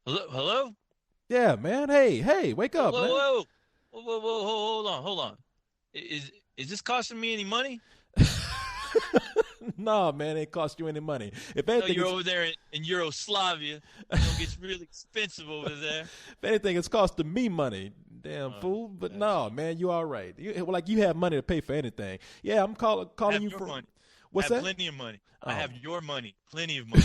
Hello, hello, Yeah, man. Hey, wake whoa, up, whoa, man. whoa, hold on, hold on. Is this costing me any money? Nah, man, it ain't cost you any money. If I know anything, you're over there in Yugoslavia. You know, it gets really expensive over there. it's costing me money. Damn Oh, fool. But gotcha. no, man, you all right. Like you have money to pay for anything. Yeah, I'm I calling have you your from. money. I What's have that? plenty of money. I Oh, have your money, plenty of money.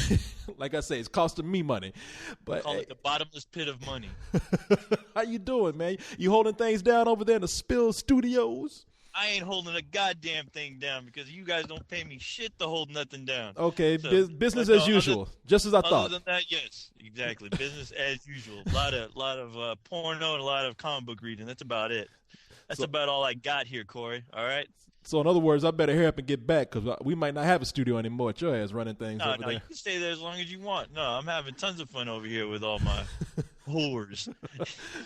like I say, it's costing me money. I But call it the bottomless pit of money. how you doing, man? You holding things down over there in the Spill Studios? I ain't holding a goddamn thing down because you guys don't pay me shit to hold nothing down. Okay, So, business no, as usual, just as I other thought. than that, yes, exactly. Business as usual. A lot of porno and a lot of comic book reading. That's about it. That's So, about all I got here, Corey. All right. so in other words, I better hurry up and get back because we might not have a studio anymore. At your ass running things No, over no, you there. can stay there as long as you want. No, I'm having tons of fun over here with all my whores.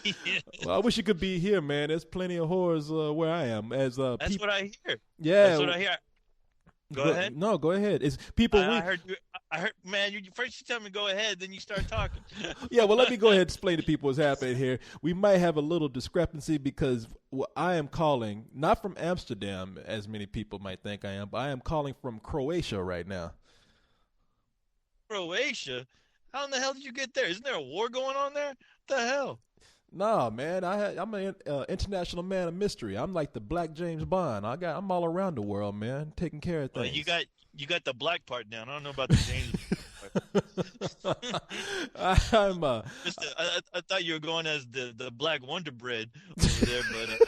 Yeah, Well, I wish you could be here, man. There's plenty of whores where I am. As that's people, what I hear. That's yeah. what I hear. Go ahead. No, go ahead. It's people. I heard you. I heard, man. You first you tell me go ahead, then you start talking. Yeah. Well, let me go ahead and explain to people what's happening here. We might have a little discrepancy because I am calling not from Amsterdam, as many people might think I am, but I am calling from Croatia right now. Croatia. How in the hell did you get there? Isn't there a war going on there? What the hell? Nah, man, I'm an international man of mystery. I'm like the Black James Bond. I'm all around the world, man, taking care of Well, things. you got the black part down. I don't know about the James part. I'm I thought you were going as the Black Wonder Bread over there, but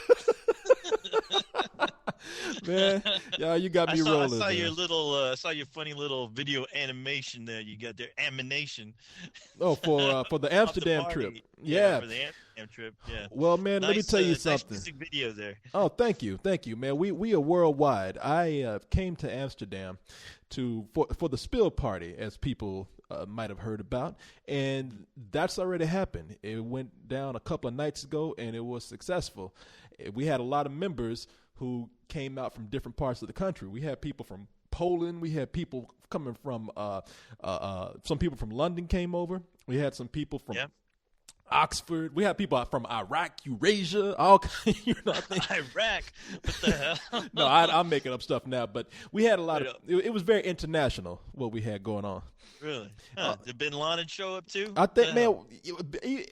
man, yeah, you got me I rolling, saw your man. little I saw your funny little video animation there. You got their animation Oh, for the of the Amsterdam trip, party. Yeah, yeah. for the Amsterdam trip. Yeah, Well, man, let me tell you nice something. music video there. Oh, thank you, man. We are worldwide. I came to Amsterdam for the spill party, as people might have heard about, and that's already happened. It went down a couple of nights ago, and it was successful. We had a lot of members who came out from different parts of the country. We had people from Poland. We had people coming from some people from London came over. We had some people from Yeah, Oxford. We have people from Iraq, Eurasia, all I think. Iraq. What the No, hell? I'm making up stuff now, but we had a lot Wait of. up, It was very international what we had going on. really? Uh, Huh? Did Bin Laden show up too? I What think, the man, hell?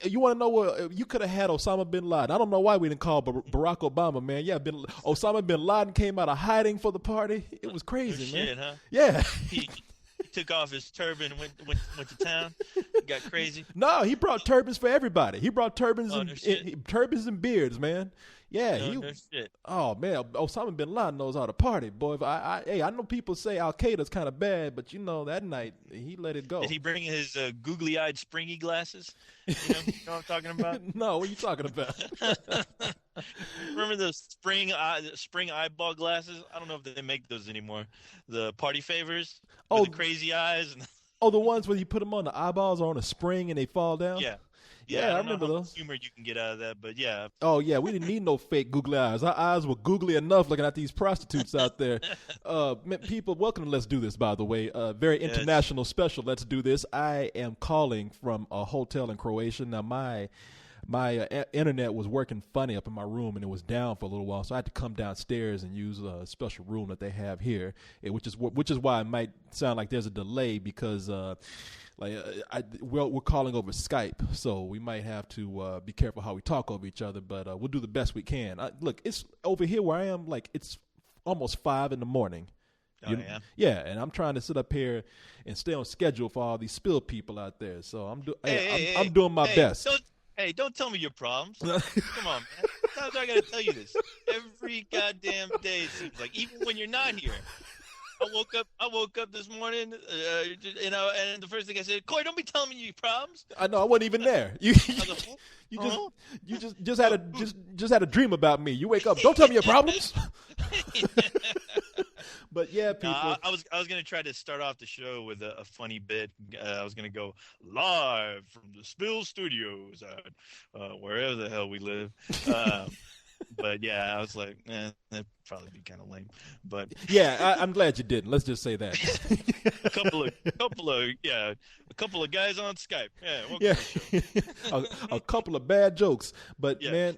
you want to know what you could have had Osama bin Laden. I don't know why we didn't call Barack Obama, man. Yeah, Osama bin Laden came out of hiding for the party. It was No crazy, man. shit, huh? Yeah. He took off his turban and went to town. Got crazy. No, he brought turbans for everybody. He brought Oh no shit. turbans and beards, man. Yeah, No he. no shit. Oh man, Osama bin Laden knows how to party, boy. If hey, I know people say Al Qaeda's kind of bad, but you know that night he let it Did go. he bring his googly-eyed, springy glasses? You know what I'm talking about? No, what are you talking about? Remember those spring eyeball glasses? I don't know if they make those anymore. The party favors with the Oh, crazy eyes. And oh, the ones where you put them on the eyeballs or on a spring and they fall down. yeah, yeah. Yeah, I I don't know remember how much those. humor you can get out of that, but yeah. Oh yeah, we didn't need no fake googly eyes. Our eyes were googly enough looking at these prostitutes out there. People, welcome to Let's Do This. By the way, very Yes. international special. Let's Do This. I am calling from a hotel in Croatia. Now my internet was working funny up in my room and it was down for a little while, so I had to come downstairs and use a special room that they have here, which is why it might sound like there's a delay because we're calling over Skype, so we might have to be careful how we talk over each other, but we'll do the best we can. Look, it's over here where I am, like it's almost 5 in the morning. Oh yeah. Yeah, and I'm trying to sit up here and stay on schedule for all these spill people out there. So I'm doing my best. Don't tell me your problems. Come on, man. How times I gotta tell you this? Every goddamn day it seems like, even when you're not here. I woke up this morning, and the first thing I said, Corey, don't be telling me your problems. I know I wasn't even there. You I was like, you just huh? you just had a just had a dream about me. You wake up, don't tell me your problems. But yeah, people. I was gonna try to start off the show with a funny bit. I was gonna go live from the Spill Studios, wherever the hell we live. But yeah, I was like, that'd probably be kind of lame. But Yeah, I'm glad you didn't. Let's just say that. a couple of guys on Skype. Yeah, welcome Yeah, to the show. a couple of bad jokes, but Yeah. man,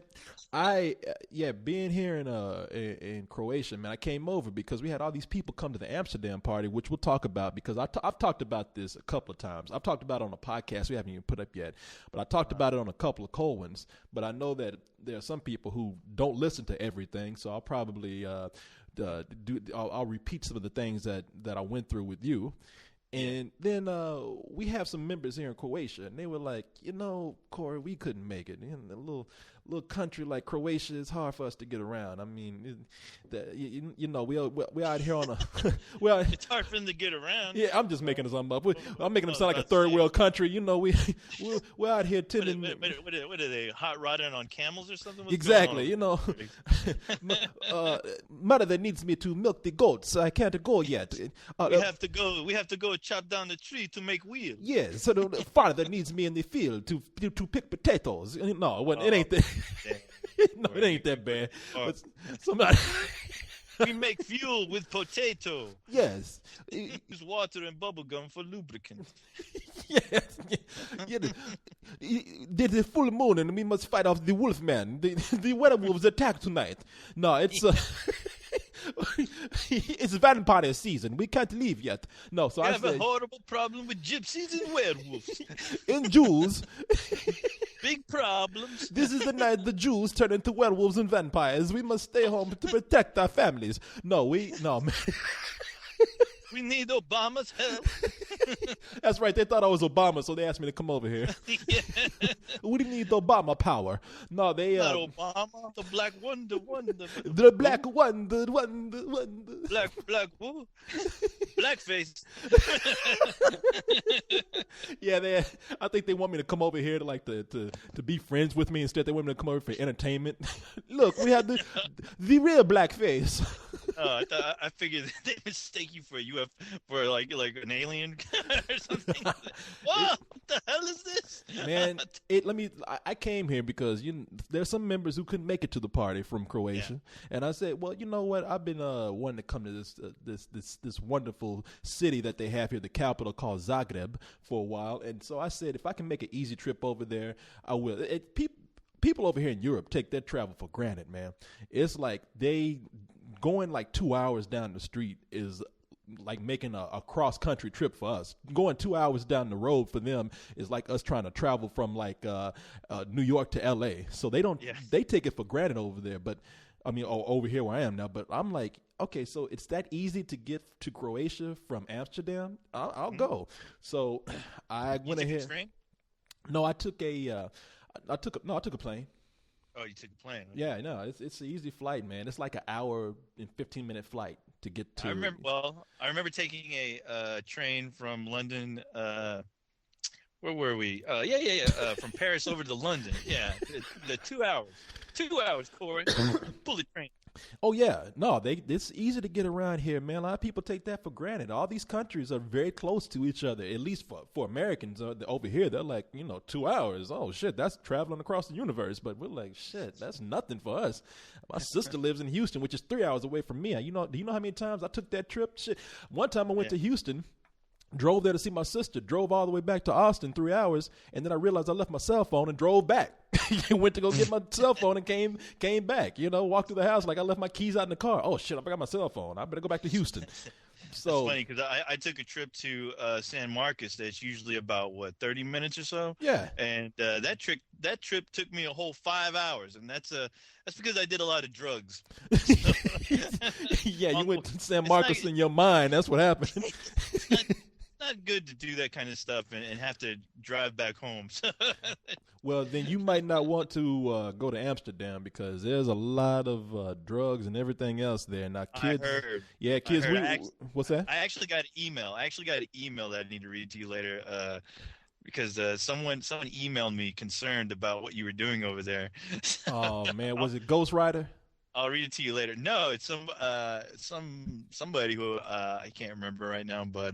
being here in Croatia, man, I came over because we had all these people come to the Amsterdam party, which we'll talk about because I've talked about this a couple of times. I've talked about it on a podcast we haven't even put up yet, but I talked about it on a couple of cold ones. But I know that there are some people who don't listen to everything, so I'll probably I'll repeat some of the things that I went through with you. And then we have some members here in Croatia, and they were like, Corey, we couldn't make it. In a little country like Croatia, it's hard for us to get around. I mean, we out here on a It's hard for them to get around. Yeah, I'm just making something up. I'm making them sound like a about to third say. world country. We're out here tending. What are they, hot rodding on camels or something? What's Exactly, going on? Mother that needs me to milk the goats. I can't go yet. We have to go chop down the tree to make wheels. Yes, so the father that needs me in the field to pick potatoes. No, it ain't that. No, it ain't that bad. But somebody. We make fuel with potato. Yes. Use water and bubble gum for lubricant. Yes. Yeah, there's a full moon and we must fight off the wolf man. The werewolves attack tonight. No, it's it's vampire season. We can't leave yet. No, so I I have say a horrible problem with gypsies and werewolves. in Jews, Big problems. this is the night the Jews turn into werewolves and vampires. We must stay home to protect our families. No, man. We need Obama's help. That's right. They thought I was Obama, so they asked me to come over here. Yeah. We need Obama power. No, they Not Obama, the Black Wonder. the black wonder. Black who? Blackface. Yeah, I think they want me to come over here to be friends with me. Instead, they want me to come over for entertainment. Look, we have the real blackface. I figured they mistake you for like an alien or something. What the hell is this? Man, I came here because there's some members who couldn't make it to the party from Croatia, and I said, well, you know what? I've been wanting to come to this wonderful city that they have here, the capital called Zagreb, for a while, and so I said, if I can make an easy trip over there, I will. People over here in Europe take their travel for granted, man. It's like going like 2 hours down the street is like making a cross-country trip for us. Going 2 hours down the road for them is like us trying to travel from like New York to L.A. So they take it for granted over there. But I mean, over here where I am now. But I'm like, okay, so it's that easy to get to Croatia from Amsterdam? I'll go. So I went ahead. You took a train? No, I took a plane. Oh, you took a plane. Okay. Yeah, no, it's an easy flight, man. It's like an hour and 15-minute flight to get to. I remember taking a train from London. Where were we? From Paris over to London. Yeah, the 2 hours. 2 hours, Corey. Bullet train. Oh yeah, no, it's easy to get around here, man. A lot of people take that for granted. All these countries are very close to each other. At least for Americans over here, they're like 2 hours. Oh shit, that's traveling across the universe. But we're like, shit, that's nothing for us. My sister lives in Houston, which is 3 hours away from me. Do you know how many times I took that trip? Shit, one time I went to Houston. Drove there to see my sister, drove all the way back to Austin 3 hours, and then I realized I left my cell phone and drove back. Went to go get my cell phone and came back. Walked through the house like I left my keys out in the car. Oh shit, I forgot my cell phone. I better go back to Houston. So it's funny because I took a trip to San Marcos. That's usually about 30 minutes or so. Yeah, and that trip took me a whole 5 hours, and that's because I did a lot of drugs. Yeah, you went to San Marcos in your mind. That's what happened. Not good to do that kind of stuff and have to drive back home. Well, then you might not want to go to Amsterdam because there's a lot of drugs and everything else there. Now, kids, I heard. Yeah, kids. What's that? I actually got an email. That I need to read to you later. Because someone emailed me concerned about what you were doing over there. Oh man, was it Ghost Rider? I'll read it to you later. No, it's somebody who I can't remember right now, but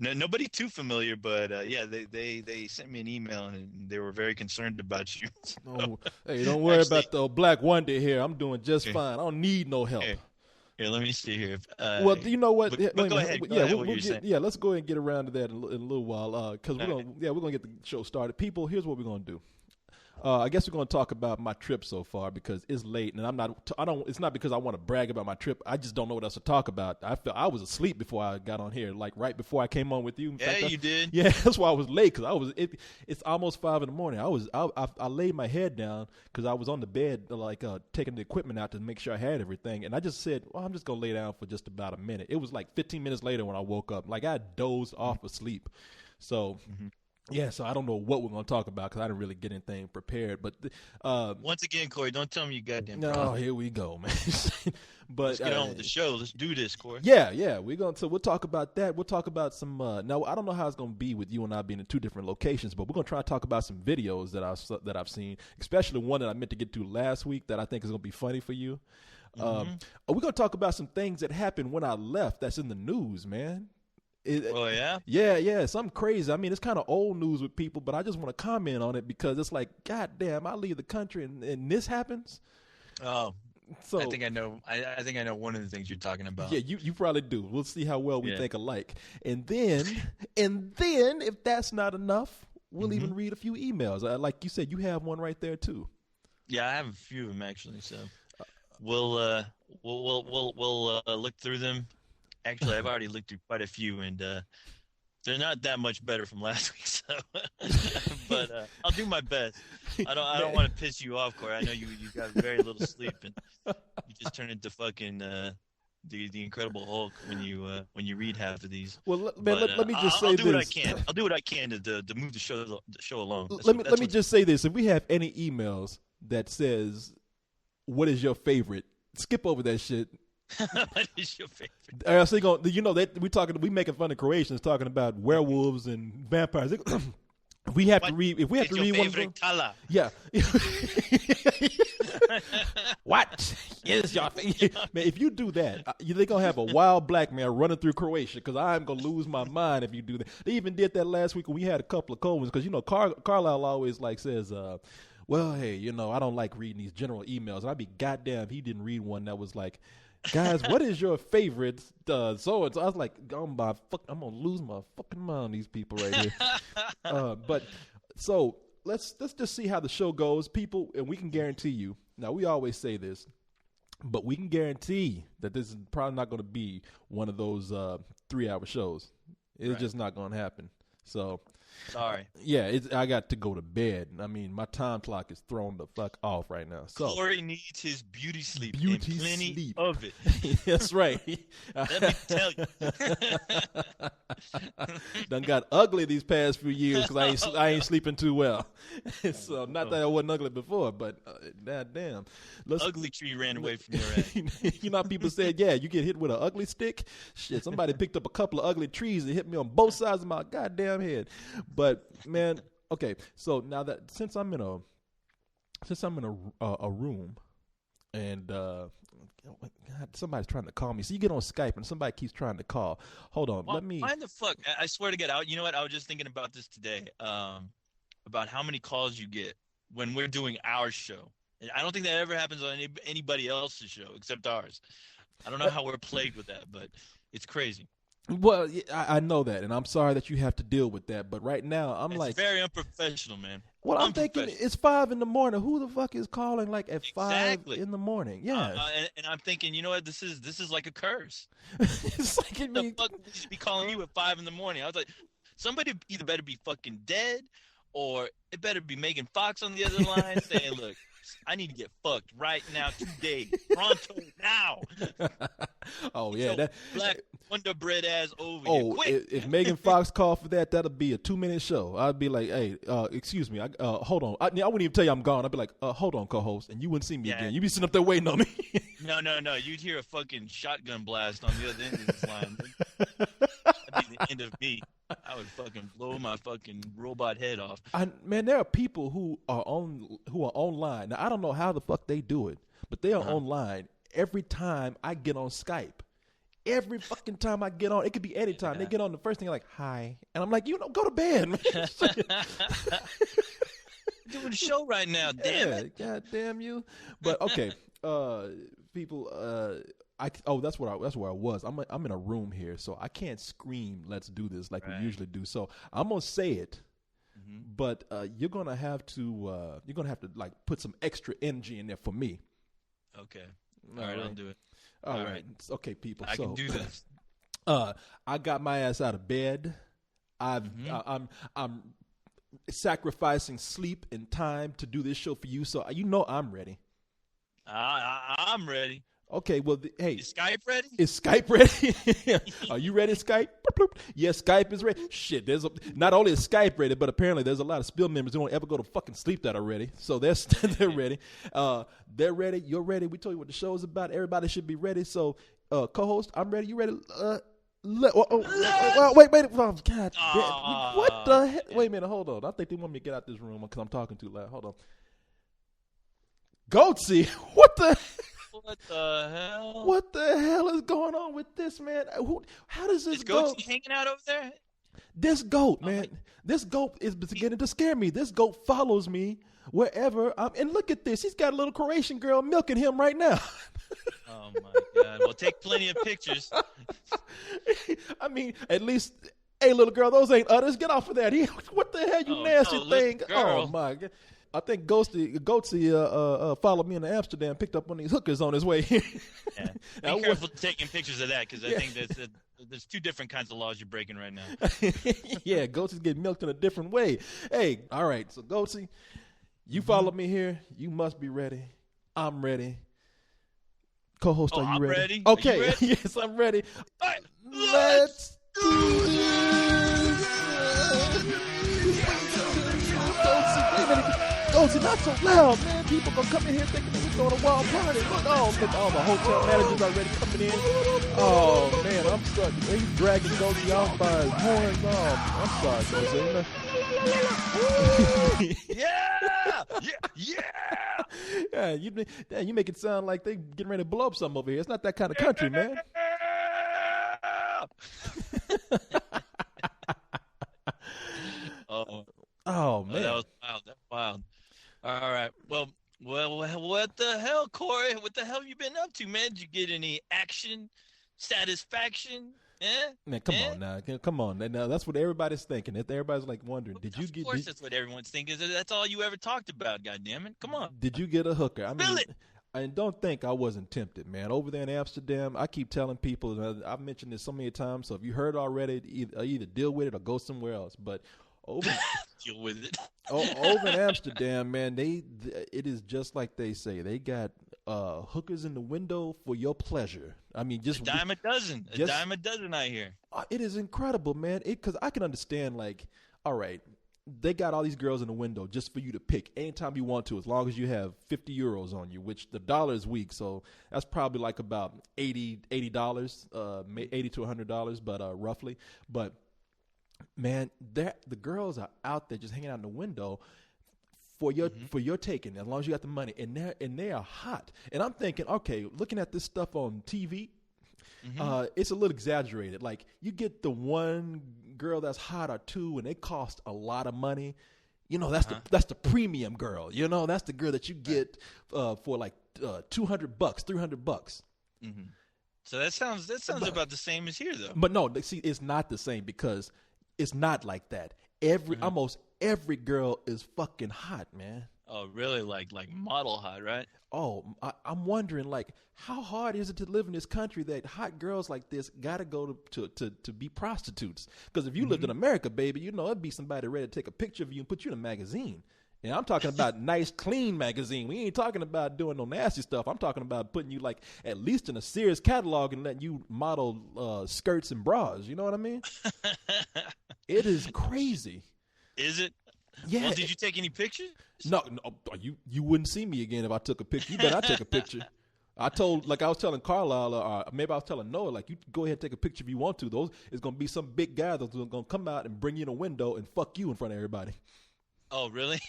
no, nobody too familiar. But yeah, they sent me an email and they were very concerned about you. So, Oh, hey, don't worry actually, about the Black Wonder here. I'm doing just here, fine. I don't need no help. here, let me see here. Well, you know what? But go ahead. Go Yeah, ahead. What you're saying? yeah. Let's go ahead and get around to that in a little while. Because All right. we're gonna get the show started. People, here's what we're gonna do. I guess we're going to talk about my trip so far because it's late, and I don't. It's not because I want to brag about my trip. I just don't know what else to talk about. I was asleep before I got on here, like right before I came on with you. In Yeah, fact, you did. Yeah, that's why I was late because it's almost 5 in the morning. I laid my head down because I was on the bed, like taking the equipment out to make sure I had everything, and I just said, well, I'm just gonna lay down for just about a minute. It was like 15 minutes later when I woke up. Like I dozed off asleep, so. Mm-hmm. Yeah, so I don't know what we're going to talk about because I didn't really get anything prepared. But Once again, Corey, don't tell me you goddamn. No, here we go, man. But let's get on with the show. Let's do this, Corey. Yeah, so we'll talk about that. We'll talk about some. Now I don't know how it's going to be with you and I being in two different locations, but we're going to try to talk about some videos that I've seen, especially one that I meant to get to last week that I think is going to be funny for you. We're going to talk about some things that happened when I left. That's in the news, man. Oh, yeah? Yeah, something crazy. I mean, it's kind of old news with people, but I just want to comment on it because it's like, God damn, I leave the country and this happens. Oh, so I think I know. I think I know one of the things you're talking about. Yeah, you probably do. We'll see how well we think alike. And then if that's not enough, we'll even read a few emails. Like you said, you have one right there too. Yeah, I have a few of them actually. So we'll look through them. Actually, I've already looked through quite a few, and they're not that much better from last week. So, but I'll do my best. I don't want to piss you off, Corey. I know you got very little sleep, and you just turn into fucking the Incredible Hulk when you read half of these. Well, let me just say I'll this. do what I can. I'll do what I can to move the show along. Let me just say this. If we have any emails that says, "What is your favorite?" skip over that shit. What is your favorite? We making fun of Croatians talking about werewolves and vampires. We have to read one of them. Color? Yeah. What is your favorite? Man, if you do that, they're gonna have a wild black man running through Croatia because I'm gonna lose my mind if you do that. They even did that last week when we had a couple of cold ones because Carlisle always says. Well, hey, I don't like reading these general emails. And I'd be goddamn if he didn't read one that was like, guys, what is your favorite so-and-so? I was like, I'm going to lose my fucking mind, these people right here. But so let's just see how the show goes, people, and we can guarantee you. Now, we always say this, but we can guarantee that this is probably not going to be one of those 3-hour shows. It's just not going to happen. So... Sorry. I got to go to bed. I mean, my time clock is thrown the fuck off right now. So Corey needs his beauty sleep. Plenty of it. That's right. Let me tell you. Done got ugly these past few years because I ain't sleeping too well. So not that I wasn't ugly before, but damn. Ugly tree ran away from your ass. You know how people said, yeah, you get hit with an ugly stick? Shit, somebody picked up a couple of ugly trees and hit me on both sides of my goddamn head. But man, okay. So now that since I'm in a room, and God, somebody's trying to call me. So you get on Skype and somebody keeps trying to call. Hold on, let me. Why the fuck? I swear to God, you know what? I was just thinking about this today. About how many calls you get when we're doing our show. And I don't think that ever happens on anybody else's show except ours. I don't know how we're plagued with that, but it's crazy. Well, I know that, and I'm sorry that you have to deal with that. But right now, it's very unprofessional, man. Well, I'm thinking it's 5 in the morning. Who the fuck is calling like at 5 in the morning? Yeah, and I'm thinking, you know what? This is like a curse. It's like the fuck we should be calling you at 5 in the morning. I was like, somebody either better be fucking dead, or it better be Megan Fox on the other line saying, "Look, I need to get fucked right now, today, pronto, now." Oh yeah, that black Wonder Bread ass over here. Quick. If Megan Fox called for that, that'll be a 2-minute show. I'd be like, "Hey, excuse me, hold on." I wouldn't even tell you I'm gone. I'd be like, "Hold on, co-host," and you wouldn't see me again. You'd be sitting up there waiting on me. No. You'd hear a fucking shotgun blast on the other end of this line. That'd be the end of me. I would fucking blow my fucking robot head off. Man, there are people who are online. Now I don't know how the fuck they do it, but they are online every time I get on Skype. Every fucking time I get on, it could be any time. They get on, the first thing like, hi. And I'm like, go to bed, man. Doing a show right now, damn it. God damn you. But okay, people, that's where I was. I'm in a room here, so I can't scream, let's do this like we usually do. So I'm going to say it. But you're gonna have to like put some extra energy in there for me. Okay. All right, I'll do it. All right. Okay, people. I can do this. I got my ass out of bed. I'm sacrificing sleep and time to do this show for you. So I'm ready. I'm ready. Okay, well, hey. Is Skype ready? Is Skype ready? Are you ready, Skype? Yes, Skype is ready. Shit, not only is Skype ready, but apparently there's a lot of Spill members who don't ever go to fucking sleep that are ready. So they're ready. They're ready. You're ready. We told you what the show is about. Everybody should be ready. So, co-host, I'm ready. You ready? Wait. Oh, God damn. What the hell? Wait a minute. Hold on. I think they want me to get out this room because I'm talking too loud. Hold on. Goatsy, what the hell? What the hell is going on with this, man? How does this goat hanging out over there? This goat, man. This goat is beginning to scare me. This goat follows me wherever I'm. And look at this. He's got a little Croatian girl milking him right now. Oh, my God. Well, take plenty of pictures. I mean, at least, hey, little girl, those ain't udders. Get off of that. What the hell, you nasty thing? Oh, my God. I think Goatsy followed me into Amsterdam, picked up one of these hookers on his way here. Yeah. Be careful taking pictures of that because I think there's two different kinds of laws you're breaking right now. Yeah, Goatsy's getting milked in a different way. Hey, all right, so Goatsy, you follow me here. You must be ready. I'm ready. Co-host, are you ready? Okay, you ready? Yes, I'm ready. All right, let's do this. Goatsy, not so loud, man. People gonna come in here thinking that we're throwing a wild party. Look, all the hotel managers already coming in. Oh, man, I'm stuck. He's dragging Goatsy off by his horns. I'm sorry, Goatsy. Yeah, you make it sound like they getting ready to blow up something over here. It's not that kind of country, man. Oh, man. That was wild. That's wild. All right. Well, what the hell, Corey? What the hell have you been up to, man? Did you get any action, satisfaction? Man, come on. Now, that's what everybody's thinking. Everybody's like wondering, did you get? Of course, that's what everyone's thinking. That's all you ever talked about. God-damn it! Come on. Did you get a hooker? I mean, and don't think I wasn't tempted, man. Over there in Amsterdam, I keep telling people. I've mentioned this so many times. So if you heard already, either deal with it or go somewhere else. But deal with it. Over in Amsterdam, man, it is just like they say. They got hookers in the window for your pleasure. I mean, just a dime a dozen. A dime a dozen, I hear. It is incredible, man. Because I can understand, like, all right, they got all these girls in the window just for you to pick anytime you want to, as long as you have 50 euros on you, which the dollar is weak, so that's probably like about $80, $80 to $100, but roughly. But man, the girls are out there just hanging out in the window for your taking, as long as you got the money, and they are hot. And I'm thinking, okay, looking at this stuff on TV, it's a little exaggerated. Like, you get the one girl that's hot or two, and they cost a lot of money. You know, that's the premium girl. You know, that's the girl that you get for like $200, $300. Mm-hmm. So that sounds about the same as here, though. But no, see, it's not the same because it's not like that. Almost every girl is fucking hot, man. Oh, really? Like model hot, right? Oh, I'm wondering, like, how hard is it to live in this country that hot girls like this got to go to be prostitutes? Because if you lived in America, baby, you know, it'd be somebody ready to take a picture of you and put you in a magazine. And I'm talking about nice, clean magazine. We ain't talking about doing no nasty stuff. I'm talking about putting you, like, at least in a Sears catalog and letting you model skirts and bras. You know what I mean? It is crazy. Is it? Yeah. Well, did you take any pictures? No, you wouldn't see me again if I took a picture. You bet I take a picture. I was telling Carlisle, or maybe I was telling Noah, like, you go ahead and take a picture if you want to. It's going to be some big guy that's going to come out and bring you in a window and fuck you in front of everybody. Oh, really?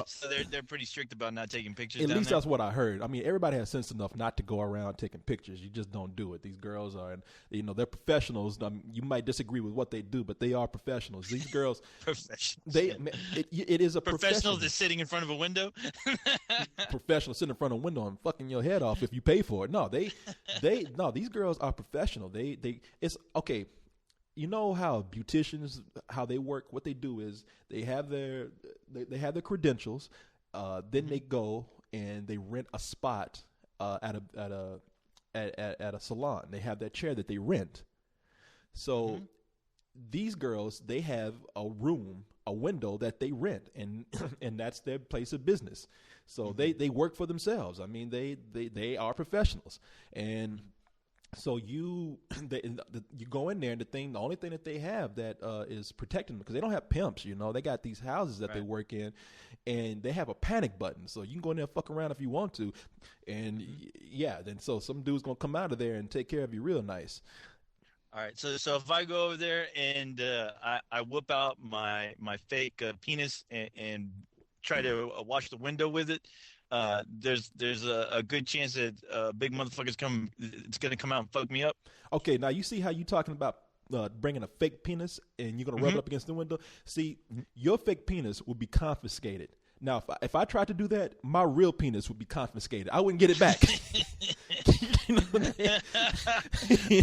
So they're pretty strict about not taking pictures At down least there. that's what I heard. I mean, everybody has sense enough not to go around taking pictures. You just don't do it. These girls are, they're professionals. You might disagree with what they do, but they are professionals. These girls, Professionals. it is a Professionals that's sitting in front of a window. professional sitting in front of a window and fucking your head off if you pay for it. No, no, these girls are professional. It's okay. You know how beauticians, how they work. What they do is they have their credentials. Then they go and they rent a spot at a salon. They have that chair that they rent. So these girls, they have a room, a window that they rent, and and that's their place of business. So they work for themselves. I mean, they are professionals, and so you go in there, and the only thing that they have that is protecting them, because they don't have pimps, they got these houses that they work in, and they have a panic button, so you can go in there and fuck around if you want to, and then so some dude's gonna come out of there and take care of you real nice. All right, so if I go over there and I whip out my fake penis and try to wash the window with it, there's a good chance that big motherfuckers it's gonna come out and fuck me up. Okay, now you see how you talking about bringing a fake penis and you're gonna rub it up against the window. See, your fake penis would be confiscated. Now, if I tried to do that, my real penis would be confiscated. I wouldn't get it back. You know what I mean?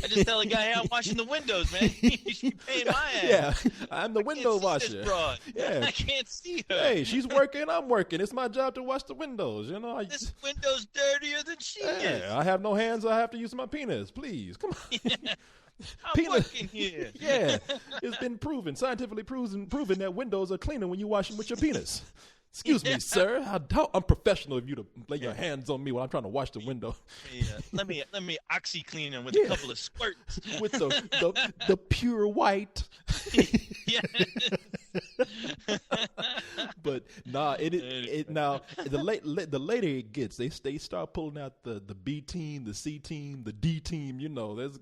I just tell the guy, hey, I'm washing the windows, man. You should be paying my ass. Yeah, I'm the window washer. This broad. Yeah, I can't see her. Hey, she's working, I'm working. It's my job to wash the windows. This window's dirtier than she is. I have no hands. I have to use my penis. Please, come on. I'm working here. Yeah, it's been scientifically proven that windows are cleaner when you wash them with your penis. Excuse me, sir. How unprofessional of you to lay your hands on me while I'm trying to wash the window. Let me OxyClean them with a couple of squirts. With the pure white. Yeah. But nah, now the later it gets, they start pulling out the B team, the C team, the D team. It's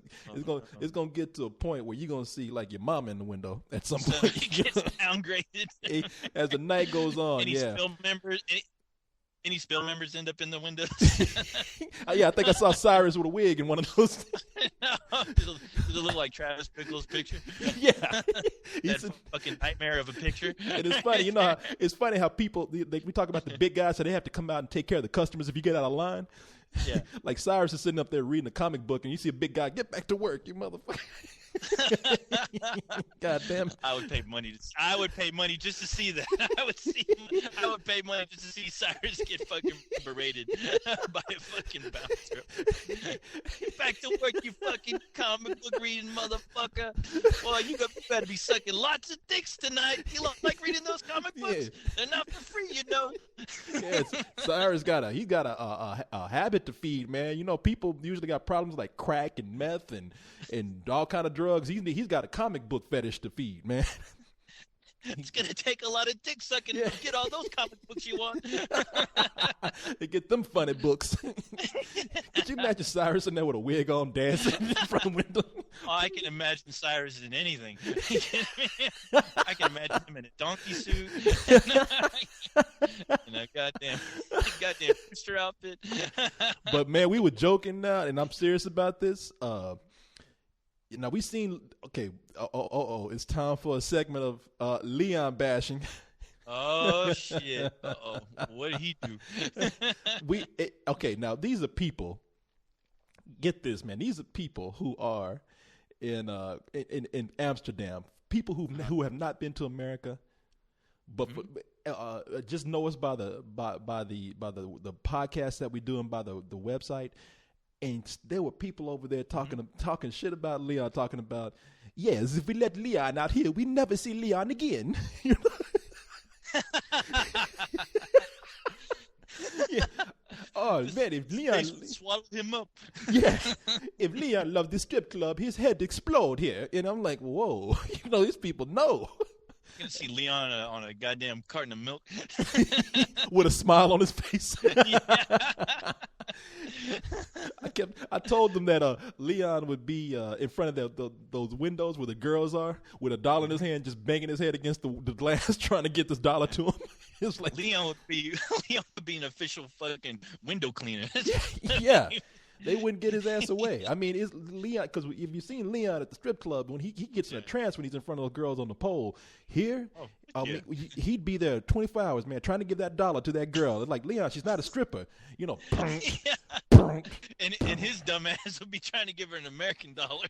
gonna get to a point where you're gonna see like your mom in the window at some point. It gets downgraded as the night goes on. Any spill members end up in the windows? Yeah, I think I saw Cyrus with a wig in one of those. Does it look like Travis Bickle's picture? Yeah. That fucking nightmare of a picture. It is funny. It's funny how people, we talk about the big guys, so they have to come out and take care of the customers if you get out of line. Yeah. Like Cyrus is sitting up there reading a comic book, and you see a big guy, get back to work, you motherfucker. God damn. I would pay money just to see that. I would pay money just to see Cyrus get fucking berated by a fucking bouncer. Get back to work, you fucking comic book reading motherfucker. Boy, you better be sucking lots of dicks tonight. You like reading those comic books? Yeah. They're not for free, Yes, Cyrus got a habit to feed, man. People usually got problems like crack and meth and all kind of drugs. He's got a comic book fetish to feed, man. It's gonna take a lot of dick sucking to get all those comic books you want. To get them funny books. Could you imagine Cyrus in there with a wig on dancing in front of the window? Oh, I can imagine Cyrus in anything. I can imagine him in a donkey suit. And a goddamn rooster outfit. But man, we were joking now, and I'm serious about this. Now we seen. Okay, it's time for a segment of Leon bashing. Oh shit! What did he do? Okay. Now these are people. Get this, man. These are people who are in Amsterdam. People who have not been to America, but just know us by the podcast that we do and by the website. And there were people over there talking shit about Leon, talking about, yes, if we let Leon out here, we never see Leon again. Yeah. Oh man, if Leon swallowed him up. Yeah. If Leon loved the strip club, his head explode here. And I'm like, whoa, these people know. You're gonna see Leon on a goddamn carton of milk. With a smile on his face. Yeah. I told them that Leon would be in front of those windows where the girls are, with $1 in his hand, just banging his head against the glass, trying to get this dollar to him. It's like Leon would be Leon would be an official fucking window cleaner. yeah. They wouldn't get his ass away. I mean, it's Leon, because if you've seen Leon at the strip club, when he gets in a trance when he's in front of those girls on the pole, here, he'd be there 24 hours, man, trying to give that dollar to that girl. It's like, Leon, she's not a stripper. You know, and his dumb ass would be trying to give her an American dollar.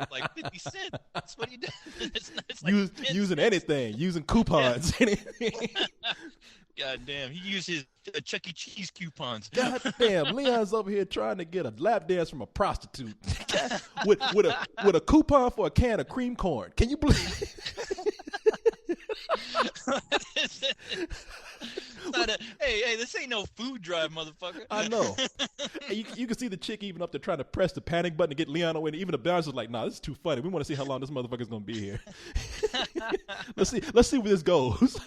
Like 50 cents. That's what he does. It's like using anything, using coupons. God damn, he used his Chuck E. Cheese coupons. God damn, Leon's over here trying to get a lap dance from a prostitute with a coupon for a can of cream corn. Can you believe? Hey, this ain't no food drive, motherfucker. I know. You can see the chick even up there trying to press the panic button to get Leon away. And even the bouncer's like, nah, this is too funny. We want to see how long this motherfucker's gonna be here. Let's see where this goes.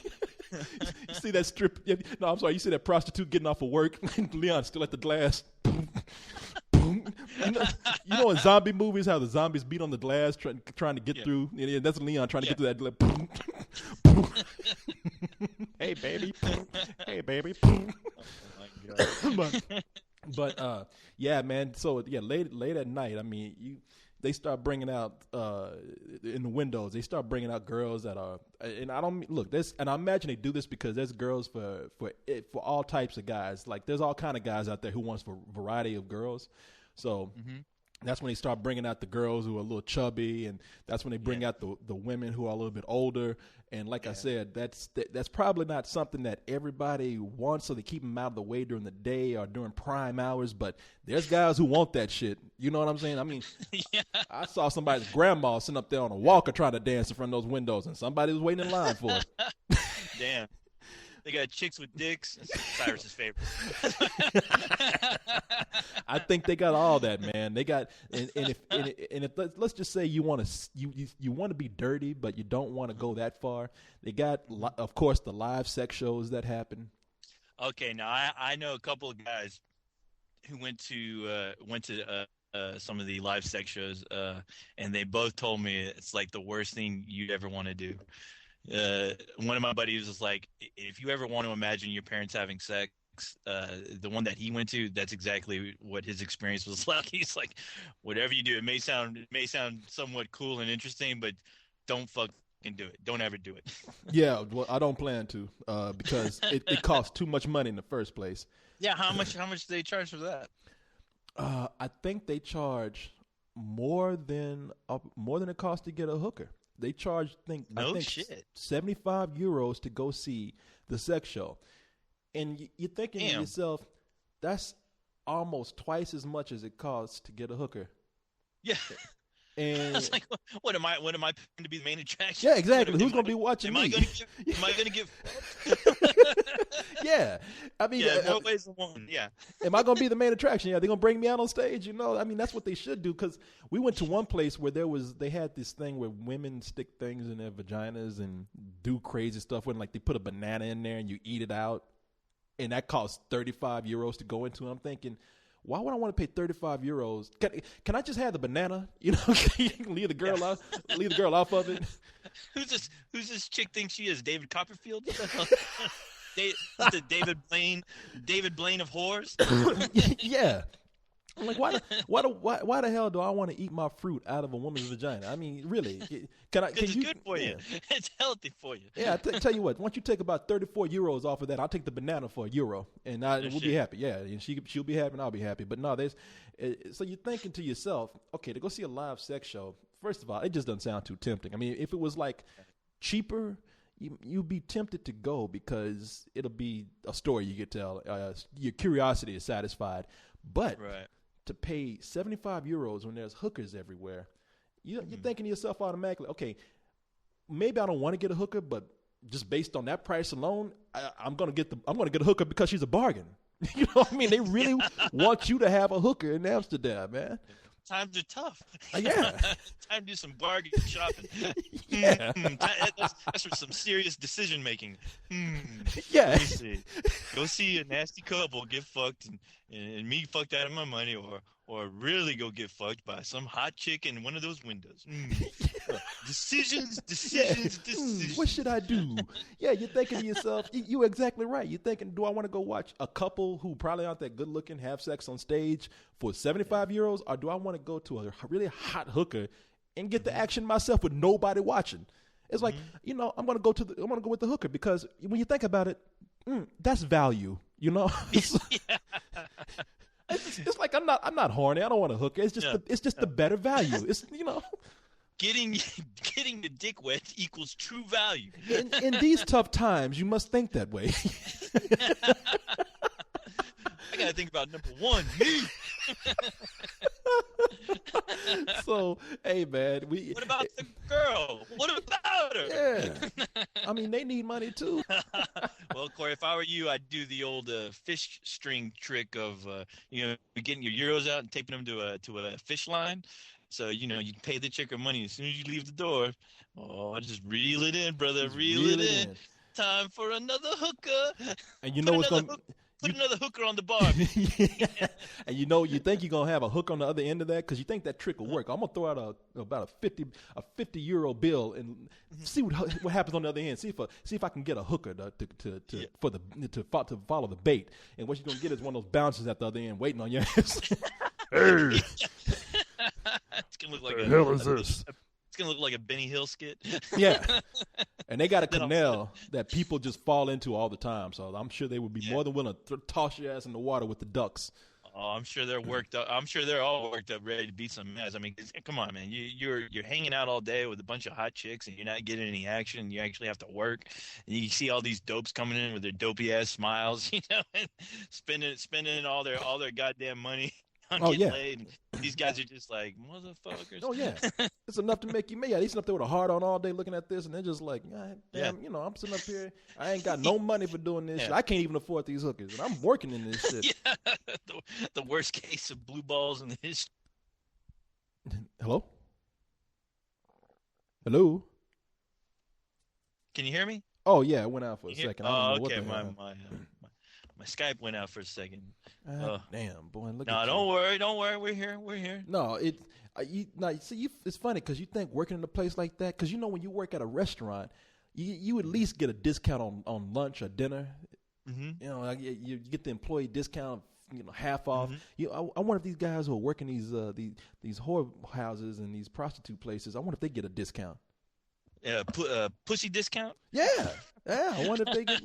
You see that strip? No, I'm sorry. You see that prostitute getting off of work? Leon's still at the glass. You know in zombie movies how the zombies beat on the glass trying to get through? Yeah, that's Leon trying to get through that glass. Hey, baby. Hey, baby. Oh, my God. But yeah, man. So, yeah, late at night, I mean, they start bringing out in the windows. They start bringing out girls that are, and I don't look this, and I imagine they do this because there's girls for all types of guys. Like there's all kind of guys out there who wants a variety of girls. So that's when they start bringing out the girls who are a little chubby, and that's when they bring out the women who are a little bit older. And like I said, that's probably not something that everybody wants, so they keep them out of the way during the day or during prime hours. But there's guys who want that shit. You know what I'm saying? I mean, I saw somebody's grandma sitting up there on a walker trying to dance in front of those windows, and somebody was waiting in line for it. Damn. They got chicks with dicks. Cyrus's favorite. I think they got all that, man. They got, and if let's just say you want to be dirty, but you don't want to go that far. They got, of course, the live sex shows that happen. Okay, now I know a couple of guys who went to some of the live sex shows, and they both told me it's like the worst thing you'd ever want to do. One of my buddies was like, if you ever want to imagine your parents having sex, the one that he went to, that's exactly what his experience was like. He's like, whatever you do, it may sound somewhat cool and interesting, but don't fucking do it. Don't ever do it. Yeah, well, I don't plan to because it costs too much money in the first place. Yeah, how much do they charge for that? I think they charge more than it costs to get a hooker. They charge, I think shit. 75 euros to go see the sex show. And you're thinking to yourself, that's almost twice as much as it costs to get a hooker. Yeah. And I was like, what am I paying to be the main attraction? Yeah, exactly. Who's going to be watching me? Am I going to give? Yeah. I mean, more ways than one. Yeah. Am I going to be the main attraction? Yeah, they're going to bring me out on stage. You know, I mean, that's what they should do. Because we went to one place where they had this thing where women stick things in their vaginas and do crazy stuff. When like they put a banana in there and you eat it out, and that costs 35 euros to go into. I'm thinking, why would I want to pay 35 euros? Can I just have the banana? You know, you can leave the girl off of it. Who's this chick thinks she is? David Copperfield? David Blaine of whores? Yeah. I'm like, why the hell do I want to eat my fruit out of a woman's vagina? I mean, really? It's good for you. It's healthy for you. Yeah, tell you what. Once you take about 34 euros off of that, I'll take the banana for €1, and we'll be happy. Yeah, and she'll be happy, and I'll be happy. But no, so you're thinking to yourself, okay, to go see a live sex show. First of all, it just doesn't sound too tempting. I mean, if it was like cheaper, you'd be tempted to go because it'll be a story you could tell. Your curiosity is satisfied, but. Right. To pay 75 euros when there's hookers everywhere, you're thinking to yourself automatically, okay, maybe I don't want to get a hooker, but just based on that price alone, I'm gonna get a hooker because she's a bargain. You know what I mean? They really want you to have a hooker in Amsterdam, man. Times are tough. Yeah. Time to do some bargain shopping. Yeah. That's for some serious decision making. Yeah. Go see a nasty couple get fucked and me fucked out of my money, or really go get fucked by some hot chick in one of those windows. Decisions, Yeah. decisions, decisions. What should I do? Yeah, you're thinking to yourself, you're exactly right. You're thinking, do I want to go watch a couple who probably aren't that good looking have sex on stage for 75 euros, or do I want to go to a really hot hooker and get the action myself with nobody watching? It's like, I'm gonna go with the hooker, because when you think about it, that's value. It's like I'm not horny. I don't want a hooker. It's just the better value. It's Getting the dick wet equals true value. in these tough times, you must think that way. I gotta think about number one, me. So, hey man, What about the girl? What about her? Yeah, I mean they need money too. Well, Corey, if I were you, I'd do the old fish string trick of getting your euros out and taping them to a fish line. So you pay the chick her money as soon as you leave the door. Oh, just reel it in, brother. Reel it in. Time for another hooker. And what's going Put another hooker on the bar. And you think you're gonna have a hook on the other end of that, because you think that trick will work. I'm gonna throw out about a 50 euro bill and see what happens on the other end. See if I can get a hooker to follow the bait. And what you're gonna get is one of those bouncers at the other end waiting on your ass. Hey, It's gonna look like the hell is this? It's gonna look like a Benny Hill skit. Yeah. And they got a canal that people just fall into all the time. So I'm sure they would be more than willing to toss your ass in the water with the ducks. Oh, I'm sure they're worked up. I'm sure they're all worked up, ready to beat some ass. I mean, come on, man. You're hanging out all day with a bunch of hot chicks, and you're not getting any action. You actually have to work. And you see all these dopes coming in with their dopey ass smiles, and spending all their goddamn money on getting laid. And these guys are just like motherfuckers. Oh yeah, it's enough to make you mad. They sitting up there with a hard on all day looking at this, and they're just like, damn, I'm sitting up here. I ain't got no money for doing this shit. I can't even afford these hookers, and I'm working in this shit. The worst case of blue balls in the history. Hello. Can you hear me? Oh yeah, it went out for a second. Oh, okay. My Skype went out for a second. Damn, boy. Look no, at don't worry. We're here. No, it's funny because you think working in a place like that, because when you work at a restaurant, you at least get a discount on lunch or dinner. Mm-hmm. You get the employee discount, half off. Mm-hmm. I wonder if these guys who are working these whore houses and these prostitute places, I wonder if they get a discount. Pussy discount? Yeah. I wonder if they get,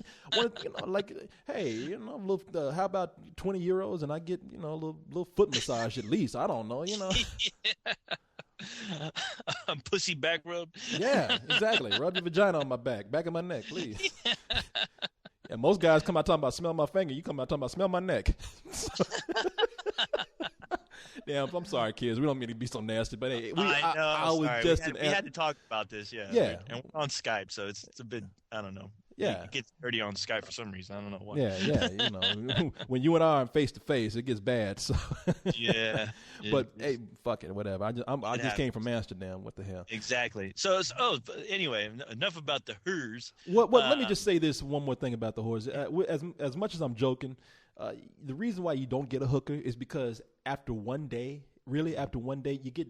hey, a little, how about 20 euros and I get, a little foot massage at least. I don't know, Pussy back rub? Yeah, exactly. Rub your vagina on my back of my neck, please. And most guys come out talking about smell my finger. You come out talking about smell my neck. Damn, I'm sorry, kids. We don't mean to be so nasty, but hey, I was just we had to talk about this, yeah. And we're on Skype, so it's a bit, I don't know. Yeah, it gets dirty on Skype for some reason. I don't know why. Yeah. When you and I are face to face, it gets bad. So yeah. But hey, fuck it, whatever. I just came from Amsterdam. What the hell? Exactly. So anyway, enough about the hers. Well, let me just say this one more thing about the whores. As much as I'm joking, the reason why you don't get a hooker is because after one day, you get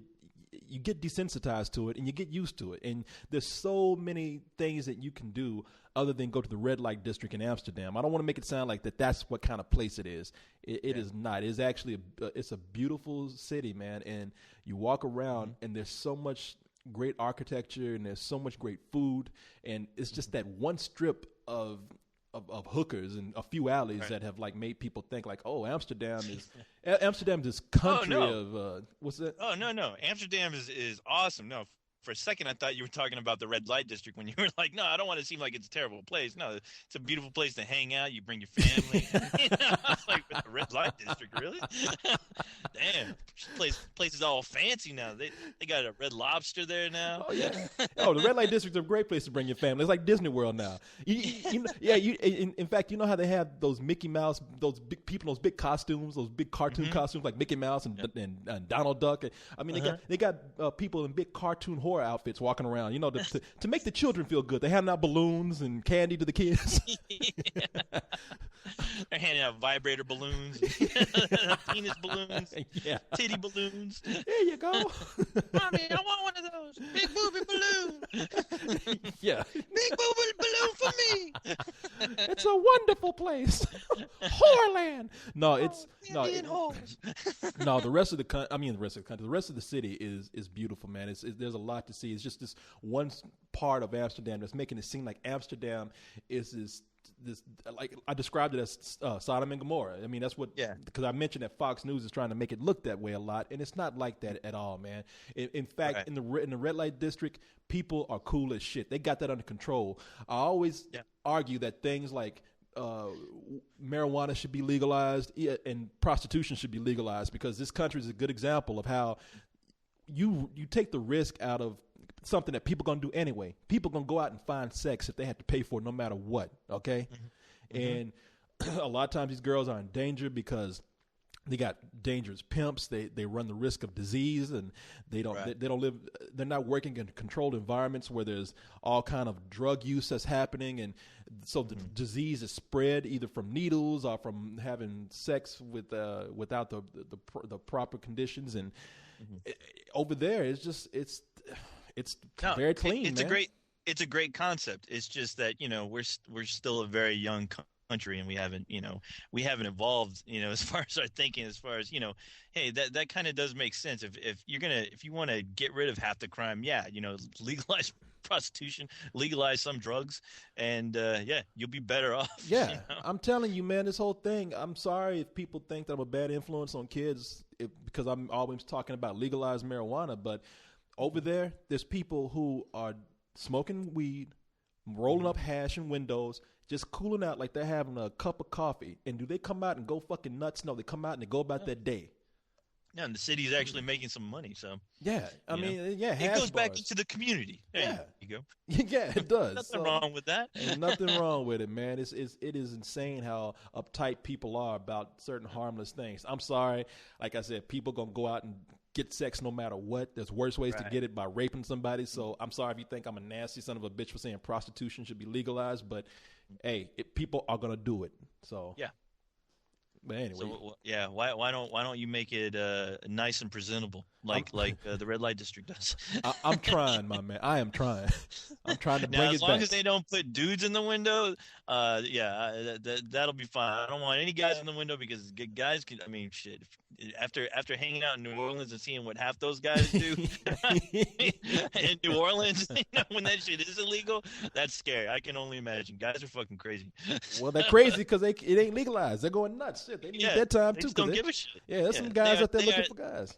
desensitized to it and you get used to it. And there's so many things that you can do other than go to the red light district in Amsterdam. I don't want to make it sound like that's what kind of place it is. It is not. It's actually it's a beautiful city, man. And you walk around and there's so much great architecture and there's so much great food. And it's just that one strip of hookers and a few alleys that have made people think Amsterdam is this country of what's that? Oh no, Amsterdam is awesome. No, for a second I thought you were talking about the red light district when you were like, no, I don't want to seem like it's a terrible place. No, it's a beautiful place to hang out. You bring your family. I was like, with the red light district, really? Damn, place is all fancy now. They got a Red Lobster there now. Oh yeah. Oh, the red light district is a great place to bring your family. It's like Disney World now. In fact, you know how they have those Mickey Mouse, those big people, those big costumes, those big cartoon costumes like Mickey Mouse and Donald Duck. I mean, they got people in big cartoon horror outfits walking around. To make the children feel good. They hand out balloons and candy to the kids. They're handing out vibrator balloons, penis balloons, titty balloons. There you go. Mommy, I want one of those. Big booby balloon. Yeah. Big booby balloon for me. It's a wonderful place. Whoreland. No, it's no. The rest of the country, the rest of the city is beautiful, man. There's a lot to see. It's just this one part of Amsterdam that's making it seem like Amsterdam is this like I described it as Sodom and Gomorrah. I mean, that's what, because I mentioned that Fox News is trying to make it look that way a lot, and it's not like that at all, man. In fact, in the red light district, people are cool as shit. They got that under control. I always argue that things like marijuana should be legalized and prostitution should be legalized, because this country is a good example of how you take the risk out of something that people gonna do anyway. People gonna go out and find sex if they have to pay for it, no matter what. Okay, and a lot of times these girls are in danger because they got dangerous pimps. They run the risk of disease, and they don't live. They're not working in controlled environments where there's all kind of drug use that's happening, and so the disease is spread either from needles or from having sex without the proper conditions. And over there, it's very clean. It's a great concept. It's just that, we're still a very young country, and we haven't evolved, as far as our thinking, as far as, hey, that kind of does make sense. If you want to get rid of half the crime, legalize prostitution, legalize some drugs, and you'll be better off. Yeah, I'm telling you, man, this whole thing, I'm sorry if people think that I'm a bad influence on kids because I'm always talking about legalized marijuana, but over there's people who are smoking weed, rolling up hash in windows, just cooling out like they're having a cup of coffee. And do they come out and go fucking nuts? No, they come out and they go about their day. Yeah, and the city is actually making some money, so. Yeah, it goes back into the community. There you go. Yeah, it does. Nothing wrong with that. Ain't nothing wrong with it, man. It is insane how uptight people are about certain harmless things. I'm sorry. Like I said, people going to go out and get sex no matter what. There's worse ways to get it, by raping somebody. So I'm sorry if you think I'm a nasty son of a bitch for saying prostitution should be legalized, but hey, people are gonna do it. So yeah. But anyway, so why don't you make it nice and presentable like the red light district does? I'm trying, my man. I am trying. I'm trying to bring it back. As long as they don't put dudes in the window, that'll be fine. I don't want any guys in the window, because guys can. I mean, shit. After hanging out in New Orleans and seeing what half those guys do in New Orleans, when that shit is illegal, that's scary. I can only imagine. Guys are fucking crazy. Well, they're crazy because it ain't legalized. They're going nuts. Shit, they need their time too. Just don't give a shit. Yeah, there's some guys out there looking for guys.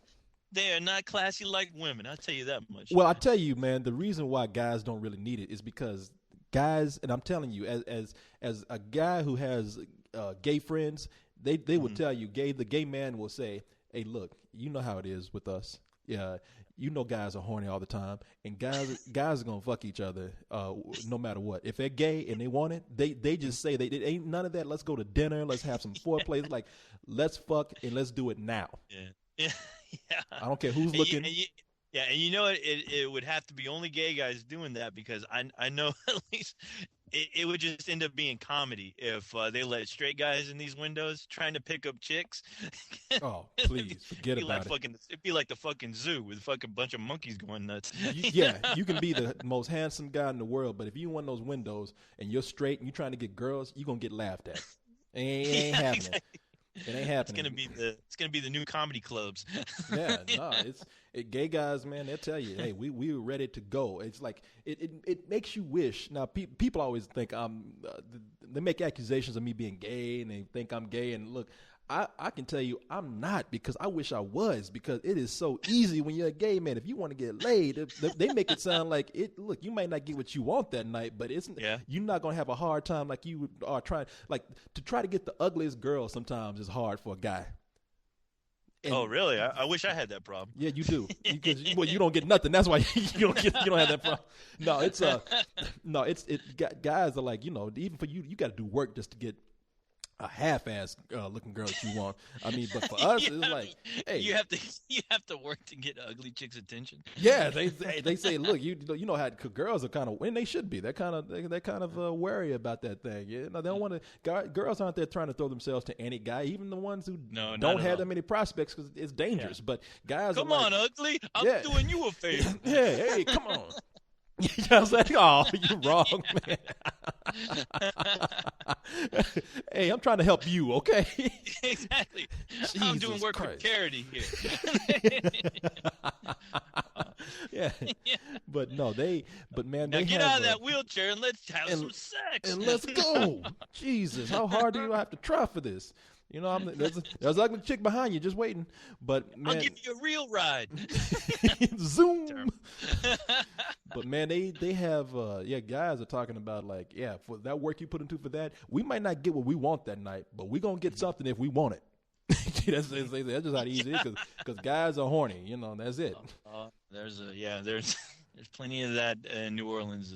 They are not classy like women. I'll tell you that much. Well, I tell you, man, the reason why guys don't really need it is because guys, and I'm telling you, as a guy who has gay friends, they will tell you, the gay man will say, hey, look, you know how it is with us. Yeah, guys are horny all the time, and guys are gonna fuck each other no matter what. If they're gay and they want it, they just say it ain't none of that. Let's go to dinner. Let's have some foreplay. Like, let's fuck and let's do it now. Yeah. I don't care who's looking. And you know it would have to be only gay guys doing that, because I know at least it would just end up being comedy if they let straight guys in these windows trying to pick up chicks. Oh, please forget about it. It'd be like the fucking zoo with a fucking bunch of monkeys going nuts. You can be the most handsome guy in the world, but if you in one of those windows and you're straight and you're trying to get girls, you're gonna get laughed at. It ain't happening. Exactly. It ain't happening. It's gonna be the new comedy clubs. Gay guys, man. They'll tell you, hey, we were ready to go. It's like it makes you wish. Now, people always think they make accusations of me being gay, and they think I'm gay. And look, I can tell you I'm not, because I wish I was, because it is so easy when you're a gay man. If you want to get laid, they make it sound like it. Look, you might not get what you want that night, but you're not gonna have a hard time like you are trying. Like, to try to get the ugliest girl sometimes is hard for a guy. And, oh, really? I wish I had that problem. Yeah, you do. Because you don't get nothing. That's why you don't have that problem. No, guys are like, even for you got to do work just to get a half-ass looking girl that you want. I mean, but for us, it's like, hey, you have to work to get ugly chicks' attention. Yeah, they say, look, you know how girls are kind of, and they should be. They're kind of wary about that thing. You know, they don't want to. Girls aren't there trying to throw themselves to any guy, even the ones who don't have that many prospects because it's dangerous. Yeah. But guys, come are on, like, ugly, I'm doing you a favor. Yeah, hey, come on. You know what I'm saying? Oh, you're wrong, man. Hey, I'm trying to help you, okay? Exactly. Jesus I'm doing work Christ. for charity here. Yeah. But no, man, now they get have out of that wheelchair and let's have some sex. And let's go. Jesus, how hard do you have to try for this? You know, there's an ugly chick behind you just waiting. But man, I'll give you a real ride. Zoom. But man, they have guys are talking about like, for that work you put into for that, we might not get what we want that night, but we're gonna get something if we want it. That's just how easy it is because guys are horny, you know, that's it. There's plenty of that in New Orleans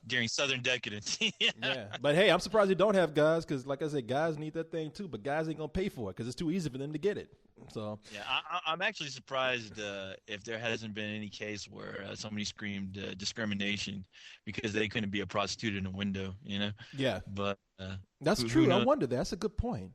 during Southern decadence. Yeah, but hey, I'm surprised you don't have guys because, like I said, guys need that thing too, but guys ain't gonna pay for it because it's too easy for them to get it. So yeah, I'm actually surprised if there hasn't been any case where somebody screamed discrimination because they couldn't be a prostitute in a window, you know? Yeah, but that's true. I wonder. That's a good point.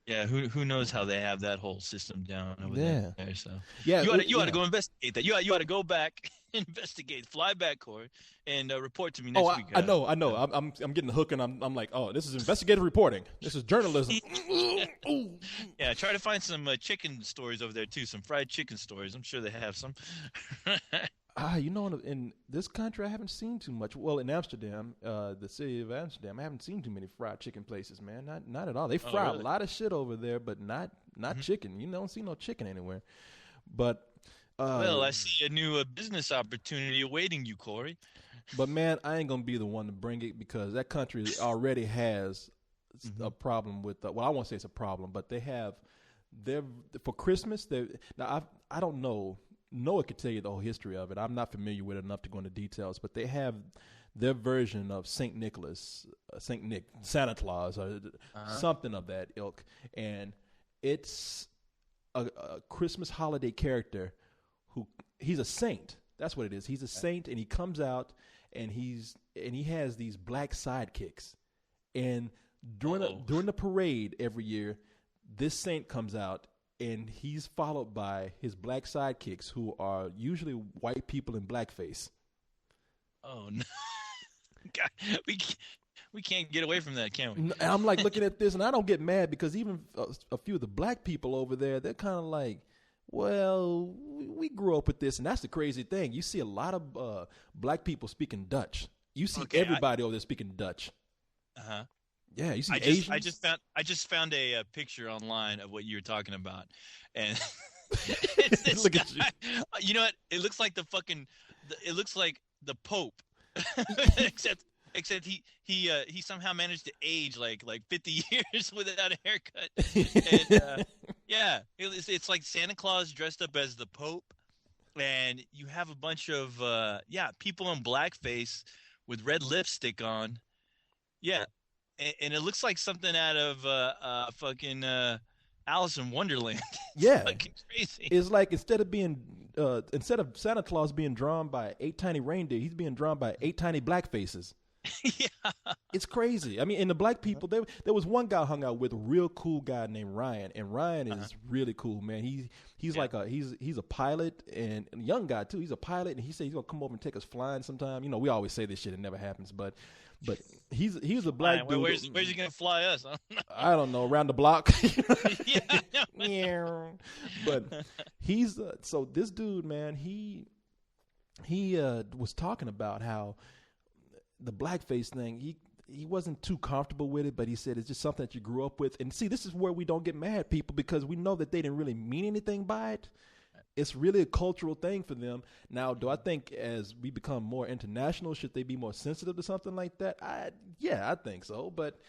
Yeah, who knows how they have that whole system down over there? So yeah, you ought to go investigate that. You ought to go back, investigate, fly back, Corey, and report to me next week. I know. I'm getting the hook, and I'm like, oh, this is investigative reporting. This is journalism. Yeah, try to find some chicken stories over there too. Some fried chicken stories. I'm sure they have some. You know, in this country, I haven't seen too much. Well, in Amsterdam, the city of Amsterdam, I haven't seen too many fried chicken places, man. Not at all. They fry a lot of shit over there, but not chicken. You don't see no chicken anywhere. But well, I see a new business opportunity awaiting you, Corey. But man, I ain't gonna be the one to bring it because that country already has a problem with. Well, I won't say it's a problem, but they have for Christmas. Now I don't know. Noah could tell you the whole history of it. I'm not familiar with it enough to go into details, but they have their version of Saint Nicholas, Santa Claus, or something of that ilk, and it's a Christmas holiday character he's a saint. That's what it is. He's a saint, and he comes out, and he has these black sidekicks, and during the parade every year, this saint comes out. And he's followed by his black sidekicks, who are usually white people in blackface. Oh no! God, we can't get away from that, can we? And I'm like looking at this, and I don't get mad because even a few of the black people over there, they're kind of like, well, we grew up with this, and that's the crazy thing. You see a lot of black people speaking Dutch. You see everybody over there speaking Dutch. Yeah, you see Asians. I just found a picture online of what you were talking about, and it's this Look guy. at you. You know what? It looks like it looks like the Pope, except he somehow managed to age like 50 years without a haircut. And, yeah, it's like Santa Claus dressed up as the Pope, and you have a bunch of people in blackface with red lipstick on. Yeah. And it looks like something out of fucking Alice in Wonderland. Yeah, fucking crazy. It's like instead of Santa Claus being drawn by 8 tiny reindeer, he's being drawn by 8 tiny black faces. Yeah, it's crazy. I mean, and the black people, there was one guy I hung out with, a real cool guy named Ryan, and Ryan is really cool, man. He's like he's a pilot and a young guy too. He's a pilot, and he said he's gonna come over and take us flying sometime. You know, we always say this shit, it never happens, but he's a black dude. Where's he gonna fly us? I don't know, around the block. Yeah. But he's so this dude, man. He was talking about how the blackface thing. He wasn't too comfortable with it, but he said it's just something that you grew up with. And see, this is where we don't get mad at people because we know that they didn't really mean anything by it. It's really a cultural thing for them. Now, do I think as we become more international, should they be more sensitive to something like that? I think so. But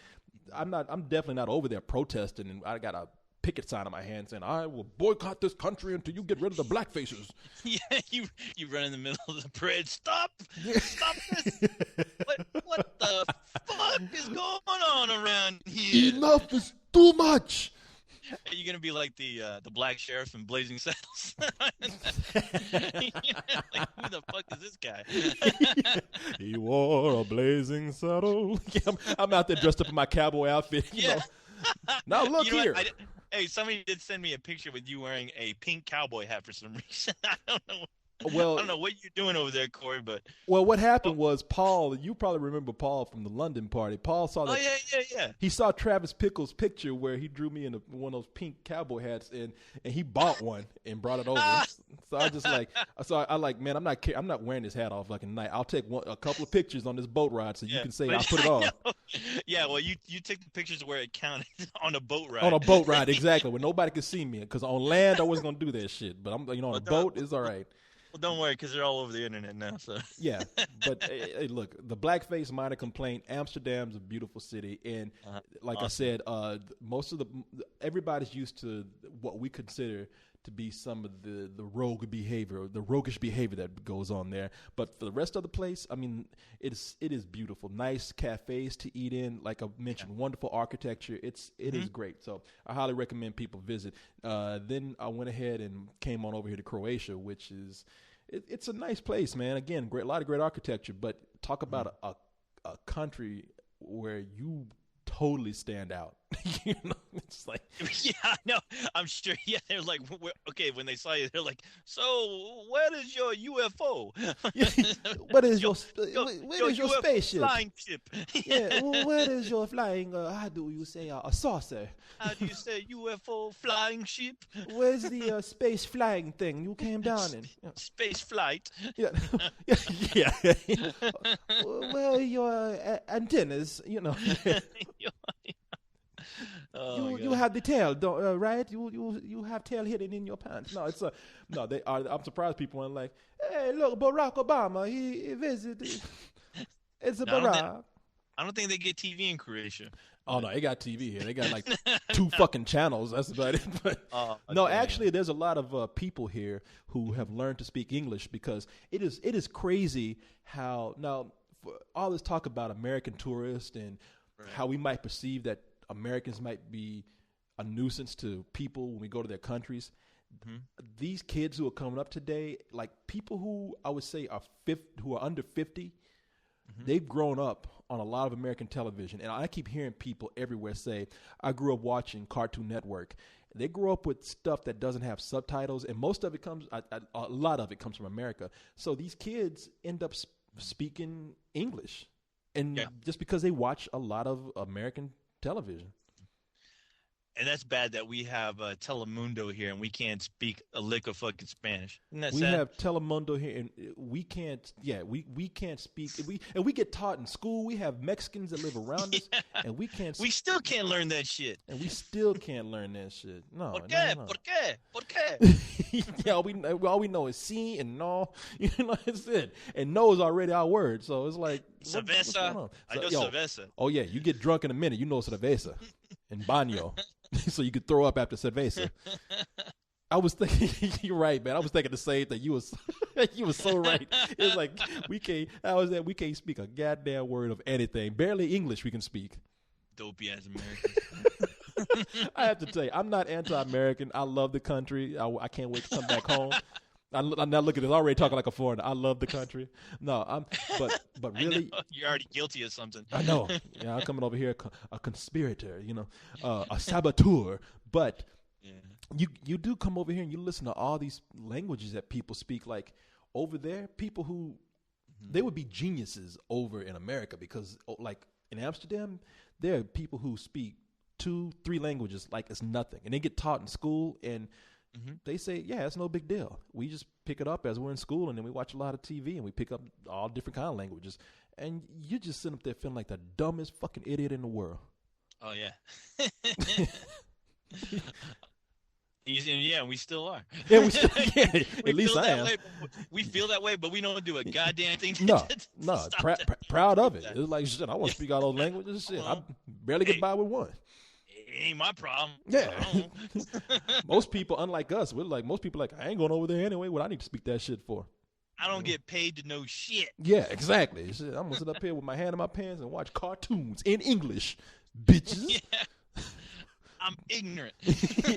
I'm definitely not over there protesting, and I got a picket sign on my hand saying, I will boycott this country until you get rid of the black faces. Yeah, you run in the middle of the parade. Stop this. What the fuck is going on around here? Enough is too much. Are you gonna be like the black sheriff in Blazing Saddles? Like, who the fuck is this guy? He wore a blazing saddle. Yeah, I'm out there dressed up in my cowboy outfit. You know. Now look here. Hey, somebody did send me a picture with you wearing a pink cowboy hat for some reason. I don't know. Well, I don't know what you're doing over there, Corey, but what happened was Paul. You probably remember Paul from the London party. Paul saw that. Oh yeah. He saw Travis Pickle's picture where he drew me in one of those pink cowboy hats, and he bought one and brought it over. So I just man, I'm not wearing this hat all fucking night. I'll take a couple of pictures on this boat ride so you can say I put it on. Yeah, well, you took the pictures where it counted on a boat ride. On a boat ride, exactly, where nobody could see me. Because on land I wasn't gonna do that shit, but on a boat it's all right. Well, don't worry, because they're all over the internet now. So yeah, but hey, look, the blackface minor complaint. Amsterdam's a beautiful city, and like awesome. I said, everybody's used to what we consider to be some of the rogue behavior, the roguish behavior that goes on there. But for the rest of the place, I mean, it is beautiful. Nice cafes to eat in, like I mentioned, wonderful architecture. It is great. So I highly recommend people visit. Then I went ahead and came on over here to Croatia, which is it's a nice place, man. Again, a lot of great architecture. But talk about a country where you totally stand out. You know, it's like, yeah, I know. I'm sure. Yeah, they're like, okay, when they saw you, they're like, so where is your UFO? What is your spaceship? Flying ship? Yeah, where is your flying? How do you say a saucer? How do you say UFO flying ship? Where's the space flying thing you came down in? Space flight. Yeah, yeah. Where are your antennas? You know. You have the tail, right? You have tail hidden in your pants. No, it's no. They are. I'm surprised people aren't like, hey, look, Barack Obama, he visited. It's a Barack. I don't think they get TV in Croatia. Oh no, they got TV here. They got like 2 fucking channels. That's about it. But no, actually, there's a lot of people here who have learned to speak English because it is crazy how now for all this talk about American tourists and how we might perceive that Americans might be a nuisance to people when we go to their countries. These kids who are coming up today, like people who I would say who are under 50, they've grown up on a lot of American television. And I keep hearing people everywhere say, I grew up watching Cartoon Network. They grew up with stuff that doesn't have subtitles, and most of it a lot of it comes from America. So these kids end up speaking English, and just because they watch a lot of American television. And that's bad that we have Telemundo here and we can't speak a lick of fucking Spanish. Isn't that we sad? have Telemundo here and we can't. Yeah, we can't speak. We get taught in school. We have Mexicans that live around us, and we can't. We still can't learn that shit. And we still can't learn that shit. No. ¿Por qué? No. ¿Por qué? ¿Por qué? Yeah, all we know is sí and no. You know, that's it. And no is already our word, so it's like cerveza. I know cerveza. Oh yeah, you get drunk in a minute. You know cerveza and baño. So you could throw up after cerveza. I was thinking, you're right, man. I was thinking the same thing. You was so right. It's like we can't speak a goddamn word of anything. Barely English we can speak. Dopey ass Americans. I have to tell you, I'm not anti-American. I love the country. I can't wait to come back home. I'm not looking at this. Already talking like a foreigner. I love the country. No, but really, you're already guilty of something. I know. Yeah, I'm coming over here a conspirator, you know, a saboteur. But you do come over here and you listen to all these languages that people speak. Like over there, people who they would be geniuses over in America because, like in Amsterdam, there are people who speak 2-3 languages like it's nothing, and they get taught in school and. They say, yeah, it's no big deal. We just pick it up as we're in school, and then we watch a lot of TV, and we pick up all different kind of languages. And you just sit up there feeling like the dumbest fucking idiot in the world. Oh, yeah. Yeah, we still are. Yeah, at least I am. We feel that way, but we don't do a goddamn thing. No, proud of it. It's like, shit, I want to speak all those languages. Shit, I barely get by with one. It ain't my problem. Yeah. Most people, unlike us, most people like, I ain't going over there anyway. What I need to speak that shit for? I don't get paid to know shit. Yeah, exactly. Shit, I'm going to sit up here with my hand in my pants and watch cartoons in English, bitches. Yeah. I'm ignorant.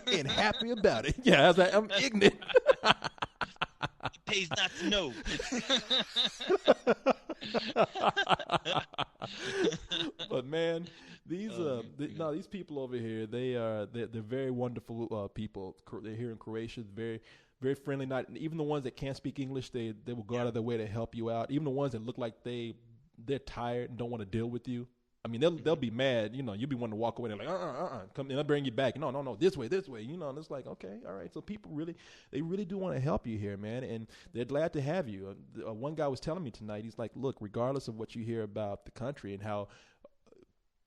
And happy about it. Yeah, I was like, I'm ignorant. It pays not to know. But man, these people over here, they're very wonderful people. They're here in Croatia, very very friendly. Not even the ones that can't speak English, they will go out of their way to help you out. Even the ones that look like they're tired and don't want to deal with you. I mean, they'll be mad. You know, you'll be wanting to walk away. They're like, come and I'll bring you back. No, this way. You know, and it's like, okay, all right. So people they really do want to help you here, man, and they're glad to have you. One guy was telling me tonight, he's like, look, regardless of what you hear about the country and how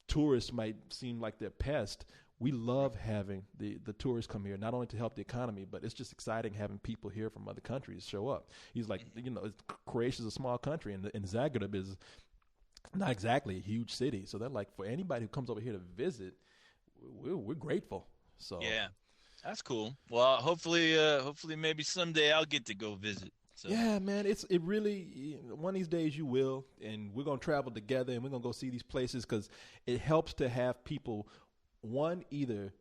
tourists might seem like they're pests, we love having the tourists come here, not only to help the economy, but it's just exciting having people here from other countries show up. He's like, you know, Croatia's a small country, and Zagreb is not exactly a huge city. So they're like, for anybody who comes over here to visit, we're grateful. So yeah, that's cool. Well, hopefully maybe someday I'll get to go visit. So. Yeah, man, it really, one of these days you will, and we're going to travel together and we're going to go see these places because it helps to have people, one, either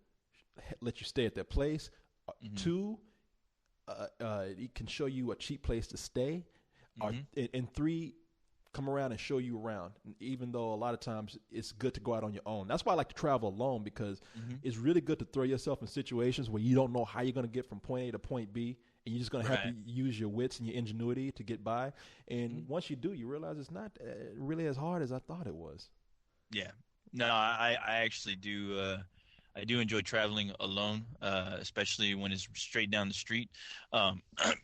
let you stay at their place, two, it can show you a cheap place to stay, and three, come around and show you around, even though a lot of times it's good to go out on your own. That's why I like to travel alone, because it's really good to throw yourself in situations where you don't know how you're going to get from point A to point B, and you're just going to have to use your wits and your ingenuity to get by. And once you do, you realize it's not really as hard as I thought it was. Yeah. No, I actually do. I do enjoy traveling alone, especially when it's straight down the street,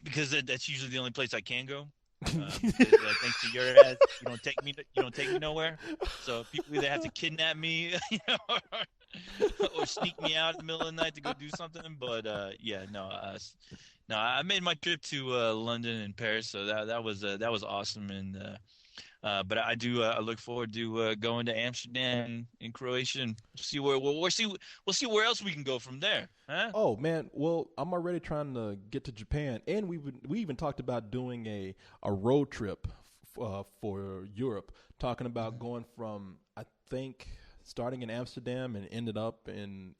because that's usually the only place I can go. Thanks to your ass, you don't take me nowhere. So people either have to kidnap me, or sneak me out in the middle of the night to go do something. But no, I made my trip to London and Paris, so that was awesome. And but I do I look forward to going to Amsterdam and Croatia and see we'll see where else we can go from there. Huh? Oh man, well, I'm already trying to get to Japan, and we even talked about doing a road trip for Europe, talking about going from, I think, starting in Amsterdam and ending up in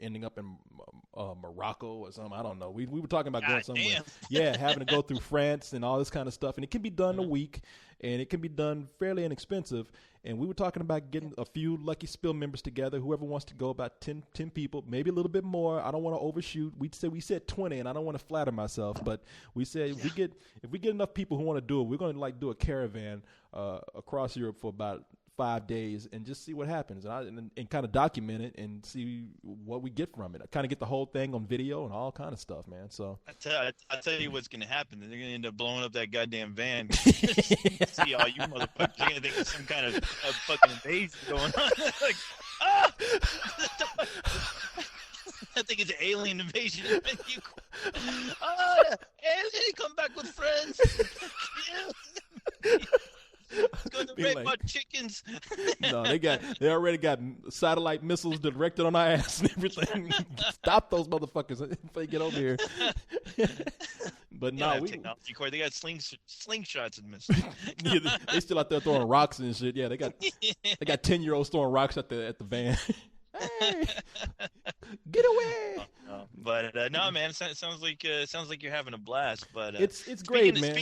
Morocco or something. I don't know. We were talking about going somewhere. Damn. Yeah, having to go through France and all this kind of stuff. And it can be done in a week, and it can be done fairly inexpensive. And we were talking about getting a few Lucky Spill members together. Whoever wants to go, about 10 people, maybe a little bit more. I don't want to overshoot. We said 20, and I don't want to flatter myself, but we said if we get enough people who want to do it, we're going to do a caravan across Europe for about 5 days and just see what happens, and kind of document it and see what we get from it. I kind of get the whole thing on video and all kind of stuff, man. So I tell you what's gonna happen. They're gonna end up blowing up that goddamn van. See all you motherfuckers. You're gonna think there's some kind of fucking invasion going on. Like, I think it's an alien invasion. Alien, come back with friends. It's going to rape our chickens. No, they already got satellite missiles directed on our ass and everything. Stop those motherfuckers if they get over here. But no, technology core. They got slingshots and missiles. Yeah, they still out there throwing rocks and shit. Yeah, they got 10-year-olds throwing rocks at the van. Hey, get away! But no, man, it sounds like you're having a blast. But it's great, man.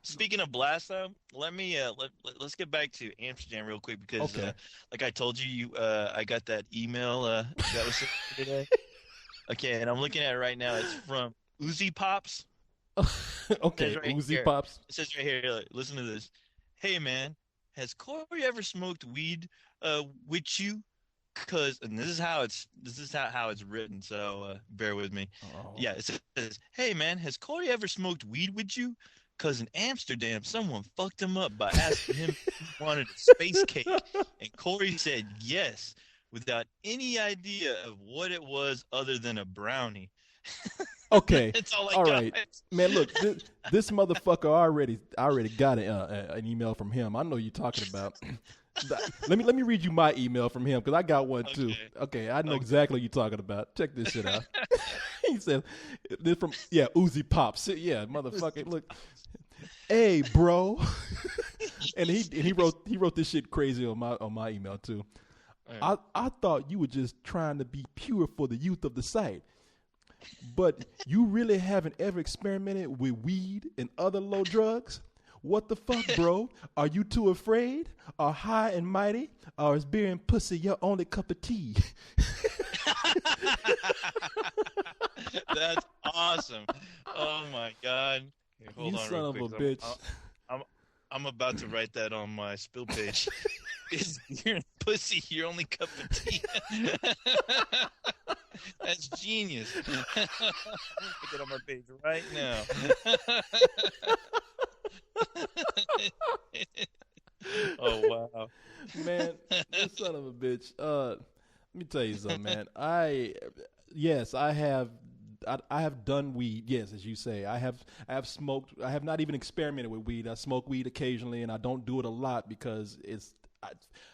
Speaking of blast, though, let's get back to Amsterdam real quick, because like I told you, I got that email that was sent today. Okay, and I'm looking at it right now. It's from Uzi Pops. Okay, right Uzi here. Pops. It says right here. Like, listen to this. Hey man, has Corey ever smoked weed with you? And this is how it's written, so bear with me. Oh. Yeah, it says, "Hey man, has Corey ever smoked weed with you? Because in Amsterdam, someone fucked him up by asking him if he wanted a space cake, and Corey said yes, without any idea of what it was other than a brownie." Okay, That's all right, man. Look, this motherfucker already got an email from him. I know you're talking about. Let me read you my email from him, because I got one too. Okay, I know exactly what you're talking about. Check this shit out. He said, "This from Uzi Pops." Yeah, motherfucker. Look, hey, bro. and he wrote this shit crazy on my email too. I thought you were just trying to be pure for the youth of the site. But you really haven't ever experimented with weed and other low drugs? What the fuck, bro? Are you too afraid? Are high and mighty? Or is beer and pussy your only cup of tea? That's awesome. Oh my God. Here, hold You on son real of a quick. bitch. I'm about to write that on my spill page. Is beer and pussy your only cup of tea? That's genius. Put that on my page right now. Oh wow, Man, you son of a bitch. Let me tell you something, man. I have done weed. Yes, as you say, I have smoked. I have not even experimented with weed. I smoke weed occasionally, and I don't do it a lot because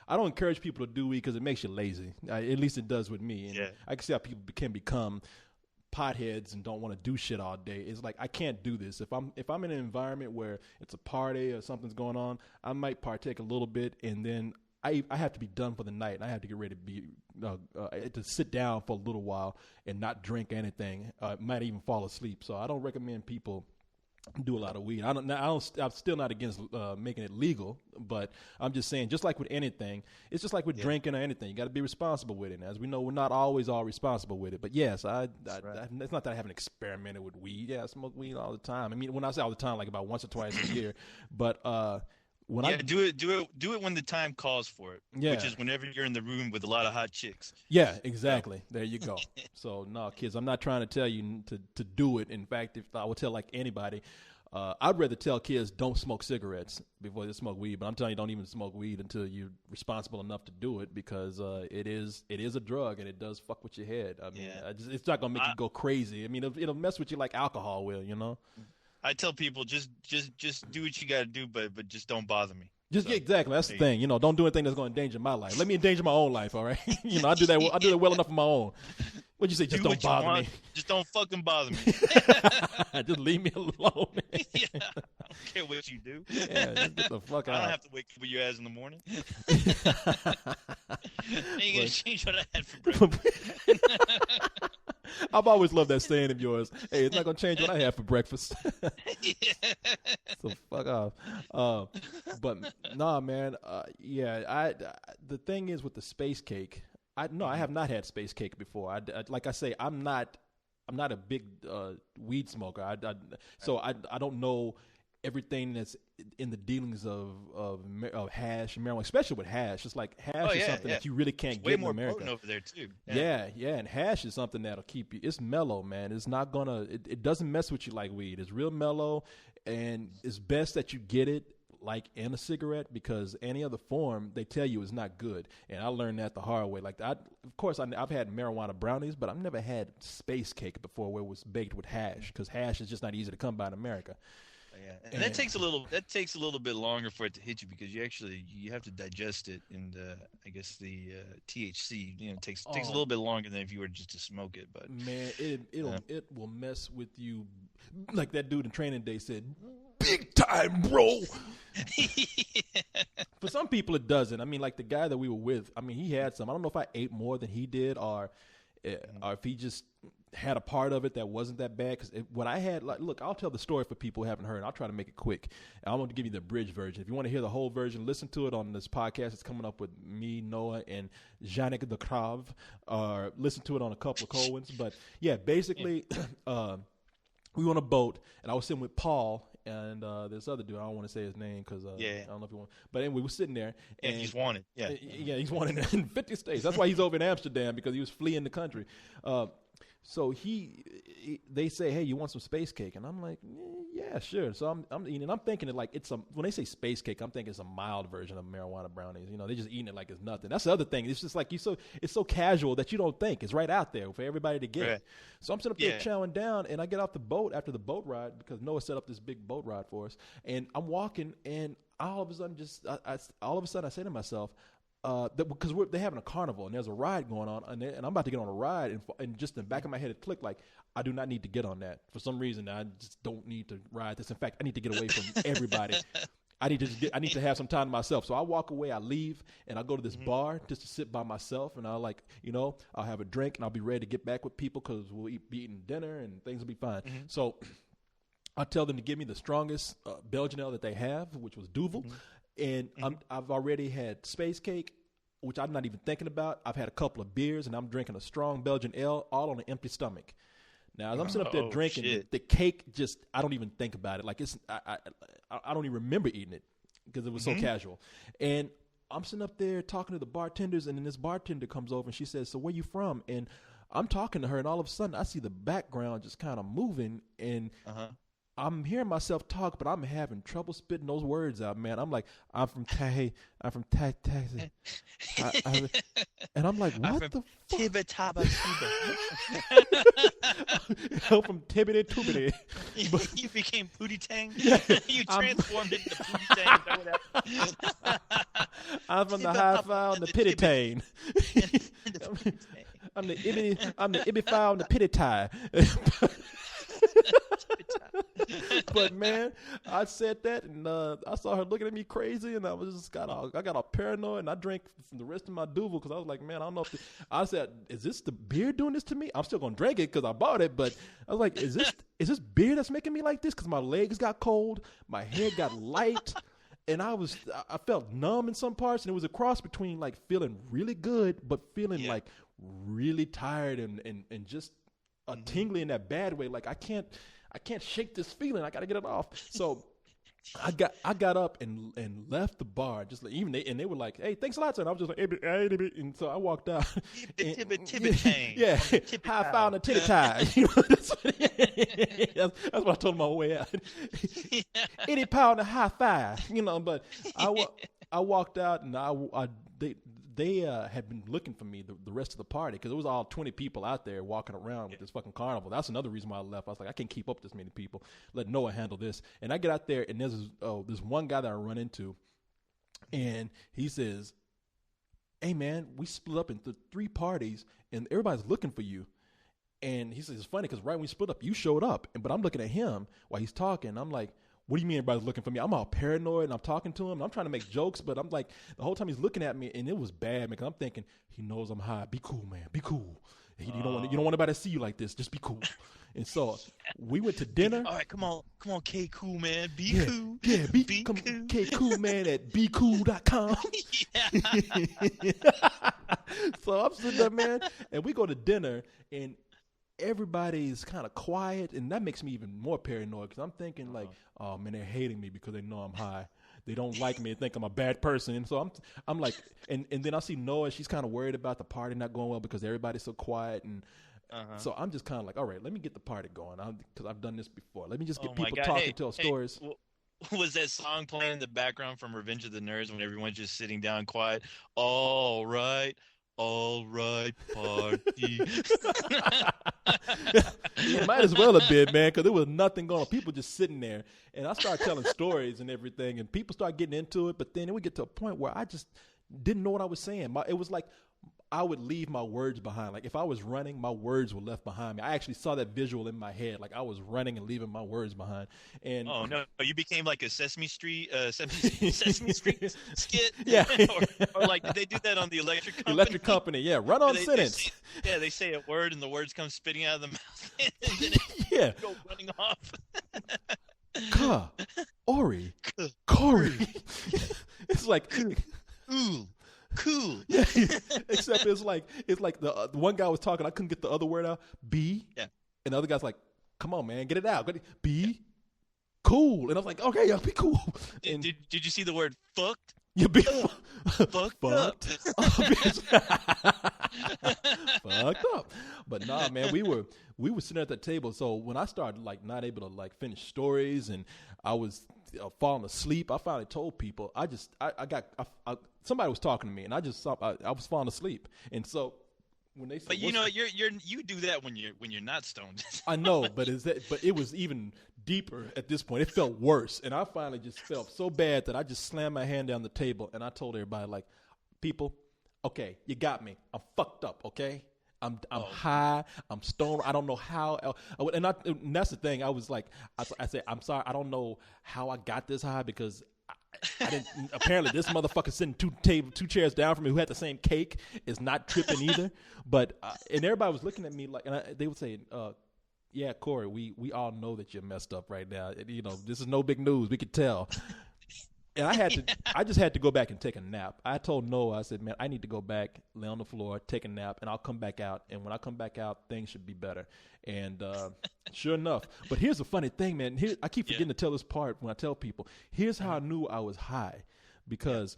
I don't encourage people to do weed because it makes you lazy. At least it does with me. And I can see how people can become potheads and don't want to do shit all day. It's like I can't do this. If I'm in an environment where it's a party or something's going on, I might partake a little bit, and then I have to be done for the night, and I have to get ready to be to sit down for a little while and not drink anything. Might even fall asleep. So I don't recommend people do a lot of weed. I'm still not against making it legal, but I'm just saying, just like with anything, it's just like with drinking or anything. You got to be responsible with it. And as we know, we're not always all responsible with it. But yes, it's not that I haven't experimented with weed. Yeah, I smoke weed all the time. I mean, when I say all the time, like about once or twice a year. But do it when the time calls for it. Yeah. Which is whenever you're in the room with a lot of hot chicks. Yeah, exactly. There you go. So no, kids, I'm not trying to tell you to do it. In fact, if I would tell like anybody, I'd rather tell kids don't smoke cigarettes before they smoke weed. But I'm telling you, don't even smoke weed until you're responsible enough to do it, because it is a drug and it does fuck with your head. I mean, it's not gonna make you go crazy. I mean, it'll mess with you like alcohol will, you know. I tell people just do what you got to do, but just don't bother me. Exactly. That's the thing. You know, don't do anything that's going to endanger my life. Let me endanger my own life. All right. You know, I do that well enough on my own. What'd you say? Just don't bother me. Just don't fucking bother me. Just leave me alone. Yeah, I don't care what you do. Yeah, just get the fuck out. I don't have to wake up with your ass in the morning. Ain't gonna change what I had for breakfast. I've always loved that saying of yours. Hey, it's not gonna change what I have for breakfast. So fuck off. But nah, man. The thing is with the space cake. I have not had space cake before. Like I say, I'm not a big weed smoker. So I don't know everything that's in the dealings of hash and marijuana, especially with hash. It's like hash is something that you really can't get in America. Way more potent over there too. Yeah, and hash is something that'll keep you. It's mellow, man. It's not gonna. It doesn't mess with you like weed. It's real mellow, and it's best that you get it like in a cigarette, because any other form they tell you is not good. And I learned that the hard way. Like of course I've had marijuana brownies, but I've never had space cake before where it was baked with hash, because hash is just not easy to come by in America. Yeah, and that takes a little bit longer for it to hit you, because you have to digest it, and I guess the THC takes a little bit longer than if you were just to smoke it. But man, it will mess with you, like that dude in Training Day said, big time, bro. For some people it doesn't. I mean, like the guy that we were with, I mean, he had some. I don't know if I ate more than he did, or if he just had a part of it that wasn't that bad. Because what I had, like, look, I'll tell the story for people who haven't heard. I'll try to make it quick. I want to give you the abridged version. If you want to hear the whole version, listen to it on this podcast. It's coming up with me, Noah, and Yannick the Krav. Or listen to it on a couple of Coens. But yeah, basically, we were on a boat, and I was sitting with Paul and this other dude. I don't want to say his name because I don't know if you want. But anyway, we were sitting there. And he's wanted. Yeah, he's wanted in 50 states. That's why he's over in Amsterdam, because he was fleeing the country. So they say, hey, you want some space cake? And I'm like, yeah, sure. So I'm eating. I'm thinking it like when they say space cake, I'm thinking it's a mild version of marijuana brownies. You know, they're just eating it like it's nothing. That's the other thing. It's just like it's so casual that you don't think it's right out there for everybody to get. Right. So I'm sitting up there chowing down, and I get off the boat after the boat ride, because Noah set up this big boat ride for us. And I'm walking, and all of a sudden I say to myself, because they're having a carnival and there's a ride going on, and I'm about to get on a ride, and just in the back of my head it clicked, like, I do not need to get on that. For some reason, I just don't need to ride this. In fact, I need to get away from everybody. I need to have some time to myself. So I walk away, I leave, and I go to this bar just to sit by myself, and I'll I'll have a drink, and I'll be ready to get back with people because we'll be eating dinner and things will be fine. So I tell them to give me the strongest Belgian ale that they have, which was Duvel, and I've already had space cake, which I'm not even thinking about. I've had a couple of beers, and I'm drinking a strong Belgian ale, all on an empty stomach. Now, as I'm sitting up there drinking, the cake I don't even think about it. Like I don't even remember eating it because it was so casual. And I'm sitting up there talking to the bartenders, and then this bartender comes over and she says, "So where you from?" And I'm talking to her, and all of a sudden I see the background just kind of moving, and I'm hearing myself talk, but I'm having trouble spitting those words out, man. I'm like, I'm from Texas. And I'm like, what the fuck? Tibba. I'm from Tibbity Toobity. You became Pootie Tang? Yeah, You transformed into Pootie Tang? Is that what happened? I'm from the high file and the pitty tang. I'm the ibby file and the pitty tie. But man, I said that, and I saw her looking at me crazy, and I got all paranoid, and I drank from the rest of my Duvel because I was like, man, I don't know if I said, is this the beer doing this to me? I'm still gonna drink it because I bought it, but I was like, is this beer that's making me like this? Because my legs got cold, my head got light, and I felt numb in some parts, and it was a cross between like feeling really good but feeling like really tired and just tingly in that bad way. Like I can't shake this feeling. I got to get it off. So I got up and left the bar. Just like, and they were like, "Hey, thanks a lot, sir." And I was just like, and so I walked out. Yeah, high five on the titty tie. That's what I told them on my way out. 80 pound a high five, But I walked out, and they had been looking for me the rest of the party because it was all 20 people out there walking around with this fucking carnival. That's another reason why I left. I was like, I can't keep up with this many people. Let Noah handle this. And I get out there, and there's this one guy that I run into, and he says, "Hey, man, we split up into 3 parties, and everybody's looking for you." And he says, it's funny because right when we split up, you showed up. But I'm looking at him while he's talking. I'm like, what do you mean everybody's looking for me? I'm all paranoid, and I'm talking to him, and I'm trying to make jokes, but I'm like, the whole time he's looking at me, and it was bad, man, because I'm thinking, he knows I'm high. Be cool, man. Be cool. You don't want anybody to see you like this. Just be cool. And so we went to dinner. All right, come on, K Cool, man. Be cool. Yeah, be cool. K Cool, man, at becool.com. So I'm sitting there, man, and we go to dinner, and everybody's kind of quiet, and that makes me even more paranoid because I'm thinking like, oh man, they're hating me because they know I'm high. They don't like me and think I'm a bad person. And so I'm like, and then I see Noah. She's kind of worried about the party not going well because everybody's so quiet, and so I'm just kind of like, all right, let me get the party going because I've done this before. Let me just get people talking, tell stories. Was that song playing in the background from Revenge of the Nerds when everyone's just sitting down quiet? All right, party. It might as well have been, man, because there was nothing going on. People just sitting there, and I started telling stories and everything, and people start getting into it. But then it would get to a point where I just didn't know what I was saying. It was like I would leave my words behind. Like if I was running, my words were left behind me. I actually saw that visual in my head, like I was running and leaving my words behind. And oh no, you became like a Sesame Street skit. Yeah, or like did they do that on the Electric Company? Electric Company, yeah. Run on sentence. They say a word and the words come spitting out of the mouth, and then it go running off. Ori, Corey. It's like ooh. Cool. Yeah, except it's like the one guy was talking, I couldn't get the other word out. B. Yeah. And the other guy's like, "Come on, man, get it out." B. Cool. And I was like, "Okay, yeah, be cool." And did you see the word fucked? Yeah, be fucked up. Fucked up. But nah, man, we were sitting at that table. So when I started like not able to like finish stories and I was falling asleep, I finally told people. Somebody was talking to me, and I was falling asleep, and so when they said, but you do that when you're not stoned. I know, but it was even deeper at this point. It felt worse, and I finally just felt so bad that I just slammed my hand down the table, and I told everybody like, people, okay, you got me. I'm fucked up, okay. I'm high. I'm stoned. I don't know how. And that's the thing. I was like, I said, I'm sorry. I don't know how I got this high because I didn't. Apparently, this motherfucker sitting two chairs down from me who had the same cake is not tripping either. But and everybody was looking at me like, and they would say, "Yeah, Corey, we all know that you're messed up right now. You know, this is no big news. We could tell." And I just had to go back and take a nap. I told Noah, I said, man, I need to go back, lay on the floor, take a nap, and I'll come back out. And when I come back out, things should be better. And sure enough. But here's the funny thing, man. I keep forgetting to tell this part when I tell people. Here's how I knew I was high, because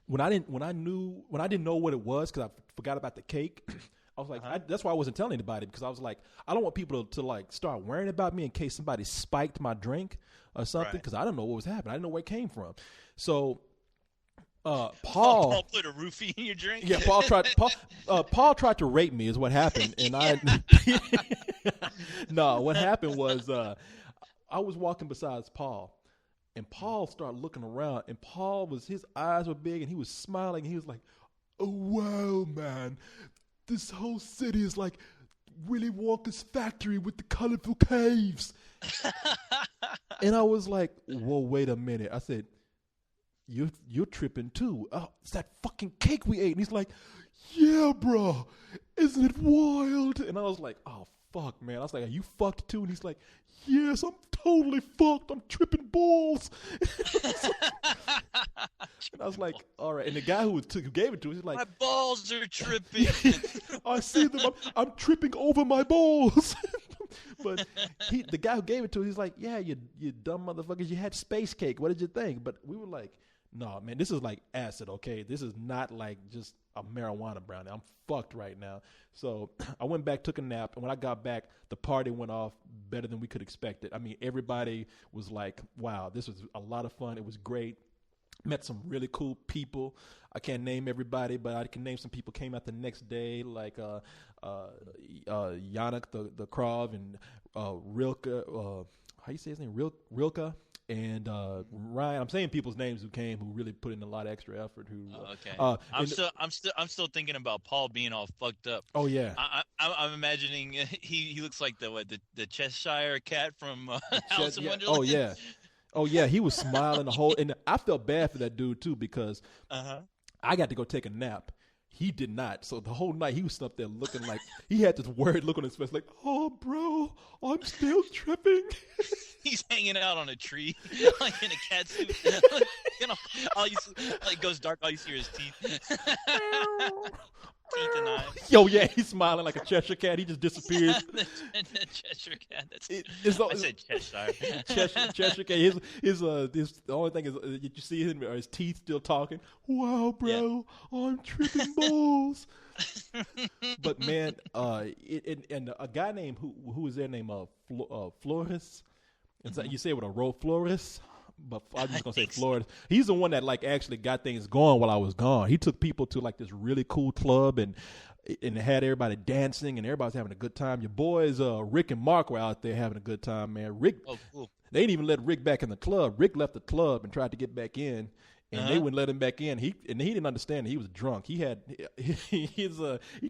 when I didn't know what it was, because I forgot about the cake. I was like, that's why I wasn't telling anybody, because I was like, I don't want people to like start worrying about me in case somebody spiked my drink or something, because I don't know what was happening. I didn't know where it came from. So Paul put a roofie in your drink. Yeah, Paul tried to rape me is what happened, and no, what happened was I was walking beside Paul, and Paul started looking around, and his eyes were big, and he was smiling, and he was like, "Oh wow, man, this whole city is like Willy Wonka's factory with the colorful caves." And I was like, "Whoa, wait a minute." I said, You're tripping too. Oh, it's that fucking cake we ate. And he's like, "Yeah, bro, isn't it wild?" And I was like, "Oh, fuck, man." I was like, "Are you fucked too?" And he's like, "Yes, I'm totally fucked. I'm tripping balls." And I was like, "All right." And the guy who gave it to us, he's like, "My balls are tripping." I see them. I'm tripping over my balls. But the guy who gave it to us, he's like, "Yeah, you dumb motherfuckers. You had space cake. What did you think?" But we were like, "No, man, this is like acid, okay? This is not like just a marijuana brownie. I'm fucked right now." So I went back, took a nap, and when I got back, the party went off better than we could expect it. I mean, everybody was like, "Wow, this was a lot of fun. It was great." Met some really cool people. I can't name everybody, but I can name some people came out the next day, like Yannick the Krov and Rilke. How you say his name? Rilke. And Ryan, I'm saying people's names who came, who really put in a lot of extra effort. Okay. I'm still thinking about Paul being all fucked up. Oh yeah. I'm imagining he looks like the Cheshire cat from Alice in Wonderland. Oh yeah. Oh yeah. He was smiling the whole, and I felt bad for that dude too, because I got to go take a nap. He did not. So the whole night he was up there looking like he had this worried look on his face, like, "Oh, bro, I'm still tripping." He's hanging out on a tree, like in a cat suit. Like goes dark. All you see are his teeth. Teeth and eyes. Yo, yeah, he's smiling like a Cheshire cat. He just disappears. the Cheshire cat. I said Cheshire. Cheshire cat. The only thing is you see him, are his teeth still talking. "Wow, bro, I'm tripping balls." But man, and a guy named who was there named Flores. You say it with a row, Flores. But I'm just gonna say Florida. He's the one that like actually got things going while I was gone. He took people to like this really cool club and had everybody dancing and everybody's having a good time. Your boys Rick and Mark were out there having a good time, man. Rick, cool. They didn't even let Rick back in the club. Rick left the club and tried to get back in, and they wouldn't let him back in. He didn't understand. He was drunk. He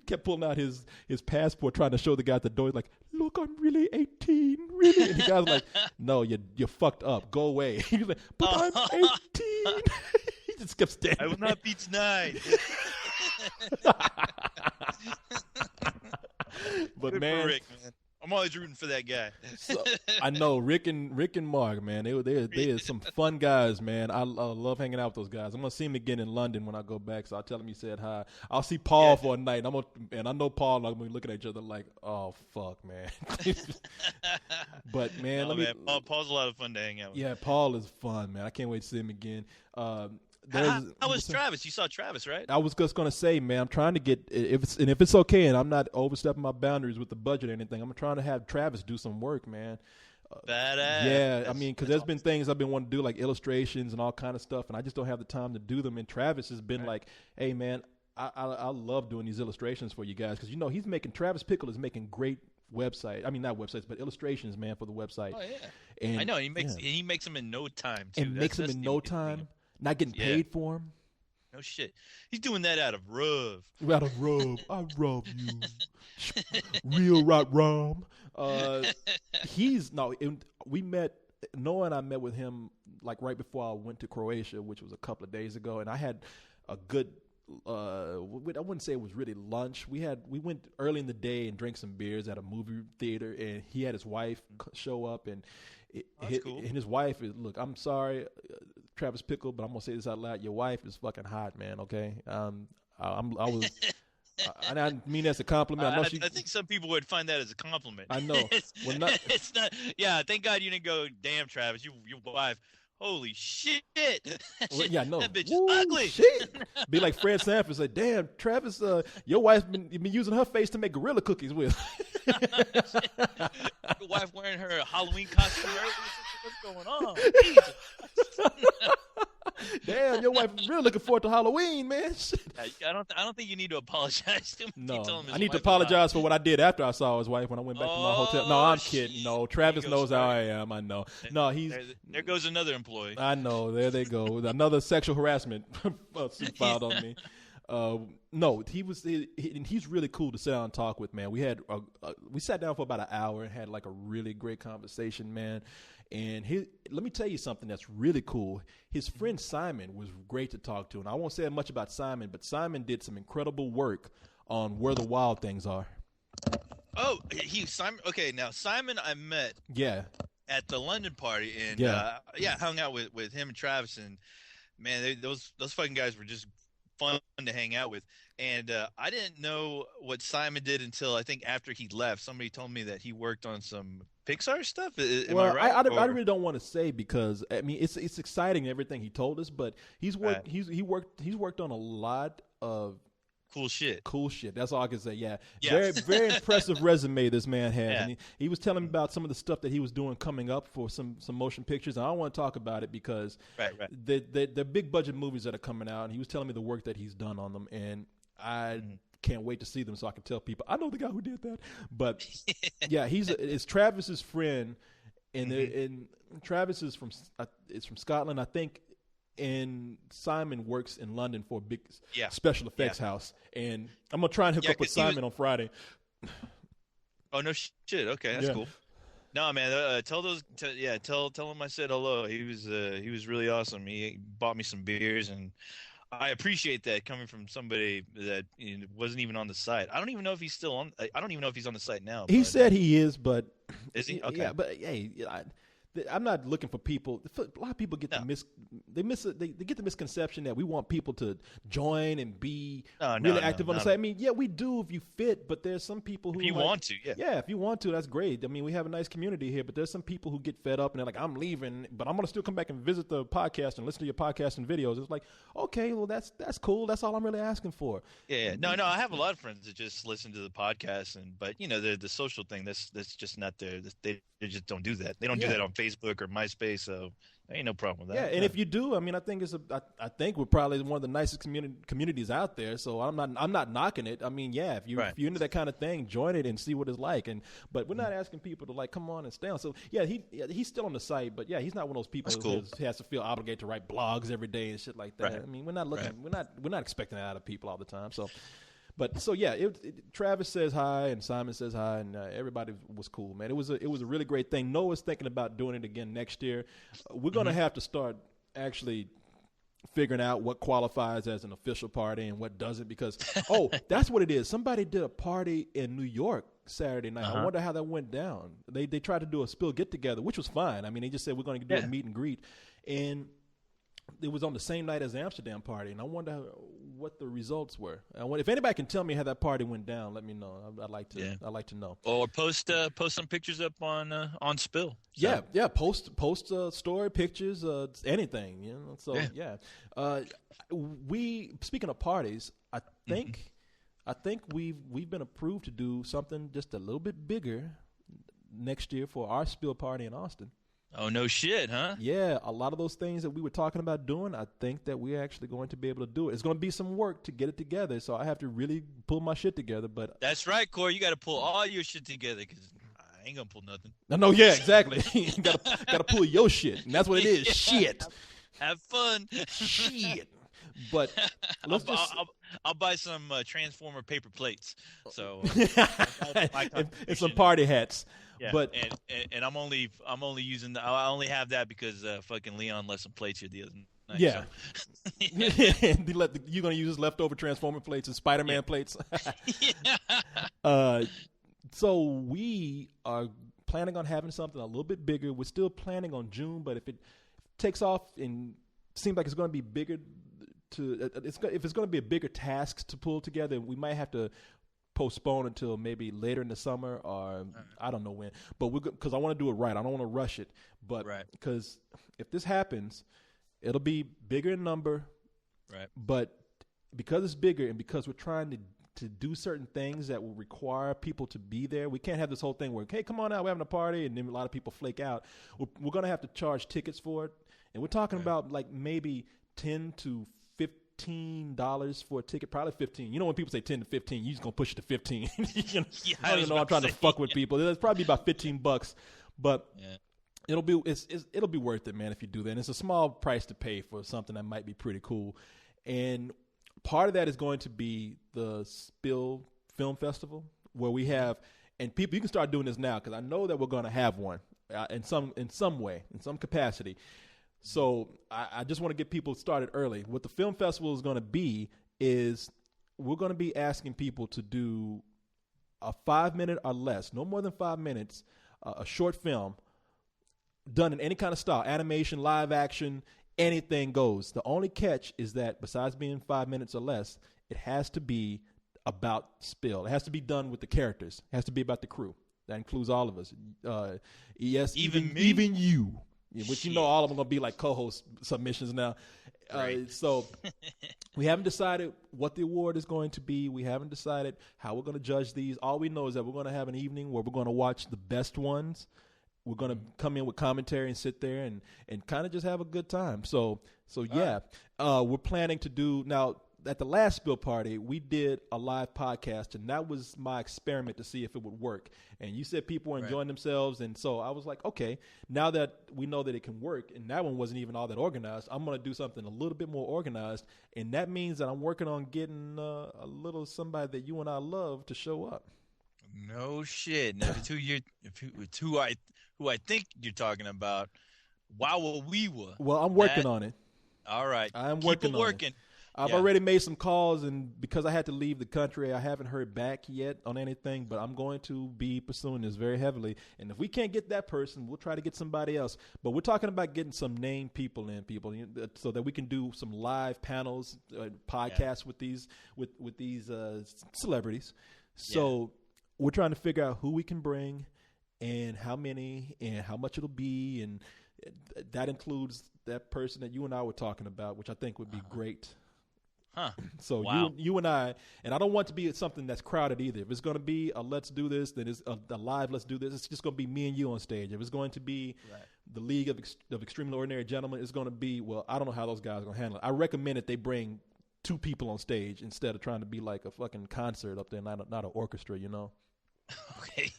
kept pulling out his passport, trying to show the guy at the door. He's like, "Look, I'm really 18, really." And the guy's like, "No, you're fucked up. Go away." He was like, "But I'm 18." He just kept standing. "I will not be tonight." But Good man, for Rick, man, I'm always rooting for that guy. So, I know Rick and Mark, man. They are some fun guys, man. I love hanging out with those guys. I'm gonna see him again in London when I go back, so I'll tell him you said hi. I'll see Paul for a night, and I know Paul and I'm gonna be looking at each other like, "Oh fuck, man." But man, Paul's a lot of fun to hang out with. Yeah, Paul is fun, man. I can't wait to see him again. How was Travis? You saw Travis, right? I was just gonna say, man, I'm trying to get if it's okay, and I'm not overstepping my boundaries with the budget or anything. I'm trying to have Travis do some work, man. Badass. Yeah, I mean, because there's been things I've been wanting to do, like illustrations and all kind of stuff, and I just don't have the time to do them. And Travis has been like, "Hey, man, I love doing these illustrations for you guys," because Travis Pickle is making great website. I mean, not websites, but illustrations, man, for the website. Oh yeah, and I know he makes them in no time. Too. And makes them in no time. Not getting paid for them. No shit. He's doing that out of rub. Out of rub. I rub you. Real right rum. We met Noah and I met with him like right before I went to Croatia, which was a couple of days ago, and I had a good. I wouldn't say it was really lunch. We went early in the day and drank some beers at a movie theater, and he had his wife show up, and Cool. and his wife is, look, I'm sorry, Travis Pickle, but I'm gonna say this out loud. Your wife is fucking hot, man. Okay, I was. I mean that's a compliment. I think some people would find that as a compliment. I know. It's not. Yeah, thank God you didn't go. Damn, Travis, your wife. Holy shit! Well, yeah, no. That bitch Woo, is ugly. Shit. Be like Fred Sanford say, "Damn, Travis, your wife's been using her face to make gorilla cookies with." Your wife wearing her Halloween costume. What's going on? Jesus. Damn, your wife is really looking forward to Halloween, man. I don't think you need to apologize to him. No, I need to apologize for what I did after I saw his wife when I went back to my hotel. No, I'm kidding. No, Travis knows how I am. I know. No, there goes another employee. I know. There they go. Another sexual harassment suit filed on me. No, he's really cool to sit down and talk with, man. We sat down for about an hour and had like a really great conversation, man. And let me tell you something that's really cool. His friend Simon was great to talk to, and I won't say much about Simon, but Simon did some incredible work on Where the Wild Things Are. Oh, Simon. Okay, now Simon, I met. Yeah. At the London party, and hung out with him and Travis, and man, those fucking guys were just fun to hang out with. And I didn't know what Simon did until I think after he left. Somebody told me that he worked on some Pixar stuff. Am I right? I really don't want to say, because I mean it's exciting everything he told us, but he's worked on a lot of cool shit. That's all I can say. Yeah. Very, very impressive resume this man has. Yeah. And he was telling me about some of the stuff that he was doing coming up for some motion pictures. And I don't want to talk about it because they're big budget movies that are coming out. And he was telling me the work that he's done on them. And I can't wait to see them so I can tell people, I know the guy who did that. But yeah, it's Travis's friend. And Travis is from Scotland, I think. And Simon works in London for a big special effects house. And I'm going to try and hook up with Simon on Friday. Oh, no shit. Okay, that's cool. No, man, tell him I said hello. He was really awesome. He bought me some beers, and I appreciate that coming from somebody that wasn't even on the site. I don't even know if he's still on. I don't even know if he's on the site now. He said he is, but is he? Okay. Yeah, but hey, I'm not looking for people. A lot of people get they get the misconception that we want people to join and be really active on the site. I mean, yeah, we do if you fit, but there's some people who if you want to, if you want to, that's great. I mean, we have a nice community here, but there's some people who get fed up and they're like, I'm leaving, but I'm gonna still come back and visit the podcast and listen to your podcast and videos. It's like, okay, well that's cool. That's all I'm really asking for. Yeah. No, I have a lot of friends that just listen to the podcast, but the social thing that's just not there. They just don't do that. They don't do that on Facebook or MySpace, so there ain't no problem with that. Yeah, and if you do, I mean, I think I think we're probably one of the nicest communities out there. So I'm not knocking it. I mean, yeah, if you're into that kind of thing, join it and see what it's like. But we're not asking people to like come on and stay on. So yeah, he's still on the site, but yeah, he's not one of those people who has to feel obligated to write blogs every day and shit like that. Right. I mean, we're not expecting that out of people all the time. So. But so yeah, Travis says hi and Simon says hi and everybody was cool, man. It was a really great thing. Noah's thinking about doing it again next year. We're gonna have to start actually figuring out what qualifies as an official party and what doesn't, because that's what it is. Somebody did a party in New York Saturday night. I wonder how that went down. They tried to do a Spill get together, which was fine. I mean, they just said we're going to do a meet and greet, and it was on the same night as the Amsterdam party, and I wonder what the results were. If anybody can tell me how that party went down, let me know. I'd like to know. Or post some pictures up on Spill. So. Yeah. Post story pictures, anything. So we speaking of parties, I think we've been approved to do something just a little bit bigger next year for our Spill party in Austin. Oh, no shit, huh? Yeah, a lot of those things that we were talking about doing, I think that we're actually going to be able to do it. It's going to be some work to get it together, so I have to really pull my shit together. But that's right, Corey. You got to pull all your shit together, because I ain't going to pull nothing. No, yeah, exactly. You got to pull your shit, and that's what it is, shit. Have fun. Shit. But I'll buy some Transformer paper plates. So and some party hats. Yeah, But and I'm only using I only have that because fucking Leon left some plates here the other night. yeah, So. you're gonna use leftover Transformer plates and Spider-Man Yeah. plates. Yeah. So we are planning on having something a little bit bigger. We're still planning on June, but if it takes off and seems like it's going to be bigger, if it's going to be a bigger task to pull together, we might have to postpone until maybe later in the summer or I don't know when. But because I want to do it right. I don't want to rush it. But because if this happens, it'll be bigger in number. Right. But because it's bigger and because we're trying to do certain things that will require people to be there. We can't have this whole thing where, hey, come on out, we're having a party, and then a lot of people flake out. We're going to have to charge tickets for it, and we're talking about like maybe $10 to $15 for a ticket, probably 15. You know, when people say 10 to 15, you just gonna push it to 15. You know, I don't even know. I'm trying to fuck with people. It's probably about $15, but it'll be worth it, man, if you do that. And it's a small price to pay for something that might be pretty cool, and part of that is going to be the Spill Film Festival, where we have, and people, you can start doing this now because I know that we're going to have one in some way, in some capacity. So I just want to get people started early. What the film festival is going to be is we're going to be asking people to do a 5-minute or less, no more than 5 minutes, a short film done in any kind of style, animation, live action. Anything goes. The only catch is that besides being 5 minutes or less, it has to be about Spill. It has to be done with the characters. It has to be about the crew. That includes all of us. Yes, even me? Even you. Which you know all of them are going to be like co-host submissions now. Right. So we haven't decided what the award is going to be. We haven't decided how we're going to judge these. All we know is that we're going to have an evening where we're going to watch the best ones. We're going to come in with commentary and sit there and kind of just have a good time. So yeah, we're planning to do now. At the last Spill party, we did a live podcast, and that was my experiment to see if it would work. And you said people were enjoying themselves, and so I was like, okay, now that we know that it can work, and that one wasn't even all that organized, I'm going to do something a little bit more organized, and that means that I'm working on getting a little somebody that you and I love to show up. No shit. Now, who I think you're talking about, Wow-a-Wee-wa. Well, I'm working on it. All right. I'm Keep working it working. I've already made some calls, and because I had to leave the country, I haven't heard back yet on anything, but I'm going to be pursuing this very heavily. And if we can't get that person, we'll try to get somebody else. But we're talking about getting some named people so that we can do some live panels, podcasts with these celebrities. So we're trying to figure out who we can bring and how many and how much it'll be. And that includes that person that you and I were talking about, which I think would be great. Huh. So you and I don't want to be something that's crowded either. If it's going to be a let's do this, then it's a live let's do this. It's just going to be me and you on stage. If it's going to be the League of Extremely Ordinary Gentlemen, it's going to be, well, I don't know how those guys are going to handle it. I recommend that they bring 2 people on stage instead of trying to be like a fucking concert up there, not an orchestra, you know. Okay.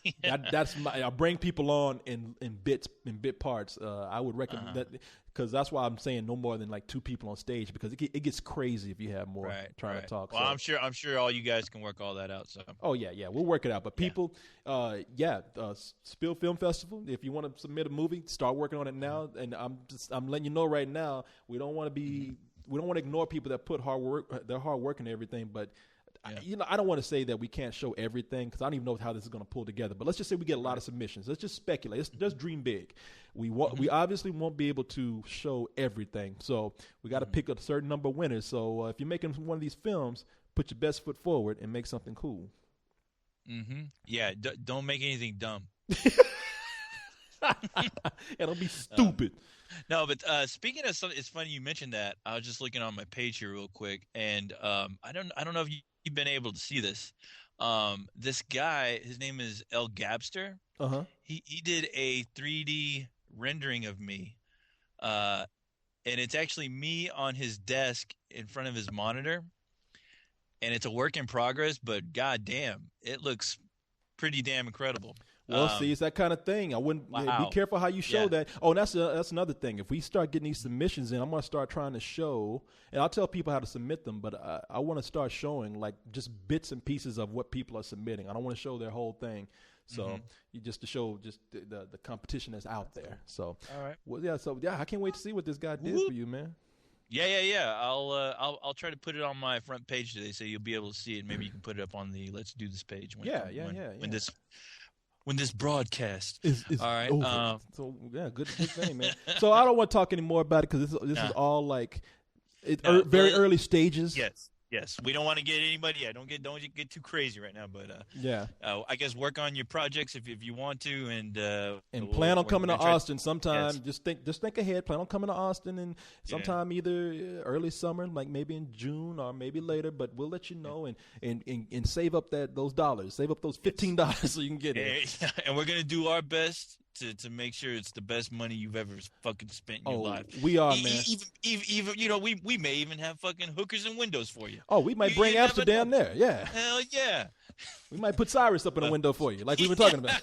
That's I bring people on in bit parts. I would recommend that because that's why I'm saying no more than like 2 people on stage because it gets crazy if you have more trying to talk. Well, so. I'm sure all you guys can work all that out. So. Oh yeah, we'll work it out. But people, Spill Film Festival. If you want to submit a movie, start working on it now. And I'm letting you know right now, we don't want to ignore people that put their hard work and everything, but. I don't want to say that we can't show everything because I don't even know how this is going to pull together. But let's just say we get a lot of submissions. Let's just speculate. Let's dream big. We obviously won't be able to show everything, so we got to pick a certain number of winners. So if you're making one of these films, put your best foot forward and make something cool. Mm-hmm. Yeah, don't make anything dumb. It'll be stupid. No, but speaking of something, it's funny you mentioned that. I was just looking on my page here real quick, and I don't know if you've been able to see this. This guy, his name is El Gabster. He did a 3D rendering of me, and it's actually me on his desk in front of his monitor, and it's a work in progress. But goddamn, it looks pretty damn incredible. Well, see, it's that kind of thing. I wouldn't be careful how you show that. Oh, and that's another thing. If we start getting these submissions in, I'm going to start trying to show, and I'll tell people how to submit them, but I want to start showing like just bits and pieces of what people are submitting. I don't want to show their whole thing. So just to show just the competition that's out there. So, all right. Well, I can't wait to see what this guy did for you, man. Yeah. I'll try to put it on my front page today, so you'll be able to see it. Maybe you can put it up on the Let's Do This page. When this broadcast is all right. Over. So good thing, man. So I don't want to talk any more about it because this is all like very early stages. Yes. We don't want to get anybody. Yeah, don't get too crazy right now. But I guess work on your projects if you want to, and plan on coming to Austin sometime. Yes. Just think ahead. Plan on coming to Austin and sometime either early summer, like maybe in June or maybe later. But we'll let you know and save up those dollars. Save up those $15 so you can get it. And we're gonna do our best to make sure it's the best money you've ever fucking spent in your life. We are, man. Even we may even have fucking hookers and windows for you. Oh, we might bring Amsterdam there. Yeah. Hell yeah. We might put Cyrus up in a window for you, like we were talking about.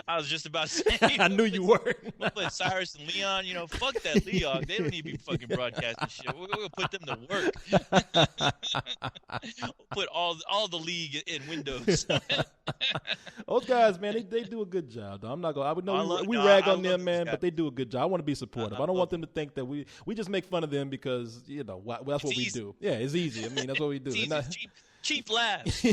I was just about to say. I knew you were. We'll put Cyrus and Leon. Fuck that Leon. They don't need to be fucking broadcasting shit. We're gonna put them to work. We'll put all the league in Windows. Those guys, man, they do a good job. Though I'm not gonna. We rag on them, man, but they do a good job. I want to be supportive. I don't want them to think that we just make fun of them because that's what we do. Yeah, it's easy. I mean, that's what we do. Cheap laughs.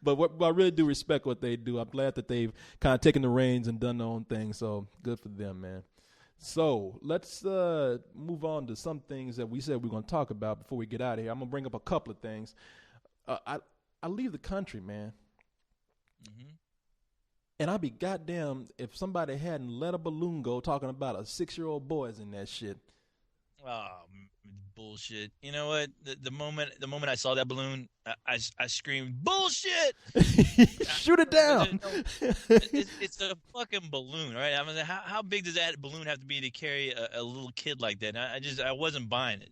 But I really do respect what they do. I'm glad that they've kind of taken the reins and done their own thing. So good for them, man. So let's move on to some things that we said we're going to talk about before we get out of here. I'm going to bring up a couple of things. I leave the country, man. Mm-hmm. And I'd be goddamn if somebody hadn't let a balloon go talking about a 6-year-old boy's in that shit. Oh, bullshit. You know what? The moment I saw that balloon, I screamed, bullshit! Shoot it down! It's a fucking balloon, right? I mean, how big does that balloon have to be to carry a little kid like that? And I wasn't buying it.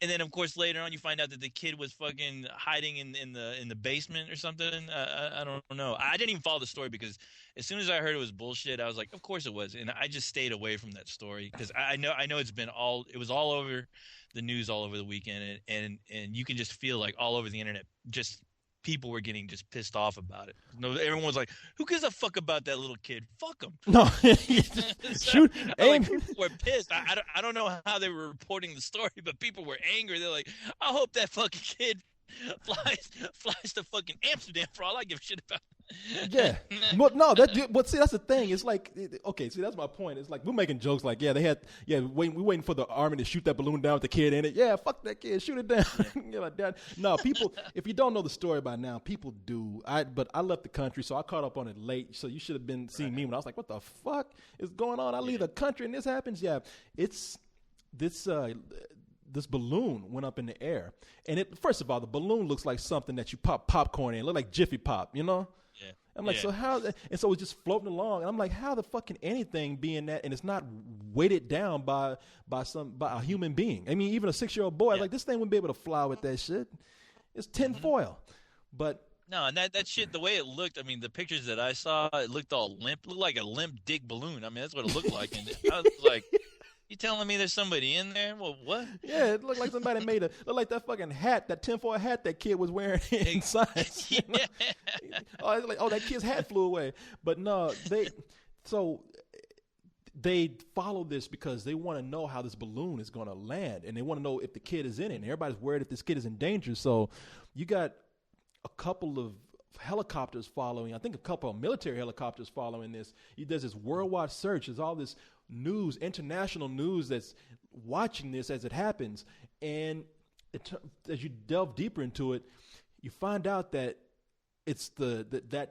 And then, of course, later on, you find out that the kid was fucking hiding in the basement or something. I don't know. I didn't even follow the story because as soon as I heard it was bullshit, I was like, of course it was, and I just stayed away from that story because I know it was all over the news all over the weekend, and you can just feel like all over the internet, just people were getting just pissed off about it. No, everyone was like, "Who gives a fuck about that little kid? Fuck him." No, shoot, aim. Like, people were pissed. I don't know how they were reporting the story, but people were angry. They're like, "I hope that fucking kid flies to fucking Amsterdam for all I give a shit about." Yeah, but see, that's the thing. It's like, okay, see, that's my point. It's like we're making jokes like, we're waiting for the army to shoot that balloon down with the kid in it. Yeah, fuck that kid, shoot it down. Like that. No, people, if you don't know the story by now, people do. But I left the country, so I caught up on it late. So you should have been seeing me when I was like, what the fuck is going on? I leave the country and this happens. Yeah, it's this. This balloon went up in the air, and first of all, the balloon looks like something that you pop popcorn in. It looked like Jiffy Pop, you know. Yeah. I'm like, so how? And so it's just floating along, and I'm like, how the fucking anything being that, and it's not weighted down by a human being. I mean, even a 6-year-old boy, like this thing wouldn't be able to fly with that shit. It's tinfoil, but. No, and that shit, the way it looked, I mean, the pictures that I saw, it looked all limp. It looked like a limp dick balloon. I mean, that's what it looked like. And I was like, you telling me there's somebody in there? Well, what? Yeah, it looked like somebody looked like that fucking hat, that tinfoil hat that kid was wearing inside. Yeah. That kid's hat flew away. But no, they follow this because they want to know how this balloon is going to land, and they want to know if the kid is in it. And everybody's worried if this kid is in danger. So you got a couple of helicopters following. I think a couple of military helicopters following this. There's this worldwide search. There's all this news, international news that's watching this as it happens. And as you delve deeper into it, you find out that it's that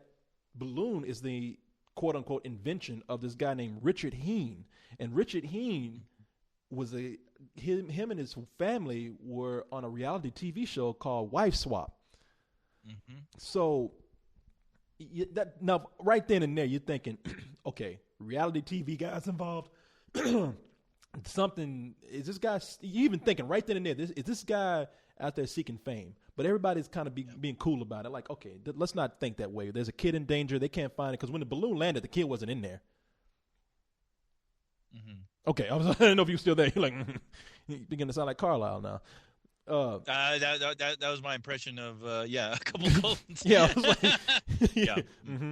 balloon is the quote unquote invention of this guy named Richard Heen. And Richard Heen was him and his family were on a reality TV show called Wife Swap. Mm-hmm. So now right then and there, you're thinking, okay, reality TV guys involved. Something is this guy? You even thinking right then and there, is this guy out there seeking fame? But everybody's kind of being cool about it. Like, okay, let's not think that way. There's a kid in danger. They can't find it because when the balloon landed, the kid wasn't in there. Mm-hmm. Okay, I didn't know if you were still there. You're like, you begin to sound like Carlisle now. That was my impression of a couple Coltons. Yeah, I was like, yeah. Mm-hmm.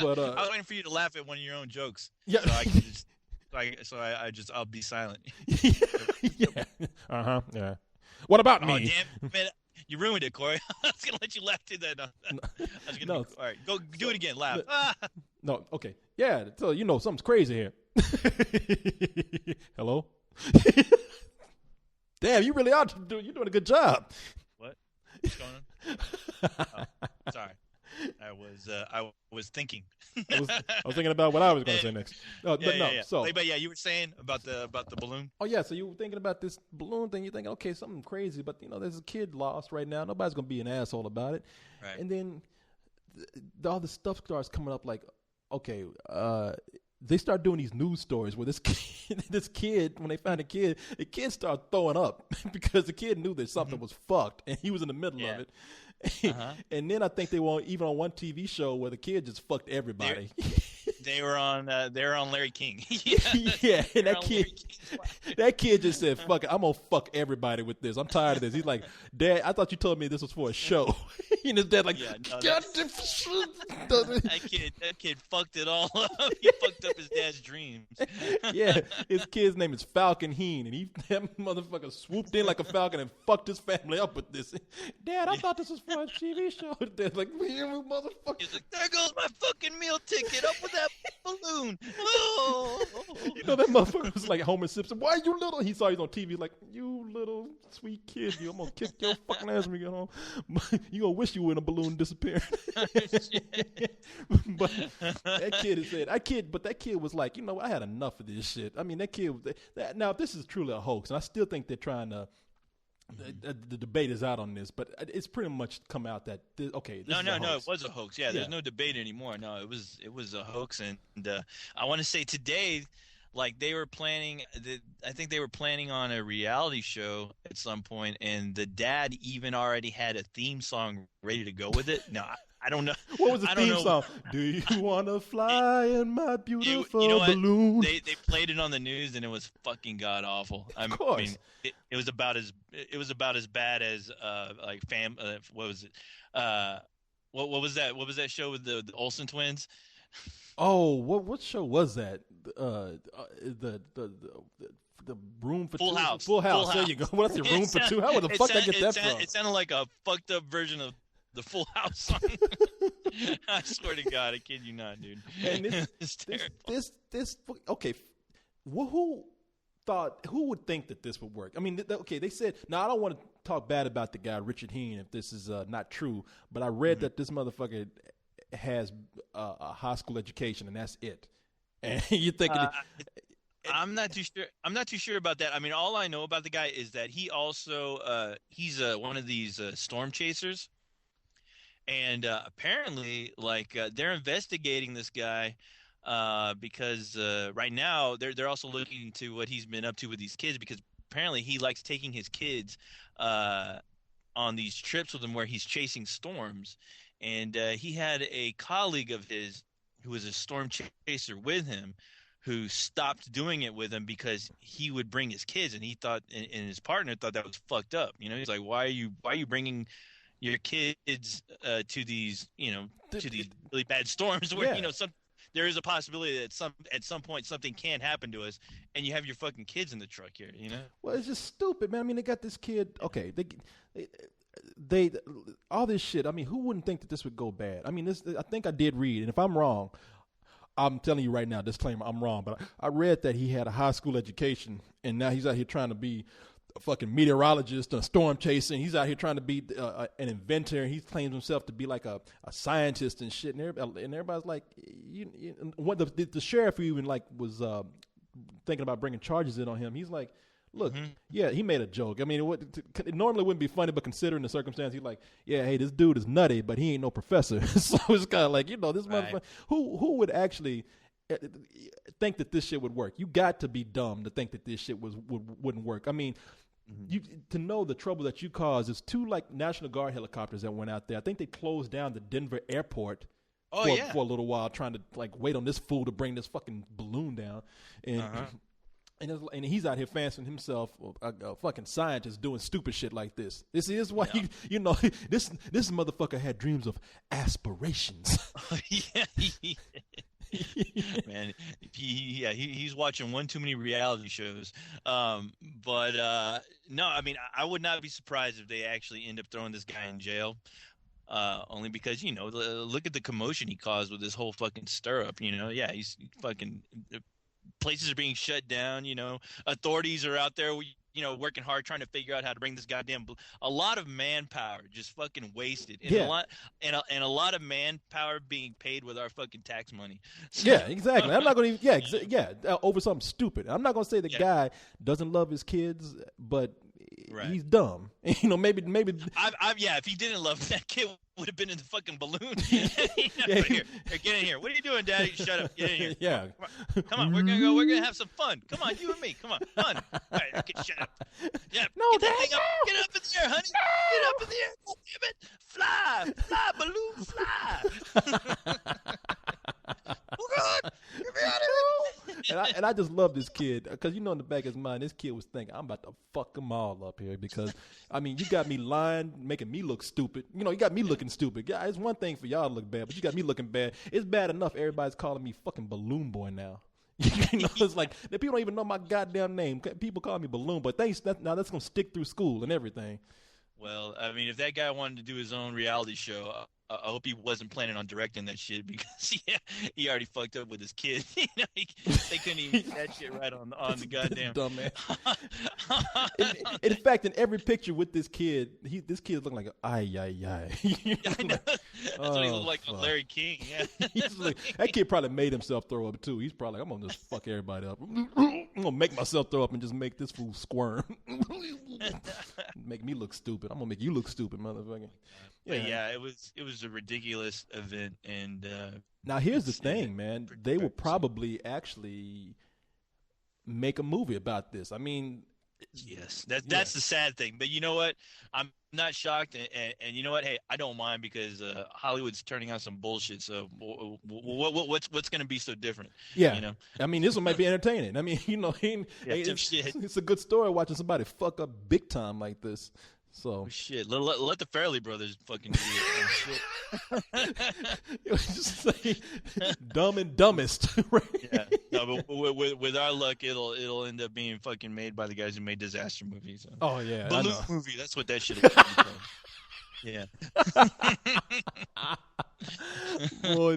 But I was waiting for you to laugh at one of your own jokes. Yeah. So I can just I'll be silent. Yeah. Yeah. What about me? Oh damn, man, you ruined it, Corey. I was gonna let you laugh through that. No. All right, go do it again. Laugh. No. Okay. Yeah. So something's crazy here. Hello. Damn, you really are you're doing a good job. What? What's going on? Oh, sorry. I was thinking. I was thinking about what I was going to say next. Yeah. So, but yeah, you were saying about the balloon. Oh yeah, so you were thinking about this balloon thing. You're thinking, okay, something crazy, but there's a kid lost right now. Nobody's going to be an asshole about it. Right. And then all this stuff starts coming up. Like, okay, they start doing these news stories where this kid, when they find the kid started throwing up because the kid knew that something was fucked and he was in the middle of it. And then I think they were even on one TV show where the kid just fucked everybody. They were on Larry King. Yeah, and that kid just said, "Fuck it, I'm gonna fuck everybody with this. I'm tired of this." He's like, "Dad, I thought you told me this was for a show." And his dad like, that kid fucked it all up. He fucked up his dad's dreams. Yeah, his kid's name is Falcon Heen, and that motherfucker swooped in like a falcon and fucked his family up with this. Dad, I thought this was for a TV show. Dad's like, motherfucker. He's like, there goes my fucking meal ticket up with that balloon. Oh. That motherfucker was like Homer Simpson. Why you little? He saw he's on TV like, you little sweet kid. I'm going to kick your fucking ass when we get home. You going to wish you were in a balloon disappearing. But that kid was like, I had enough of this shit. I mean, that kid, now if this is truly a hoax, and I still think they're trying to, the debate is out on this, but it's pretty much come out that no, it was a hoax. Yeah, there's no debate anymore. No, it was a hoax, and I want to say today, like they were planning. I think they were planning on a reality show at some point, and the dad even already had a theme song ready to go with it. No, I don't know. What was the theme song? Do you want to fly in my beautiful balloon? They played it on the news, and it was fucking god awful. I mean, it was about as bad as what was it? What was that? What was that show with the Olsen twins? Oh, what show was that? The Room for Full Two. House. Full House. There you go. What's the Room for Two? How the fuck I get that from? It sounded like a fucked up version of the Full House song. I swear to God, I kid you not, dude. And this okay. Who would think that this would work? I mean, they said. Now I don't want to talk bad about the guy Richard Heen if this is not true, but I read that this motherfucker has a high school education and that's it. And you're thinking. I'm not too sure. I'm not too sure about that. I mean, all I know about the guy is that he also he's one of these storm chasers. And apparently, they're investigating this guy because right now they're also looking into what he's been up to with these kids, because apparently he likes taking his kids on these trips with him where he's chasing storms. And he had a colleague of his who was a storm chaser with him who stopped doing it with him because he would bring his kids, and he thought, and his partner thought that was fucked up. He's like, why are you bringing your kids to these really bad storms where there is a possibility that at some point something can happen to us, and you have your fucking kids in the truck here. Well, it's just stupid, man. I mean, they got this kid. Okay, they all this shit. I mean, who wouldn't think that this would go bad? I mean, I think I did read, and if I'm wrong, I'm telling you right now, disclaimer, I'm wrong. But I read that he had a high school education, and now he's out here trying to be a fucking meteorologist, a storm chaser. He's out here trying to be an inventor. He claims himself to be like a scientist and shit. And everybody's like, the sheriff even was thinking about bringing charges in on him. He's like, look, yeah, he made a joke. I mean, it normally wouldn't be funny, but considering the circumstance, he's like, yeah, hey, this dude is nutty, but he ain't no professor. So it's kind of like, this motherfucker. Who would actually think that this shit would work? You got to be dumb to think that this shit wouldn't work. I mean, you to know the trouble that you caused. There's two like National Guard helicopters that went out there. I think they closed down the Denver airport for a little while, trying to like wait on this fool to bring this fucking balloon down, and and he's out here fancying himself a fucking scientist doing stupid shit like this. This is why you know this motherfucker had dreams of aspirations. Man, he's watching one too many reality shows. But no, I mean, I would not be surprised if they actually end up throwing this guy in jail. Only because, you know, look at the commotion he caused with this whole fucking stir-up, you know? Yeah, he's fucking places are being shut down, you know? Authorities are out there, you know, working hard trying to figure out how to bring this goddamn a lot of manpower just fucking wasted. And a lot of manpower being paid with our fucking tax money. So, yeah, exactly. I'm not going to over something stupid. I'm not going to say the guy doesn't love his kids, but he's dumb. You know, maybe. If he didn't love that kid, would have been in the fucking balloon. Here, get in here. What are you doing, Daddy? Shut up. Get in here. Yeah. Come on, we're gonna go. We're gonna have some fun. Come on, you and me. Come on, fun. All right, okay, shut up. Yeah. No, get that thing up. Get up in the air, honey. Get up in the air. God damn it. Fly, balloon, fly. Oh God, get me out of here. And I just love this kid because, you know, in the back of his mind, this kid was thinking, I'm about to fuck them all up here because, I mean, you got me lying, making me look stupid. You know, you got me looking stupid. Yeah, it's one thing for y'all to look bad, but you got me looking bad. It's bad enough everybody's calling me fucking Balloon Boy now. You know, it's like the people don't even know my goddamn name. People call me Balloon Boy. Now that's going to stick through school and everything. Well, I mean, if that guy wanted to do his own reality show, I hope he wasn't planning on directing that shit because he already fucked up with his kid. You know, they couldn't even get that shit right on the goddamn dumbass. In fact, in every picture with this kid looking like ay. I know. That's what he looked like on Larry King. Yeah, that kid probably made himself throw up too. He's probably like, I'm gonna just fuck everybody up. I'm gonna make myself throw up and just make this fool squirm. Make me look stupid. I'm gonna make you look stupid, motherfucker. Yeah, it was a ridiculous event, and now here's the thing, man. They will probably actually make a movie about this. I mean, yes, that's the sad thing. But you know what? I'm not shocked, and you know what? Hey, I don't mind because Hollywood's turning out some bullshit. So what's going to be so different? Yeah, you know. I mean, this one might be entertaining. I mean, you know, it's a good story watching somebody fuck up big time like this. So shit, let the Farrelly brothers fucking do it. It was just like Dumb and Dumbest, right? Yeah, no, but with our luck, it'll end up being fucking made by the guys who made disaster movies. So. Oh yeah, Balloon movie. That's what that shit will be. Yeah. Boy,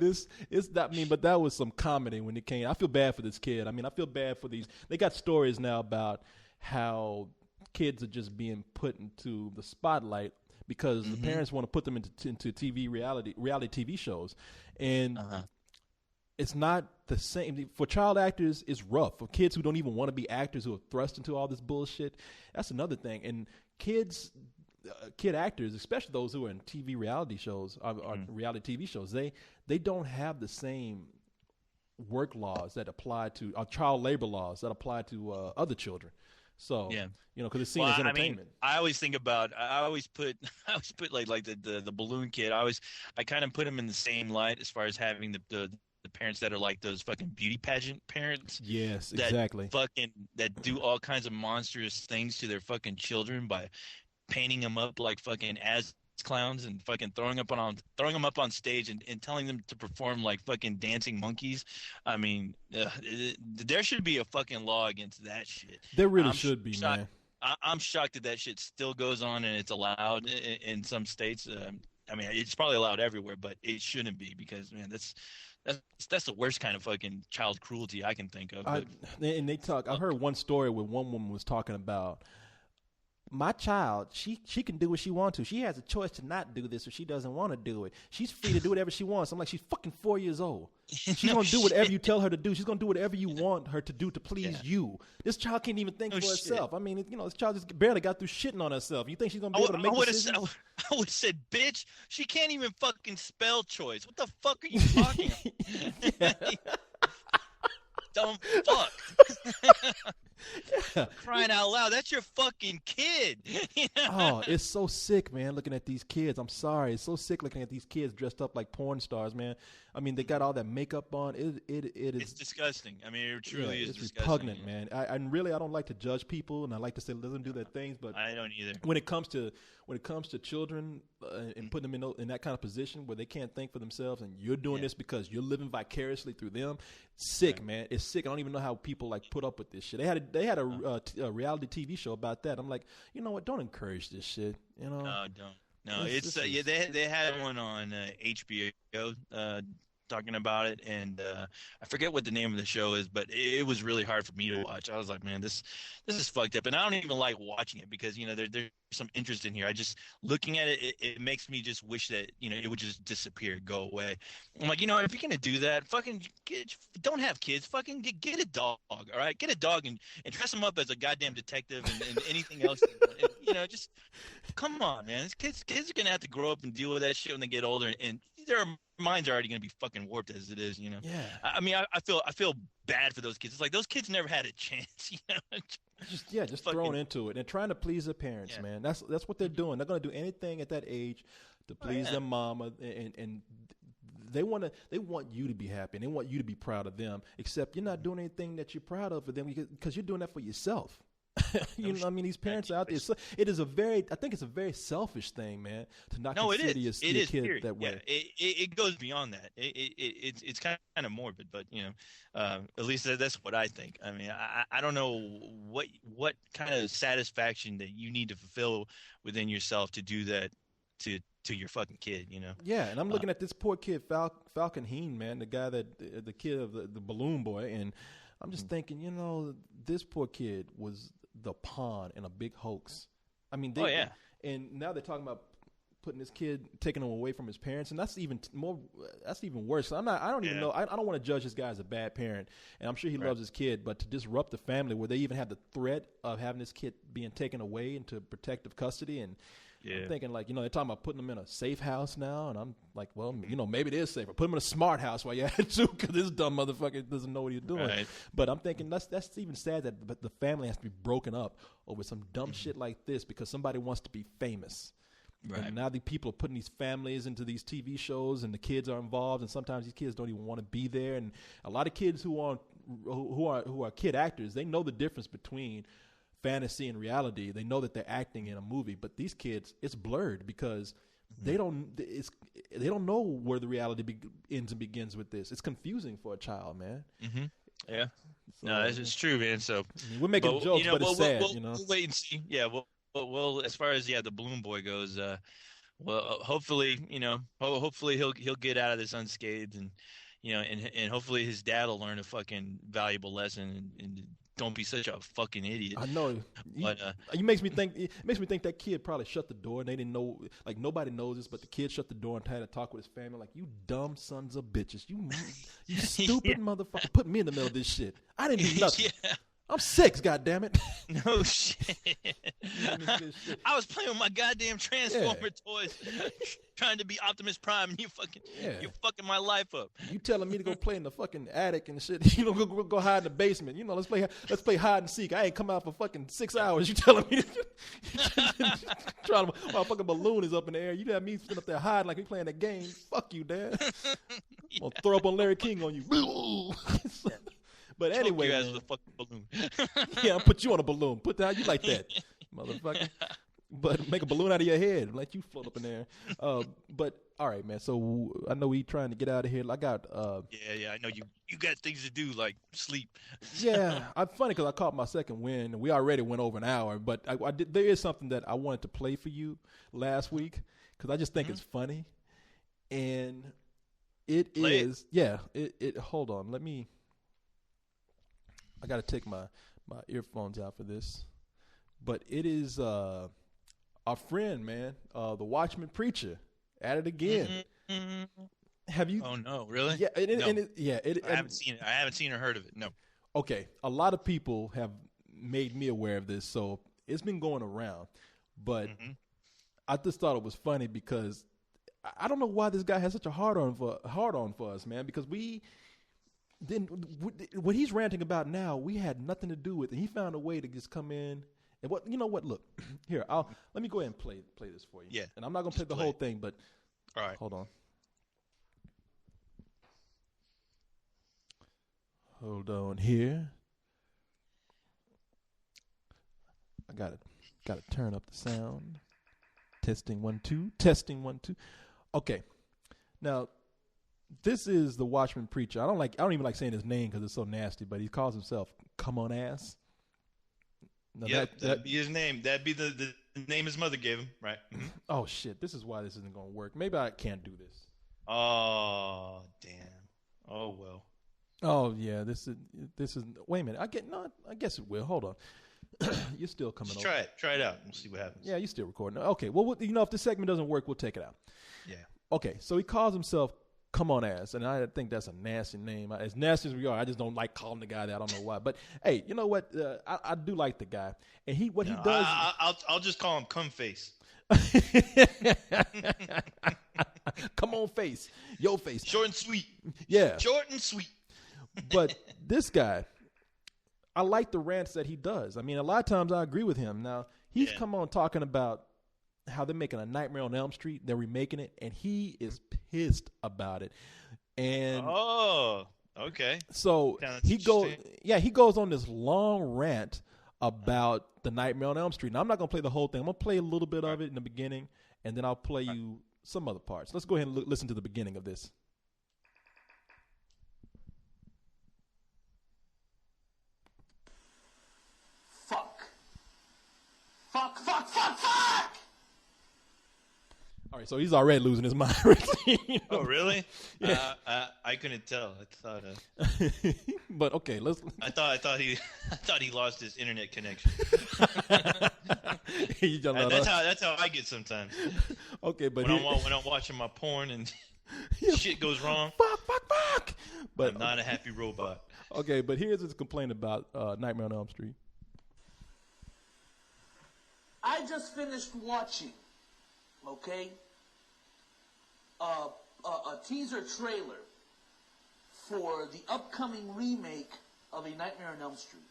it's not mean, but that was some comedy when it came. I feel bad for this kid. I mean, I feel bad for these. They got stories now about how kids are just being put into the spotlight because the parents want to put them into TV reality TV shows, and it's not the same for child actors. It's rough for kids who don't even want to be actors who are thrust into all this bullshit. That's another thing. And kid actors, especially those who are in TV reality shows or reality TV shows, they don't have the same work laws that apply to child labor laws that apply to other children. So you know, because it's seen as entertainment. I mean, I always think about. I always put like the balloon kid. I kind of put him in the same light as far as having the parents that are like those fucking beauty pageant parents. Yes, exactly. That do all kinds of monstrous things to their fucking children by painting them up like fucking as clowns and fucking throwing them up on stage and telling them to perform like fucking dancing monkeys. I mean, there should be a fucking law against that shit. There really should be, man. I'm shocked that shit still goes on and it's allowed in some states. I mean, it's probably allowed everywhere, but it shouldn't be because, man, that's the worst kind of fucking child cruelty I can think of. And they talk. I heard one story where one woman was talking about, my child, she can do what she wants to. She has a choice to not do this if she doesn't want to do it. She's free to do whatever she wants. I'm like, she's fucking 4 years old. She's going to do whatever you tell her to do. She's going to do whatever you want her to do to please you. This child can't even think for herself. I mean, you know, this child just barely got through shitting on herself. You think she's going to be able to make decisions? I would have said, bitch, she can't even fucking spell choice. What the fuck are you talking about? Dumb fuck. Yeah. Crying out loud, that's your fucking kid. You know? Oh, it's so sick, man, looking at these kids. I'm sorry. It's so sick looking at these kids dressed up like porn stars, man. I mean, they got all that makeup on. It is. It's disgusting. I mean, it Yeah, truly is it's disgusting. repugnant, man. I really I don't like to judge people, and I like to say let them do their things. But I don't either. when it comes to children and putting them in that kind of position where they can't think for themselves, and you're doing this because you're living vicariously through them, sick, man. It's sick. I don't even know how people like put up with this shit. They had a reality TV show about that. I'm like, you know what? Don't encourage this shit. You know? No, don't. No, it's yeah. They had one on HBO talking about it, and I forget what the name of the show is, but it was really hard for me to watch. I was like, man, this is fucked up, and I don't even like watching it because there's some interest in here. I just looking at it, it makes me just wish that it would just disappear, go away. I'm like, if you're gonna do that, fucking don't have kids. Fucking get a dog, all right? Get a dog and dress him up as a goddamn detective and anything else. And, just come on, man. Kids are gonna have to grow up and deal with that shit when they get older, and their minds are already gonna be fucking warped as it is. Yeah. I mean, I feel bad for those kids. It's like those kids never had a chance. Just thrown into it and trying to please their parents, man. That's what they're doing. They're gonna do anything at that age to please their mama, and they want you to be happy and they want you to be proud of them. Except you're not doing anything that you're proud of for them because you're doing that for yourself. You know what I mean? These parents are out there. So I think it's a very selfish thing, man, to not consider your kid that way. Yeah, it goes beyond that. It's kind of morbid, but at least that's what I think. I mean, I don't know what kind of satisfaction that you need to fulfill within yourself to do that to your fucking kid, Yeah, and I'm looking at this poor kid, Falcon Heen, man, the guy the kid of the balloon boy, and I'm just thinking, this poor kid was the pawn in a big hoax. I mean, and now they're talking about putting this kid, taking him away from his parents, and that's even more. That's even worse. I don't even know. I don't want to judge this guy as a bad parent, and I'm sure he loves his kid, but to disrupt the family where they even have the threat of having this kid being taken away into protective custody and. Yeah. I'm thinking they're talking about putting them in a safe house now, and I'm like, well, maybe it is safer. Put them in a smart house while you're at it too, because this dumb motherfucker doesn't know what he's doing. Right. But I'm thinking that's even sad that the family has to be broken up over some dumb shit like this because somebody wants to be famous. Right. And now the people are putting these families into these TV shows, and the kids are involved, and sometimes these kids don't even want to be there. And a lot of kids who are kid actors, they know the difference between fantasy and reality. They know that they're acting in a movie, but these kids, it's blurred because they don't know where the reality ends and begins with this. It's confusing for a child, man. Mm-hmm. Yeah, so, no, it's true, man. So we're making jokes, but it's sad. We'll wait and see. Yeah, well, as far as the balloon boy goes, hopefully, hopefully he'll get out of this unscathed, and and hopefully his dad will learn a fucking valuable lesson and don't be such a fucking idiot. I know. But it makes me think that kid probably shut the door and they didn't know. Like nobody knows this, but the kid shut the door and had to talk with his family. Like, you dumb sons of bitches, you stupid motherfucker, put me in the middle of this shit. I didn't do nothing. I'm 6, goddammit. No shit. I was playing with my goddamn Transformer toys, trying to be Optimus Prime, and you're fucking my life up. You telling me to go play in the fucking attic and shit? Go hide in the basement. Let's play hide and seek. I ain't come out for fucking 6 hours. You telling me trying to, my fucking balloon is up in the air. You got me sitting up there hiding like we playing that game. Fuck you, Dad. I'm gonna throw up on Larry King on you. But anyway, you guys with a fucking balloon. Yeah, I'll put you on a balloon. Put that, you like that, motherfucker. But make a balloon out of your head and let you float up in there. But all right, man. So I know we trying to get out of here. I got. Yeah. I know you got things to do like sleep. Yeah, I'm funny because I caught my second win. We already went over an hour, but I did. There is something that I wanted to play for you last week because I just think it's funny, and it play is. Yeah. It. Hold on. Let me. I got to take my earphones out for this. But it is our friend, man, the Watchman Preacher, at it again. Mm-hmm. Have you? Oh, no, really? Yeah, no. I haven't seen it. I haven't seen or heard of it, no. Okay, a lot of people have made me aware of this, so it's been going around. But I just thought it was funny because I don't know why this guy has such a hard on for us, man, because we then what he's ranting about now, we had nothing to do with it. He found a way to just come in. And what you know what? Look, here, let me go ahead and play this for you. Yeah. And I'm not gonna play the whole thing, but all right. Hold on here. I gotta turn up the sound. Testing 1 2. Testing 1 2. Okay. Now, this is the Watchman preacher. I don't even like saying his name because it's so nasty, but he calls himself "Come On Ass." Now that'd be his name. That'd be the name his mother gave him, right? Mm-hmm. Oh shit! This is why this isn't gonna work. Maybe I can't do this. Oh damn! Oh well. Oh yeah, this is. Wait a minute. I guess it will. Hold on. You're still coming. Just try it out. We'll see what happens. Yeah, you're still recording. Okay. Well, if this segment doesn't work, we'll take it out. Yeah. Okay. So he calls himself "Come On Ass," and I think that's a nasty name. As nasty as we are, I just don't like calling the guy that. I don't know why. But hey, you know what? I do like the guy, and he does. I'll just call him Cum Face. Come on, face, your face, short and sweet. Yeah, short and sweet. But this guy, I like the rants that he does. I mean, a lot of times I agree with him. Now he's come on talking about how they're making a Nightmare on Elm Street. They're remaking it, and he is pissed about it. And okay. So he goes on this long rant about the Nightmare on Elm Street. Now I'm not gonna play the whole thing. I'm gonna play a little bit of it in the beginning, and then I'll play you some other parts. Let's go ahead and listen to the beginning of this. Fuck! All right, so he's already losing his mind. You know? Oh, really? Yeah. I couldn't tell. I thought. But okay, I thought he lost his internet connection. That's how I get sometimes. Okay, but when I'm watching my porn and shit goes wrong. Fuck! But I'm not a happy robot. Okay, but here's his complaint about Nightmare on Elm Street. I just finished watching, okay, a teaser trailer for the upcoming remake of A Nightmare on Elm Street.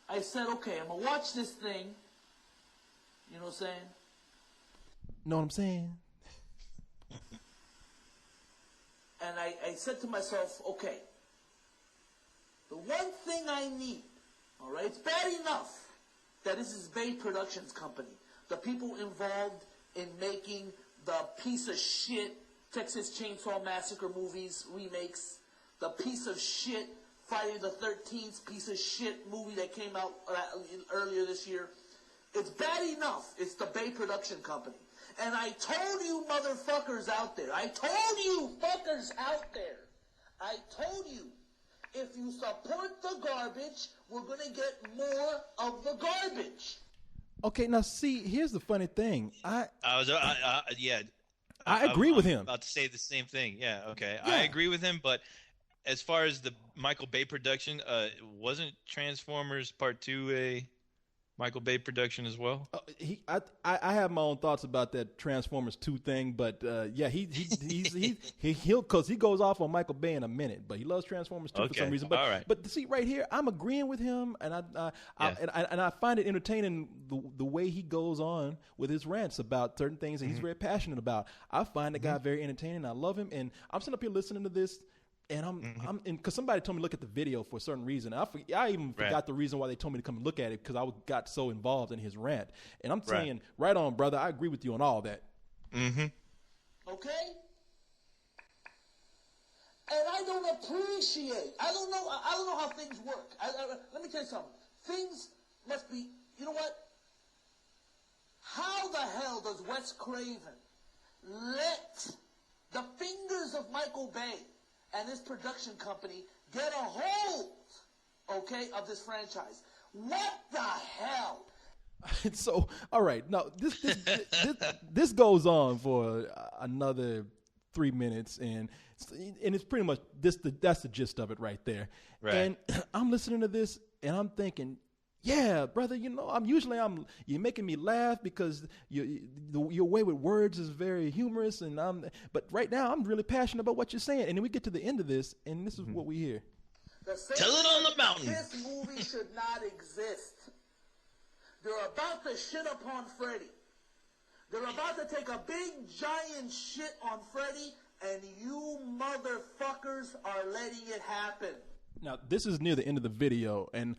I said, okay, I'm going to watch this thing. You know what I'm saying? Know what I'm saying? And I said to myself, okay, the one thing I need, all right, it's bad enough that this is Bay Productions Company, the people involved in making the piece of shit Texas Chainsaw Massacre movies, remakes, the piece of shit Friday the 13th piece of shit movie that came out earlier this year. It's bad enough it's the Bay Production Company. And I told you motherfuckers out there, I told you, if you support the garbage, we're going to get more of the garbage. Okay, now see, here's the funny thing. I I agree with him. About to say the same thing. Yeah, okay. Yeah. I agree with him, but as far as the Michael Bay production, wasn't Transformers Part 2 a Michael Bay production as well? I have my own thoughts about that Transformers 2 thing, but he'll because he goes off on Michael Bay in a minute, but he loves Transformers 2 for some reason. But all right. But see right here, I'm agreeing with him, and I find it entertaining the way he goes on with his rants about certain things that he's very passionate about. I find the guy very entertaining. I love him, and I'm sitting up here listening to this. And I'm because somebody told me to look at the video for a certain reason. I even forgot the reason why they told me to come and look at it because I got so involved in his rant. And I'm saying, right on, brother. I agree with you on all that. Mm-hmm. Okay. And I don't appreciate. I don't know how things work. Let me tell you something. Things must be. You know what? How the hell does Wes Craven let the fingers of Michael Bay and this production company get a hold, okay, of this franchise? What the hell? So, all right, now this goes on for another 3 minutes, and it's pretty much that's the gist of it right there. Right. And I'm listening to this, and I'm thinking, Yeah, brother, you're making me laugh because your way with words is very humorous, but right now I'm really passionate about what you're saying. And then we get to the end of this, and this is what we hear. Tell it on the mountain. This movie should not exist. They're about to shit upon Freddy. They're about to take a big giant shit on Freddy, and you motherfuckers are letting it happen. Now, this is near the end of the video, and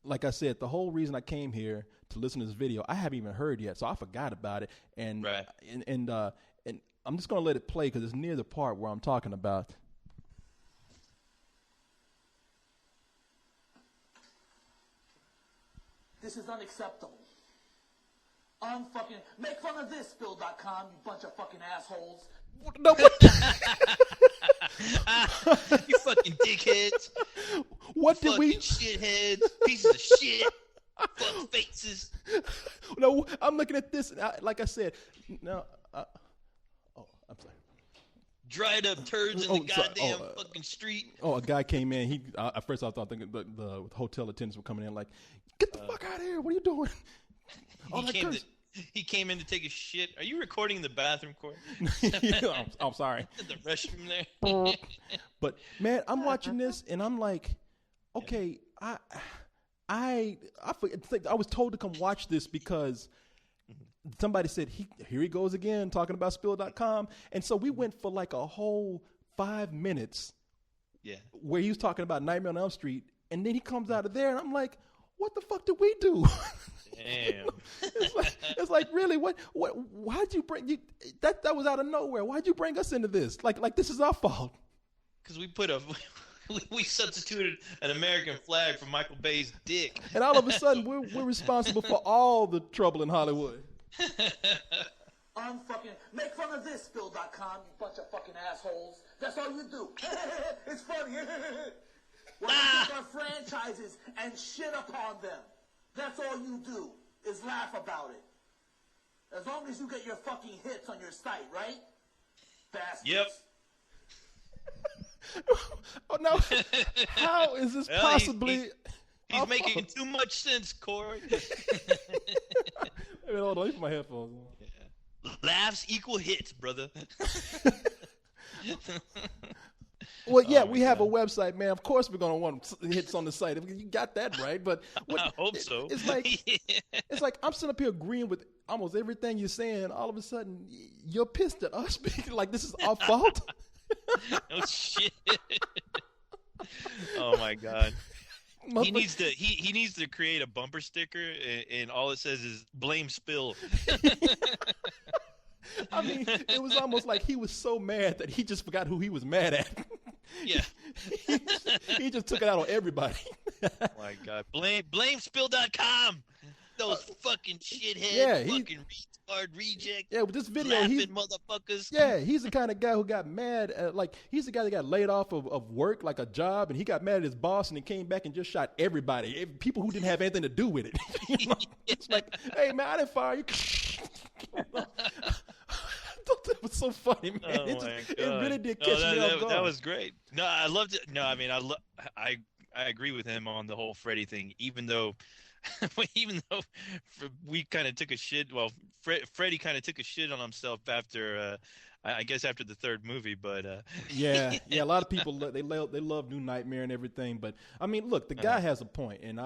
like I said, the whole reason I came here to listen to this video, I haven't even heard yet, so I forgot about it. And right. and I'm just gonna let it play because it's near the part where I'm talking about. This is unacceptable. Make fun of this, Spill.com, you bunch of fucking assholes. No, what? You fucking dickheads. What you did we? Shitheads, pieces of shit, fuck faces. No, I'm looking at this. Like I said, no. I'm sorry. Dried up turds in the goddamn fucking street. Oh, a guy came in. At first I thought the hotel attendants were coming in like, get the fuck out of here. What are you doing? He came in to take a shit. Are you recording in the bathroom, Corey? I'm sorry. The restroom there. But man, I'm watching this and I'm like, okay, I was told to come watch this because somebody said here he goes again talking about Spill.com, and so we went for like a whole 5 minutes. Yeah. Where he was talking about Nightmare on Elm Street, and then he comes out of there, and I'm like, what the fuck did we do? Damn. It's like really what why'd you bring you that was out of nowhere. Why'd you bring us into this? Like this is our fault. Because we substituted an American flag for Michael Bay's dick. And all of a sudden we're responsible for all the trouble in Hollywood. Make fun of this, Spill.com, you bunch of fucking assholes. That's all you do. It's funny. When you take our franchises and shit upon them. That's all you do, is laugh about it. As long as you get your fucking hits on your site, right? Bastards. Yep. Oh, no. How is this possibly... He's making too much sense, Corey. Hold on, leave my headphones on. Yeah. Laughs equal hits, brother. Well, yeah, we have a website, man. Of course we're going to want hits on the site. You got that right, but... I hope so. It's like I'm sitting up here agreeing with almost everything you're saying. All of a sudden, you're pissed at us. Like this is our fault? Oh, shit. Oh, my God. He needs to create a bumper sticker, and all it says is blame Spill. I mean, it was almost like he was so mad that he just forgot who he was mad at. Yeah. he just took it out on everybody. Oh my God. Blame Spill.com. Those fucking shithead, fucking retard reject. Yeah, with this video, motherfuckers. Yeah, he's the kind of guy who got mad at, he's the guy that got laid off of work, like a job, and he got mad at his boss, and he came back and just shot everybody, people who didn't have anything to do with it. It's like, hey man, I didn't fire you. That was so funny, man. Oh it really did catch me off guard. That was great. No, I loved it. No, I mean, I agree with him on the whole Freddy thing. Even though we kind of took a shit. Well, Freddy kind of took a shit on himself after, I guess after the third movie. But yeah. A lot of people they love New Nightmare and everything. But I mean, look, the guy has a point, and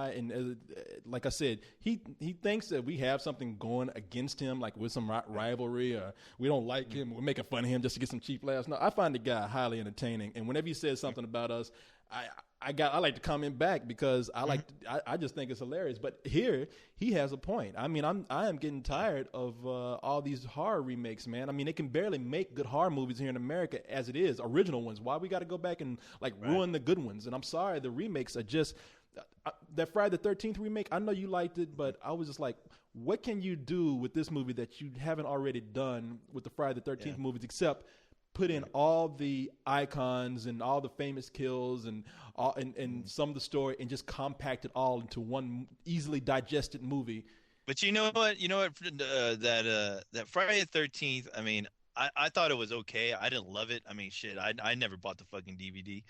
like I said, he thinks that we have something going against him, like with some rivalry, or we don't like him, we're making fun of him just to get some cheap laughs. No, I find the guy highly entertaining, and whenever he says something about us, I like to comment back because I just think it's hilarious. But here he has a point. I mean, I am getting tired of all these horror remakes, man. I mean, they can barely make good horror movies here in America as it is, original ones. Why we got to go back and ruin the good ones? And I'm sorry, the remakes are just that Friday the 13th remake. I know you liked it, but I was just like, what can you do with this movie that you haven't already done with the Friday the 13th movies, except put in all the icons and all the famous kills and some of the story and just compact it all into one easily digested movie. But you know what? That Friday the 13th, I mean, I thought it was okay. I didn't love it. I mean, shit, I never bought the fucking DVD.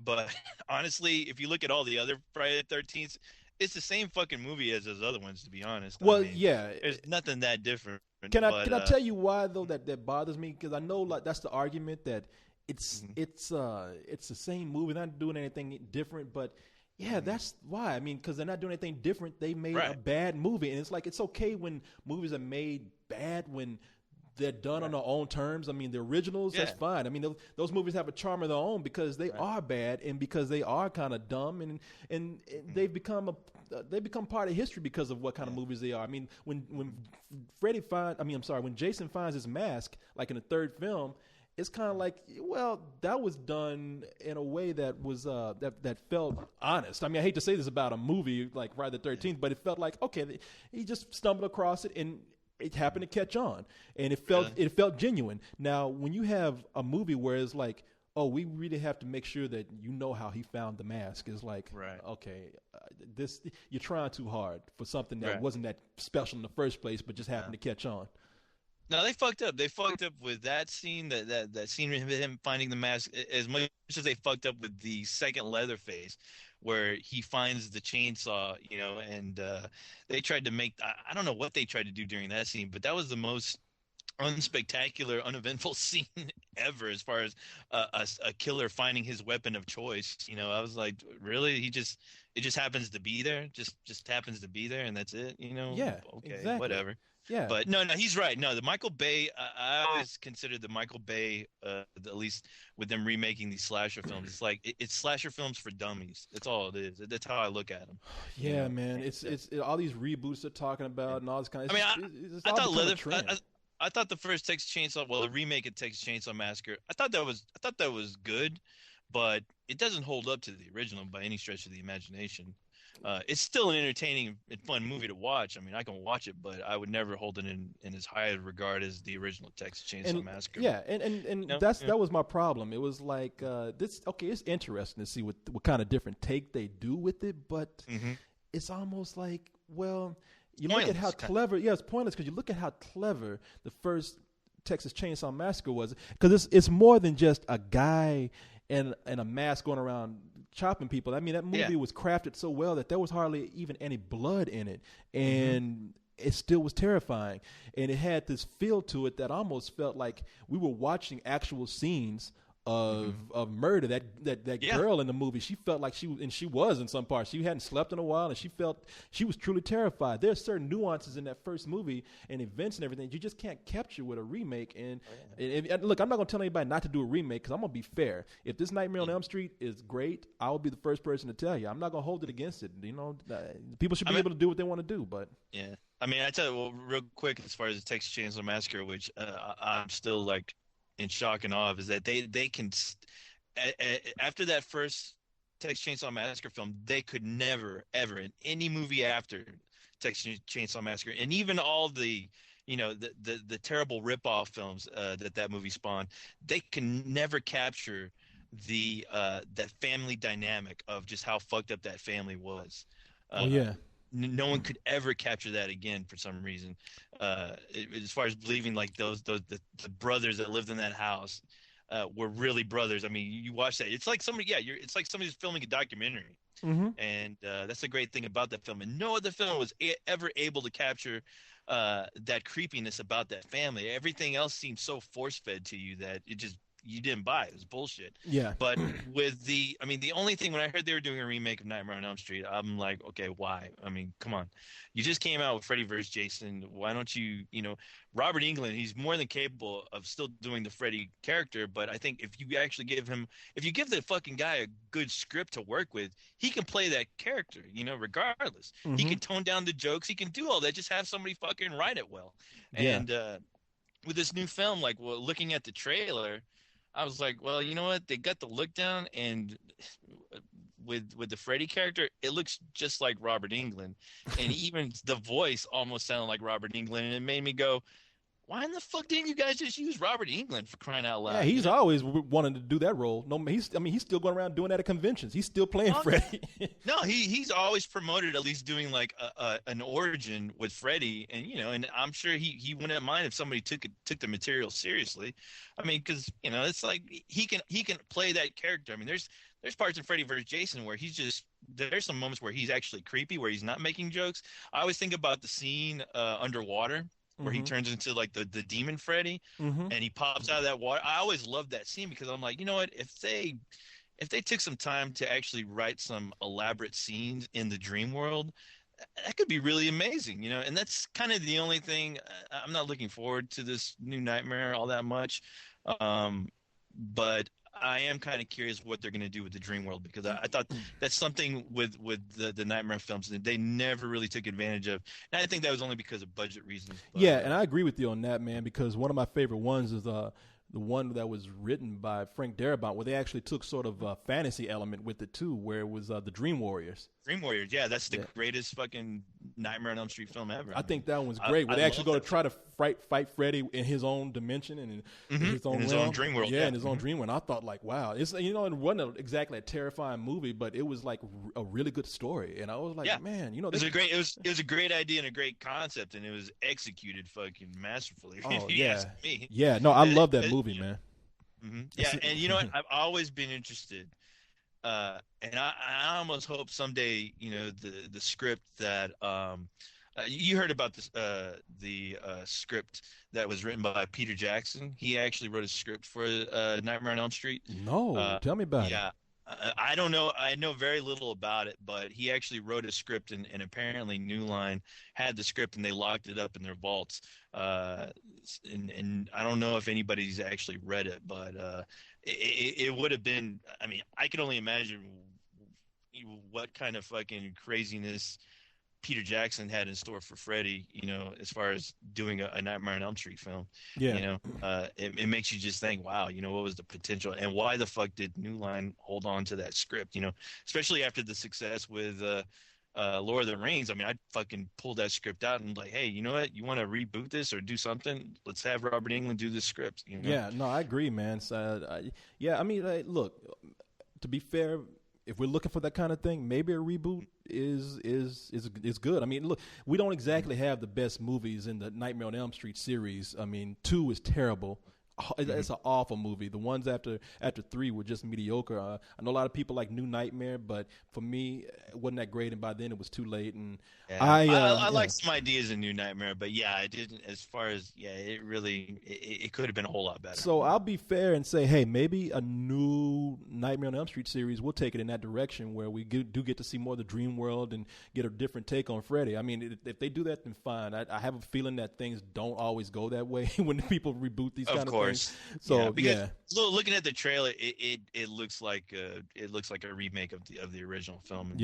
But honestly, if you look at all the other Friday the 13th, it's the same fucking movie as those other ones, to be honest. I Well, mean, yeah. there's nothing that different. Can But I tell you why though that bothers me? Because I know like that's the argument that it's mhm, it's the same movie, not doing anything different. But yeah, mhm. that's why. I mean, because they're not doing anything different. They made a Right, bad movie, and it's like it's okay when movies are made bad when they're done on right, their own terms. I mean, the originals, that's yeah, fine. I mean, those movies have a charm of their own because they right, are bad and because they are kind of dumb and mhm, they become part of history because of what kind of yeah, movies they are. I mean, when when Jason finds his mask, like in the third film, it's kind of like, well, that was done in a way that was that felt honest. I mean, I hate to say this about a movie like Friday the yeah, 13th, but it felt like okay, he just stumbled across it and it happened to catch on, and really, it felt genuine. Now, when you have a movie where it's like, oh, we really have to make sure that you know how he found the mask, is like, right, okay, this you're trying too hard for something that right. wasn't that special in the first place, but just Yeah. happened to catch on. No, they fucked up. They fucked up with that scene, that scene with him finding the mask, as much as they fucked up with the second Leatherface, where he finds the chainsaw, and they tried to make. I don't know what they tried to do during that scene, but that was the most unspectacular, uneventful scene ever, as far as a killer finding his weapon of choice. I was like, really? It just happens to be there, just happens to be there, and that's it. Yeah, Okay, exactly. whatever. Yeah, But no, he's right. No, the Michael Bay. I always considered the Michael Bay, at least with them remaking these slasher films. It's like it's slasher films for dummies. That's all it is. That's how I look at them. yeah, man. And, All these reboots they're talking about and all this kind of. I mean, It's I all thought become a trend. I thought the first Texas Chainsaw, well, the remake of Texas Chainsaw Massacre, I thought that was good, but it doesn't hold up to the original by any stretch of the imagination. It's still an entertaining and fun movie to watch. I mean, I can watch it, but I would never hold it in as high a regard as the original Texas Chainsaw And Massacre. yeah, and No, yeah, that was my problem. It was like this. Okay, it's interesting to see what kind of different take they do with it, but hmm it's almost like, well, you look at how pointless. clever. Yeah, it's pointless because you look at how clever the first Texas Chainsaw Massacre was. Because it's more than just a guy in a mask going around chopping people. I mean, that Yeah, movie was crafted so well that there was hardly even any blood in it, hmm and it still was terrifying. And it had this feel to it that almost felt like we were watching actual scenes hmm of murder. That yeah, girl in the movie, she felt like she was in some parts. She hadn't slept in a while, and she was truly terrified. There are certain nuances in that first movie and events and everything you just can't capture with a remake. oh, yeah. And look, I'm not gonna tell anybody not to do a remake because I'm gonna be fair. If this Nightmare on Yeah. Elm Street is great, I will be the first person to tell you. I'm not gonna hold it against it. People should I be mean, able to do what they want to do. But yeah. I mean, I tell you, well, real quick, as far as the Texas Chainsaw Massacre, which I'm still like in shock and awe of, is that they can after that first Texas Chainsaw Massacre film, they could never ever in any movie after Texas Chainsaw Massacre, and even all the the terrible ripoff films that movie spawned, they can never capture the that family dynamic of just how fucked up that family was. oh Uh, yeah, no one could ever capture that again for some reason. As far as believing like the brothers that lived in that house were really brothers. I mean, you watch that, it's like somebody, yeah, it's like somebody's filming a documentary, mm-hmm. and that's the great thing about that film. And no other film was ever able to capture that creepiness about that family. Everything else seemed so force fed to you that you didn't buy it. It was bullshit. Yeah. But I mean, the only thing when I heard they were doing a remake of Nightmare on Elm Street, I'm like, okay, why? I mean, come on. You just came out with Freddy vs. Jason. Why don't Robert Englund, he's more than capable of still doing the Freddy character, but I think if you actually if you give the fucking guy a good script to work with, he can play that character, regardless. He Mm-hmm. can tone down the jokes. He can do all that. Just have somebody fucking write it well. Yeah. And with this new film, like, well, looking at the trailer, I was like, well, you know what? They got the look down, and with the Freddy character, it looks just like Robert Englund, and even the voice almost sounded like Robert Englund, and it made me go, why in the fuck didn't you guys just use Robert Englund, for crying out Yeah, loud? he's always wanting to do that role. No, he's still going around doing that at conventions. He's still playing Oh, Freddy. no, he's always promoted at least doing like an origin with Freddy, and and I'm sure he wouldn't mind if somebody took the material seriously. I mean, because it's like he can play that character. I mean, there's parts in Freddy vs. Jason where there's some moments where he's actually creepy, where he's not making jokes. I always think about the scene underwater where he turns into like the demon Freddy, and he pops out of that water. I always loved that scene because I'm like, you know what? If they took some time to actually write some elaborate scenes in the dream world, that could be really amazing, you know. And that's kind of the only thing. I'm not looking forward to this new Nightmare all that much, but I am kind of curious what they're going to do with the dream world, because I thought that's something with the Nightmare films that they never really took advantage of. And I think that was only because of budget reasons. But, yeah, and I agree with you on that, man, because one of my favorite ones is the one that was written by Frank Darabont, where they actually took sort of a fantasy element with it too, where it was the Dream Warriors. Dream Warriors, yeah, that's the greatest fucking Nightmare on Elm Street film ever. I think that one's great. Where they actually go to try to fight Freddy in his own dimension and in his own dream world. Yeah, in his own dream world. And I thought, like, wow, it's, you know, it wasn't exactly a terrifying movie, but it was like a really good story. And I was like, man, you know, it was a great idea and a great concept, and it was executed fucking masterfully. Oh if you ask me. Yeah, no, I love that movie, man. Yeah, and you know what? I've always been interested, and I almost hope someday, you know, the script that you heard about this the script that was written by Peter Jackson. He actually wrote a script for Nightmare on Elm Street. No, tell me about it. Yeah. I don't know. I know very little about it, but he actually wrote a script, and apparently New Line had the script, and they locked it up in their vaults. And I don't know if anybody's actually read it, but it would have been. I mean, I can only imagine what kind of fucking craziness Peter Jackson had in store for Freddy, you know, as far as doing a Nightmare on Elm Street film. Yeah. You know, it makes you just think, wow, you know, what was the potential, and why the fuck did New Line hold on to that script, you know, especially after the success with Lord of the Rings. I mean, I'd fucking pull that script out and like, hey, you know what? You want to reboot this or do something? Let's have Robert Englund do the script. You know? Yeah, no, I agree, man. So, I mean, look, to be fair, if we're looking for that kind of thing, maybe a reboot is good. I mean, look, we don't exactly have the best movies in the Nightmare on Elm Street series. I mean, 2 is terrible. It's an awful movie. The ones after 3 were just mediocre. I know a lot of people like New Nightmare, but for me, it wasn't that great. And by then, it was too late. And I like some ideas in New Nightmare, but yeah, I didn't. As far as it really, it could have been a whole lot better. So I'll be fair and say, hey, maybe a new Nightmare on Elm Street series will take it in that direction, where we do get to see more of the dream world and get a different take on Freddy. I mean, if they do that, then fine. I have a feeling that things don't always go that way when people reboot these kind of things. So because looking at the trailer, it looks like a remake of the original film.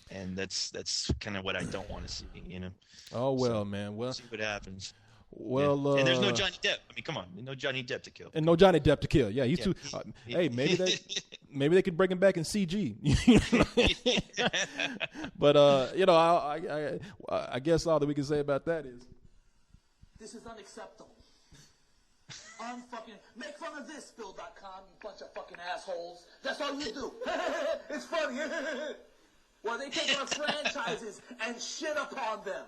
And that's kind of what I don't want to see, you know. Oh well, man. Well, we'll see what happens. Well, and there's no Johnny Depp. I mean, come on, no Johnny Depp to kill. And no Johnny Depp to kill. Yeah, he's too. Hey, maybe they could bring him back in CG. But you know, I guess all that we can say about that is this is unacceptable. Make fun of this, Spill.com, you bunch of fucking assholes. That's all you do. It's funny. Well, they take our franchises and shit upon them.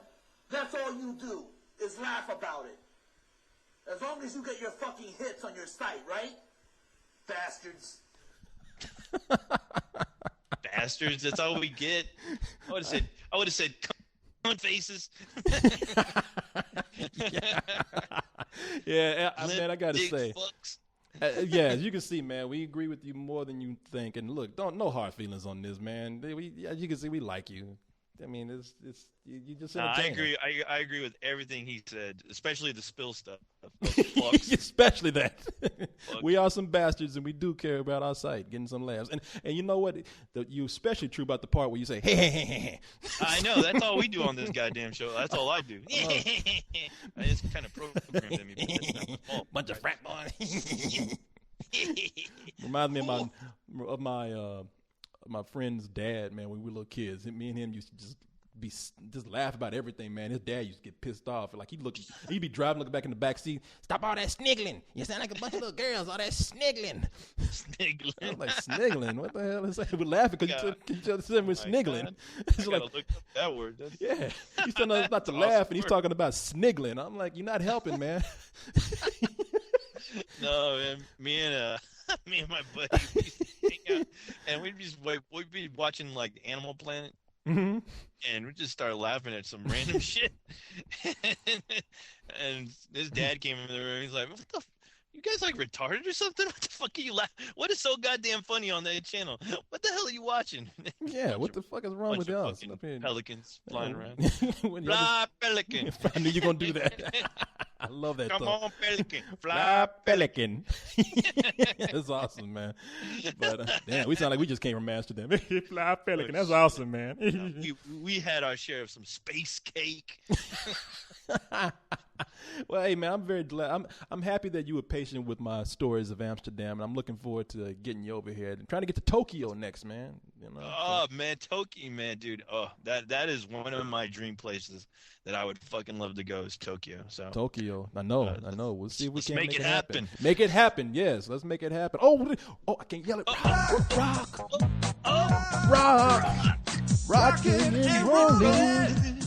That's all you do, is laugh about it. As long as you get your fucking hits on your site, right? Bastards. Bastards, that's all we get. I would have said cunt faces. Yeah, man, I gotta say, as you can see, man, we agree with you more than you think. And look, no hard feelings on this, man. As you can see, we like you. I mean, it's you just. I agree. I agree with everything he said, especially the spill stuff. Especially that. We are some bastards, and we do care about our site, getting some laughs. And you know what? You're especially true about the part where you say, hey. I know. That's all we do on this goddamn show. That's all I do. I just kind of programmed me. Bunch of frat boys. Reminds me of my friend's dad, man, when we were little kids. Me and him used to just laugh about everything, man. His dad used to get pissed off. Like he'd be driving, looking back in the back seat. Stop all that sniggling. You sound like a bunch of little girls. All that sniggling. Sniggling. I was like, sniggling? What the hell is that? We're laughing because each other said we're sniggling. I gotta look up that word. Yeah. He's telling us not to laugh, and he's talking about sniggling. I'm like, you're not helping, man. No, man. Me and my buddy, we used to think Yeah. And we'd be watching like Animal Planet, Mm-hmm. and we just started laughing at some random shit. And his dad came in the room. He's like, "What the? You guys like retarded or something? What the fuck are you laughing? What is so goddamn funny on that channel? What the hell are you watching?" Yeah, what the fuck is wrong with y'all? Pelicans flying around. When Fly pelican. I knew you were gonna do that. I love that. Come thought. on, pelican. Fly Fly pelican. That's awesome, man. But damn, we sound like we just came from Amsterdam. Fly pelican. That's awesome, man. we had our share of some space cake. Well, hey man, I'm very glad. I'm happy that you were patient with my stories of Amsterdam, and I'm looking forward to getting you over here and trying to get to Tokyo next, man. You know, Oh man, Tokyo, man, dude. Oh, that is one of my dream places that I would fucking love to go is Tokyo. So Tokyo, I know. We'll see if we let's can make it happen. Make it happen. Yes, let's make it happen. Oh, I can't yell it. Rock, rocking and rolling.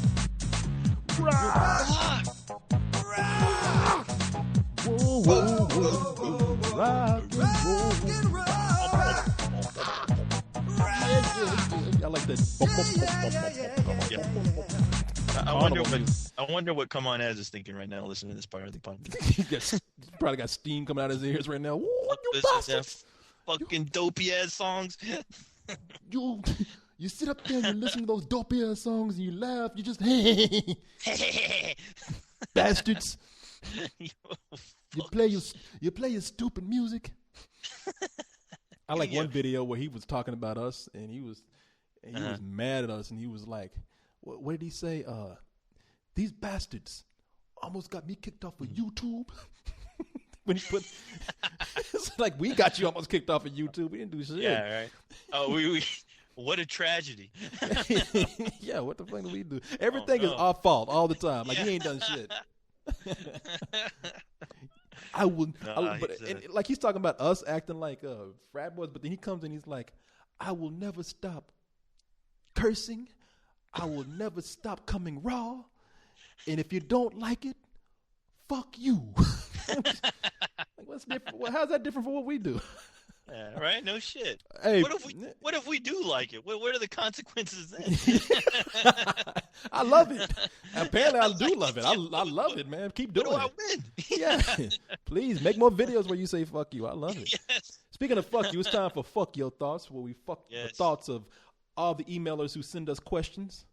Rock. Whoa, whoa, whoa, rock and roll. I like that. I wonder what Come On As is thinking right now listening to this part of the podcast. He's probably got steam coming out of his ears right now. What you Listen to fucking dopey ass songs. You sit up there and you listen to those dopey ass songs and you laugh. You just bastards. You play your stupid music. I like one video where he was talking about us and he was mad at us and he was like, what did he say? These bastards almost got me kicked off of YouTube. When he put, it's like we got you almost kicked off of YouTube. We didn't do shit. Yeah, right. Oh, we what a tragedy. Yeah, what the fuck do we do? Everything is our fault all the time. Like he ain't done shit. Like he's talking about us acting like frat boys, but then he comes and he's like, I will never stop cursing. I will never stop coming raw. And if you don't like it, fuck you. Like, what's different? Well, how's that different from what we do? Yeah, right? No shit. Hey, what if we do like it? What are the consequences then? I love it. Apparently, I do love it. I love it, man. Keep doing it. I win? Yeah. Please make more videos where you say fuck you. I love it. Yes. Speaking of fuck you, it's time for Fuck Your Thoughts, where we fuck the thoughts of all the emailers who send us questions.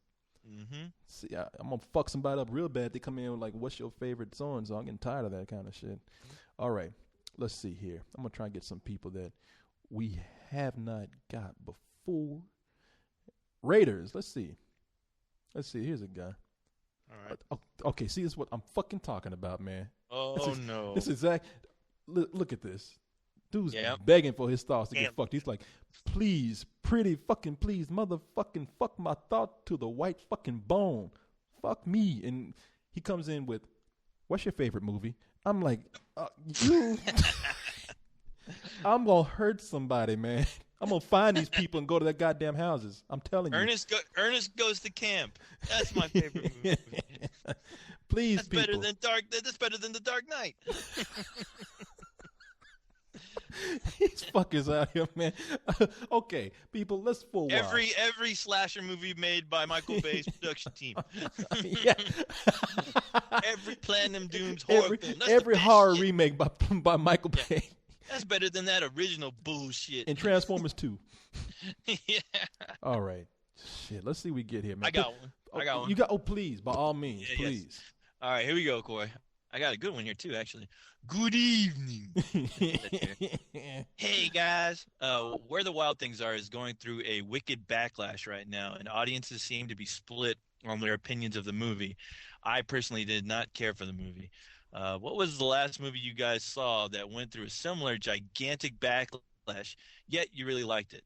Mm-hmm. See, I'm going to fuck somebody up real bad. They come in with like, what's your favorite song? I'm getting tired of that kind of shit. All right. Let's see here. I'm going to try and get some people that we have not got before. Raiders. Let's see. Here's a guy. All right. Okay, see, this is what I'm fucking talking about, man. Oh, no. This is look at this. Dude's begging for his thoughts to get fucked. He's like, please, pretty fucking please, motherfucking fuck my thought to the white fucking bone. Fuck me. And he comes in with, what's your favorite movie? I'm like, you. I'm going to hurt somebody, man. I'm going to find these people and go to their goddamn houses. I'm telling you. Ernest Goes to Camp. That's my favorite movie. Please, that's people. That's better than The Dark Knight. These fuckers out here, man. Okay, people, let's for a while. Every slasher movie made by Michael Bay's production team. Yeah. Every Platinum Dunes horror film. Every horror remake by Michael Bay. That's better than that original bullshit. And Transformers 2. Yeah. All right. Shit, let's see what we get here, man. I got one. You got? Oh, please, by all means, please. Yes. All right, here we go, Corey. I got a good one here too, actually. Good evening. Hey guys, Where the Wild Things Are is going through a wicked backlash right now, and audiences seem to be split on their opinions of the movie. I personally did not care for the movie. What was the last movie you guys saw that went through a similar gigantic backlash, yet you really liked it?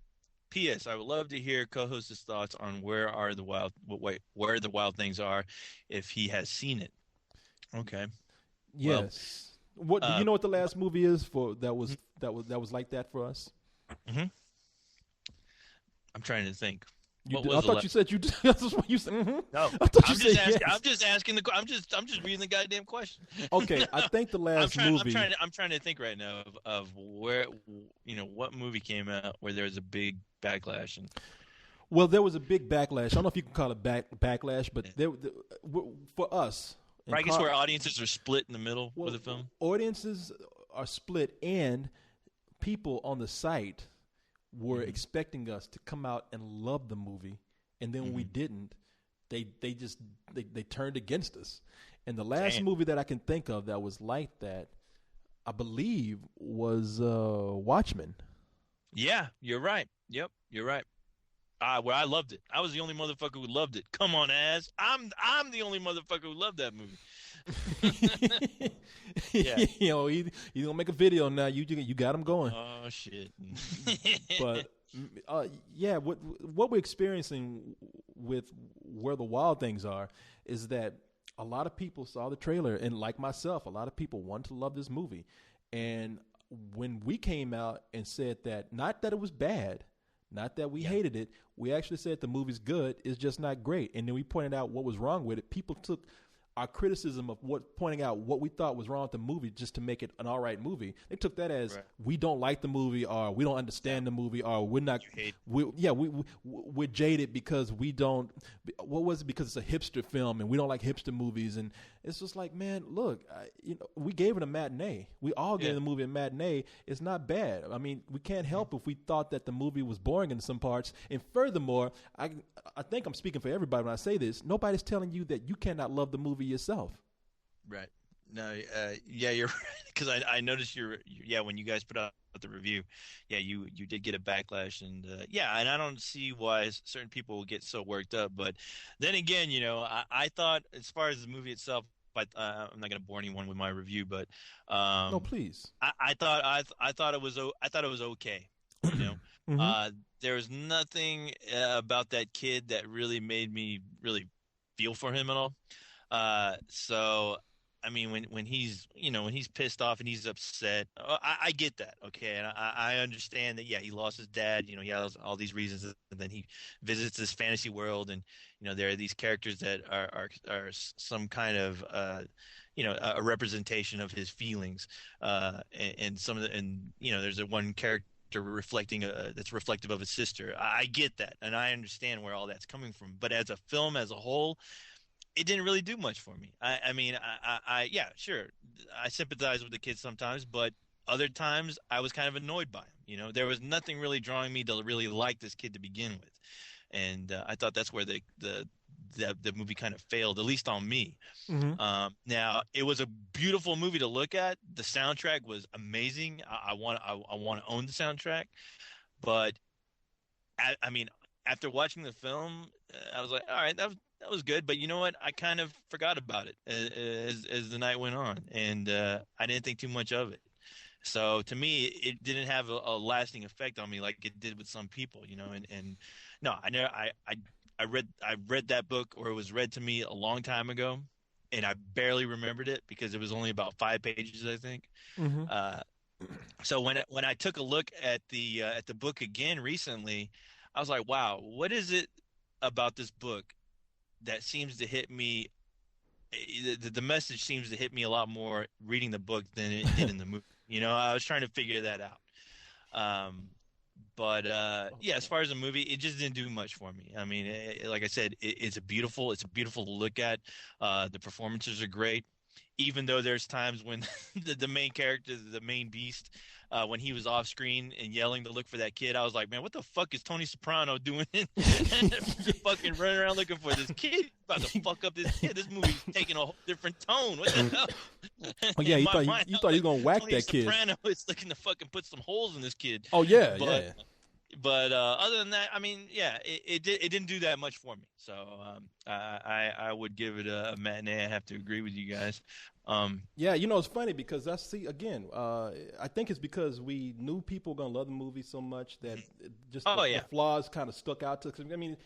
P.S. I would love to hear co-host's thoughts on Where the Wild Things Are, if he has seen it. Okay. Yes. What do you know what the last movie is for that was like that for us? Mm-hmm. I'm trying to think. You What did, was I the thought last? you said you. That's what you said. Mm-hmm. No, I thought you I'm said just asking. yes. I'm just asking the. I'm just reading the goddamn question. Okay, I think the last movie. I'm trying to think right now of where, what movie came out where there was a big backlash and. Well, there was a big backlash. I don't know if you can call it backlash, but for us, I guess where audiences are split in the middle with the film. audiences are split, and people on the site were expecting us to come out and love the movie, and then when we didn't, they turned against us. And the last movie that I can think of that was like that, I believe, was Watchmen. Yeah, you're right. Yep, you're right. Well, I loved it. I was the only motherfucker who loved it. Come on, Az. I'm the only motherfucker who loved that movie. Yeah. He's gonna make a video now. You got him going. Oh shit. But yeah, what we're experiencing with Where the Wild Things Are is that a lot of people saw the trailer, and like myself, a lot of people want to love this movie. And when we came out and said that, not that it was bad, not that we hated it, we actually said the movie's good, it's just not great. And then we pointed out what was wrong with it. People took our criticism of pointing out what we thought was wrong with the movie just to make it an all right movie. They took that as we don't like the movie, or we don't understand the movie, or we're not. We're jaded because we don't. What was it? Because it's a hipster film and we don't like hipster movies. And it's just like, man, look, we gave it a matinee. We all gave the movie a matinee. It's not bad. I mean, we can't help if we thought that the movie was boring in some parts. And furthermore, I think I'm speaking for everybody when I say this. Nobody's telling you that you cannot love the movie yourself. Right. No, yeah, you're right. Because I noticed when you guys put out the review, you did get a backlash, and and I don't see why certain people will get so worked up. But then again, I thought, as far as the movie itself, I'm not going to bore anyone with my review, but no, please. I thought it was okay. There was nothing about that kid that really made me really feel for him at all. So I mean, when he's pissed off and he's upset, I get that. Okay. And I understand that. Yeah. He lost his dad, he has all these reasons, and then he visits this fantasy world, and, there are these characters that are some kind of, a representation of his feelings. And there's one character that's reflective of his sister. I get that. And I understand where all that's coming from, but as a film as a whole, it didn't really do much for me. I mean, sure, I sympathize with the kid sometimes, but other times I was kind of annoyed by him. There was nothing really drawing me to really like this kid to begin with, and I thought that's where the movie kind of failed, at least on me. Now, it was a beautiful movie to look at. The soundtrack was amazing. I want to own the soundtrack, but I mean, after watching the film, I was like, all right, that was good, but you know what? I kind of forgot about it as the night went on, and I didn't think too much of it. So to me, it didn't have a lasting effect on me like it did with some people, And no, I read that book, or it was read to me a long time ago, and I barely remembered it because it was only about 5 pages, I think. So when I took a look at the book again recently, I was like, wow, what is it about this book that seems to hit me? The message seems to hit me a lot more reading the book than it did in the movie. I was trying to figure that out. But as far as the movie, it just didn't do much for me. I mean, like I said, it's beautiful to look at. The performances are great, even though there's times when the main character, the main beast, when he was off screen and yelling to look for that kid, I was like, man, what the fuck is Tony Soprano doing? Fucking running around looking for this kid, about to fuck up this kid. This movie's taking a whole different tone. What the hell? Oh yeah, you thought he was gonna whack Tony that kid. Soprano is looking to fucking put some holes in this kid. Oh yeah, But other than that, I mean, it didn't do that much for me. So I would give it a matinee. I have to agree with you guys. It's funny because I think it's because we knew people were gonna love the movie so much that the flaws kind of stuck out to us. I mean,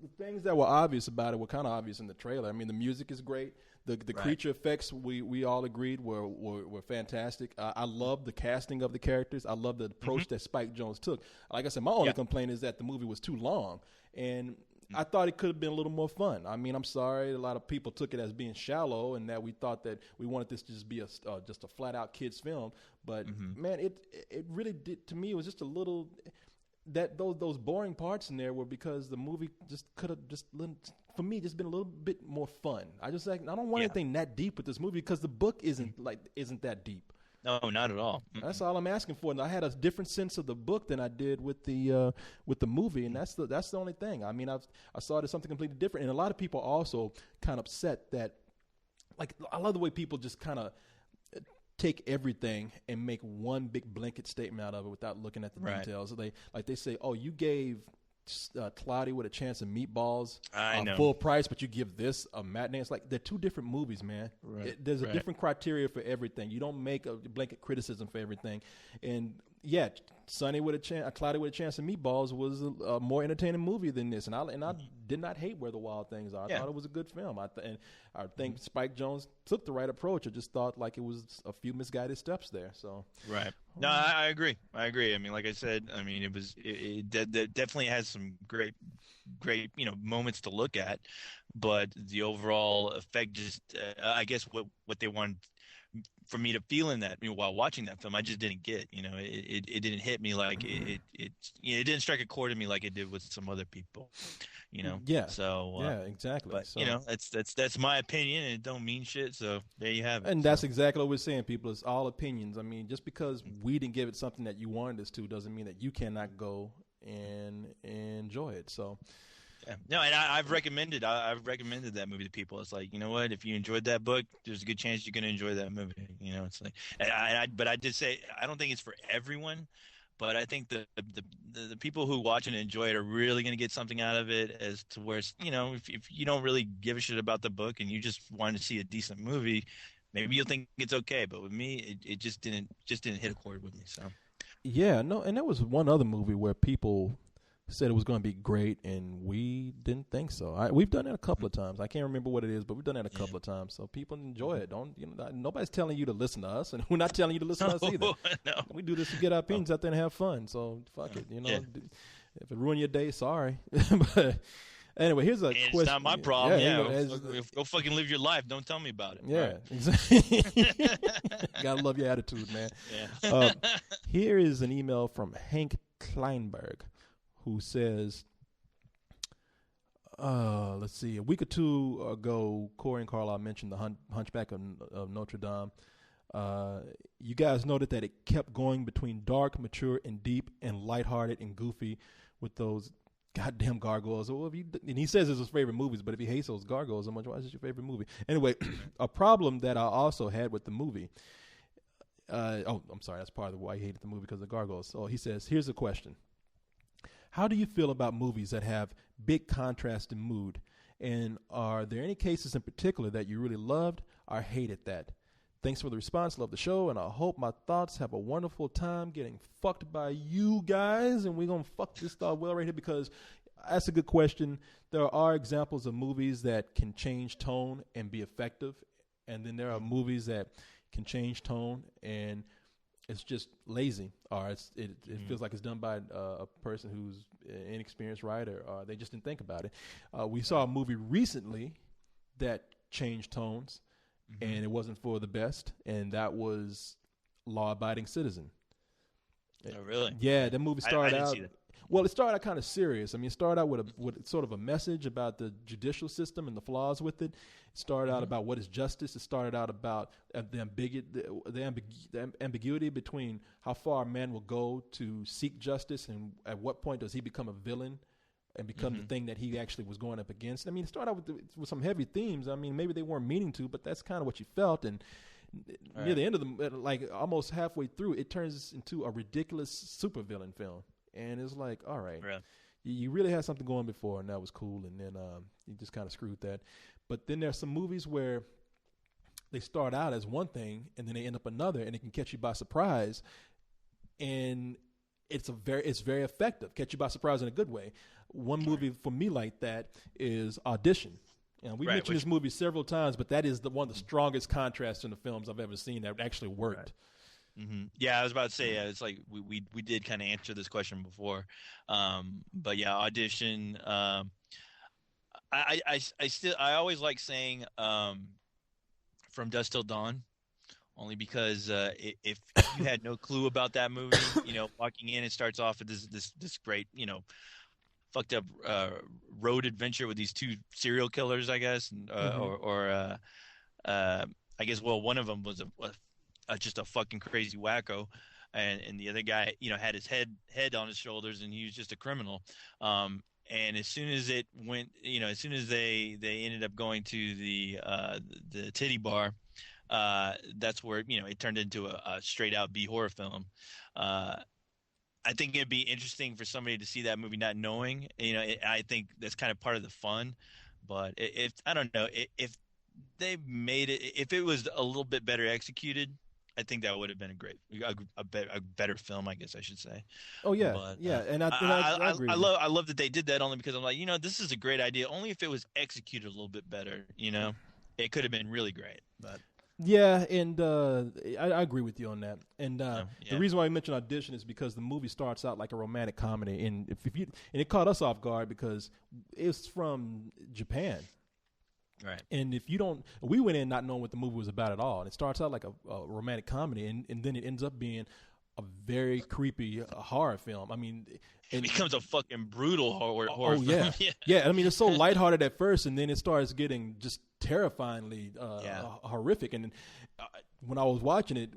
The things that were obvious about it were kind of obvious in the trailer. I mean, the music is great. The creature effects we all agreed were fantastic. I love the casting of the characters. I love the approach that Spike Jonze took. Like I said, my only complaint is that the movie was too long, and I thought it could have been a little more fun. I mean, I'm sorry, a lot of people took it as being shallow, and that we thought that we wanted this to just be just a flat out kids film. But man, it really did, to me. It was just a little. That those boring parts in there were because the movie just could have for me just been a little bit more fun. I don't want anything that deep with this movie because the book isn't that deep. No, not at all. That's all I'm asking for. And I had a different sense of the book than I did with the movie, and that's the only thing. I mean, I saw it as something completely different, and a lot of people are also kind of upset that, like, I love the way people just kind of take everything and make one big blanket statement out of it without looking at the details. They say, "Oh, you gave Cloudy with a Chance of Meatballs full price, but you give this a matinee." It's like they're two different movies, man. Right. There's a different criteria for everything. You don't make a blanket criticism for everything. And yeah, Cloudy with a Chance of Meatballs was a more entertaining movie than this, and I did not hate Where the Wild Things Are. I thought it was a good film. I think Spike Jonze took the right approach. I just thought like it was a few misguided steps there. So no, I agree. I mean, like I said, I mean it definitely has some great moments to look at, but the overall effect just I guess what they wanted for me to feel in that while watching that film, I just didn't get. It didn't hit me like it didn't strike a chord in me like it did with some other people. Yeah. So exactly. But so, that's my opinion, and it don't mean shit. So there you have it. And that's exactly what we're saying, people. It's all opinions. I mean, just because we didn't give it something that you wanted us to doesn't mean that you cannot go and enjoy it. So. Yeah. No, and I've recommended that movie to people. It's like, you know what? If you enjoyed that book, there's a good chance you're going to enjoy that movie. It's like, but I did say I don't think it's for everyone, but I think the people who watch and enjoy it are really going to get something out of it. As to where if you don't really give a shit about the book and you just want to see a decent movie, maybe you'll think it's okay. But with me, it just didn't hit a chord with me. So yeah, no, and there was one other movie where people said it was going to be great, and we didn't think so. We've done it a couple of times. I can't remember what it is, but we've done it a couple of times. So people enjoy it. Nobody's telling you to listen to us, and we're not telling you to listen to us either. No. We do this to get our opinions out there and have fun. So fuck it. If it ruined your day, sorry. But anyway, here's a question. It's not my problem. Go fucking live your life. Don't tell me about it. Yeah, exactly. Gotta love your attitude, man. Yeah. Here is an email from Hank Kleinberg, who says, let's see, a week or two ago, Corey and Carlisle mentioned the Hunchback of Notre Dame. You guys noted that it kept going between dark, mature, and deep, and lighthearted and goofy with those goddamn gargoyles. And he says it's his favorite movies, but if he hates those gargoyles so much, why is it your favorite movie? Anyway, a problem that I also had with the movie. I'm sorry, that's part of why he hated the movie, because of the gargoyles. So he says, here's a question. How do you feel about movies that have big contrast in mood? And are there any cases in particular that you really loved or hated that? Thanks for the response. Love the show, and I hope my thoughts have a wonderful time getting fucked by you guys. And we're going to fuck this thought well right here, because that's a good question. There are examples of movies that can change tone and be effective. And then there are movies that can change tone and it's just lazy, or it feels like it's done by a person who's an inexperienced writer, or they just didn't think about it. We saw a movie recently that changed tones, and it wasn't for the best, and that was Law Abiding Citizen. Oh, really? Yeah, that movie started I didn't out. see that. Well, it started out kind of serious. I mean, it started out with sort of a message about the judicial system and the flaws with it. It started out about what is justice. It started out about the ambiguity between how far a man will go to seek justice, and at what point does he become a villain and become the thing that he actually was going up against. I mean, it started out with some heavy themes. I mean, maybe they weren't meaning to, but that's kind of what you felt. And near the end of like almost halfway through, it turns into a ridiculous supervillain film. And it's like, all right, you really had something going before, and that was cool. And then you just kind of screwed that. But then there's some movies where they start out as one thing, and then they end up another, and it can catch you by surprise. And it's very effective. Catch you by surprise in a good way. One movie for me like that is Audition. And we mentioned this movie several times, but that is one of the strongest contrasts in the films I've ever seen that actually worked. Right. Mm-hmm. Yeah, I was about to say, it's like we did kind of answer this question before, but yeah, Audition. I always like saying From Dusk Till Dawn, only because if you had no clue about that movie, walking in, it starts off with this great, fucked up road adventure with these two serial killers, I guess, or I guess, well, one of them was just a fucking crazy wacko, and the other guy, had his head on his shoulders, and he was just a criminal. And as soon as it went, as soon as they ended up going to the titty bar, that's where it turned into a straight out B horror film. I think it'd be interesting for somebody to see that movie not knowing. I think that's kind of part of the fun. But if I don't know, if they made it, if it was a little bit better executed, I think that would have been a better film, I guess I should say. Oh yeah, but, yeah, and I agree. I love that they did that, only because I'm like, this is a great idea. Only if it was executed a little bit better, it could have been really great. But yeah, and I agree with you on that. And the reason why I mentioned Audition is because the movie starts out like a romantic comedy, and and it caught us off guard because it's from Japan. Right. And we went in not knowing what the movie was about at all. And it starts out like a romantic comedy, and then it ends up being a very creepy horror film. I mean, it becomes a fucking brutal horror film. Yeah. Yeah. I mean, it's so lighthearted at first, and then it starts getting just horrific. And when I was watching it,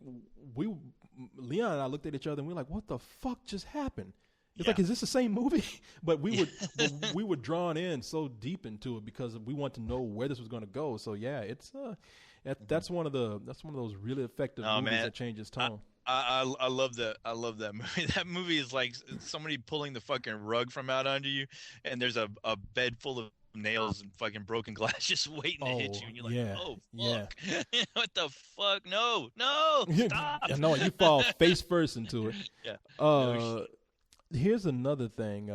Leon and I looked at each other and we were like, what the fuck just happened? It's like, is this the same movie? But we were drawn in so deep into it because we want to know where this was going to go. So yeah, it's that's one of those really effective movies that changes tone. I love that. I love that movie. That movie is like somebody pulling the fucking rug from out under you, and there's a bed full of nails and fucking broken glass just waiting to hit you, and you're like, oh fuck, what the fuck? No, stop. No, you fall face first into it. Yeah. Here's another thing.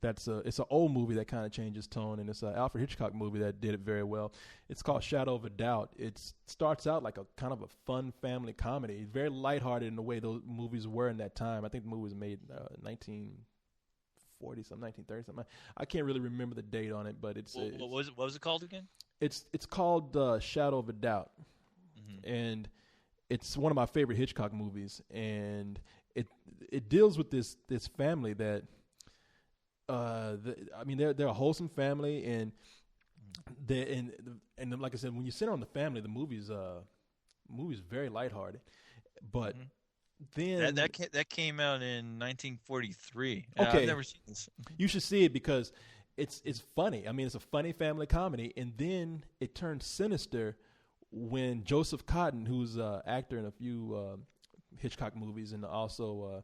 It's an old movie that kind of changes tone, and it's an Alfred Hitchcock movie that did it very well. It's called Shadow of a Doubt. It starts out like a kind of a fun family comedy, very lighthearted in the way those movies were in that time. I think the movie was made 1940 something, 1930 something. I can't really remember the date on it, but what was it called again? It's called Shadow of a Doubt, and it's one of my favorite Hitchcock movies, and it deals with this family that they're a wholesome family, and like I said, when you center on the family, the movie's very lighthearted, but then that came out in 1943. Okay, I've never seen this. You should see it because it's funny. I mean, it's a funny family comedy, and then it turns sinister when Joseph Cotten, who's an actor in a few Hitchcock movies, and also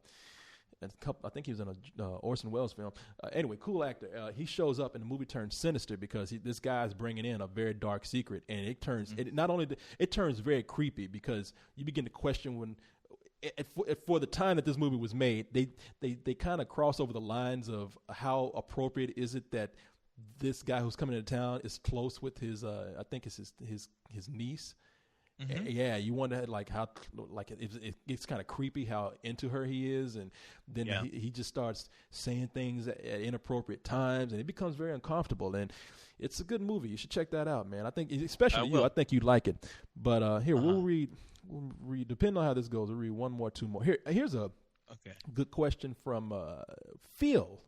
I think he was in a Orson Welles film. Anyway, cool actor. He shows up, and the movie turns sinister because this guy's bringing in a very dark secret, and it turns it turns very creepy because you begin to question when. For the time that this movie was made, they kind of cross over the lines of how appropriate is it that this guy who's coming into town is close with his I think it's his niece. Yeah, you wonder how it's kind of creepy how into her he is, and then he just starts saying things at inappropriate times, and it becomes very uncomfortable. And it's a good movie. You should check that out, man. I think, especially you, I think you'd like it. But here we'll read. Depending on how this goes, we'll read one more, two more. Here's a good question from Phil.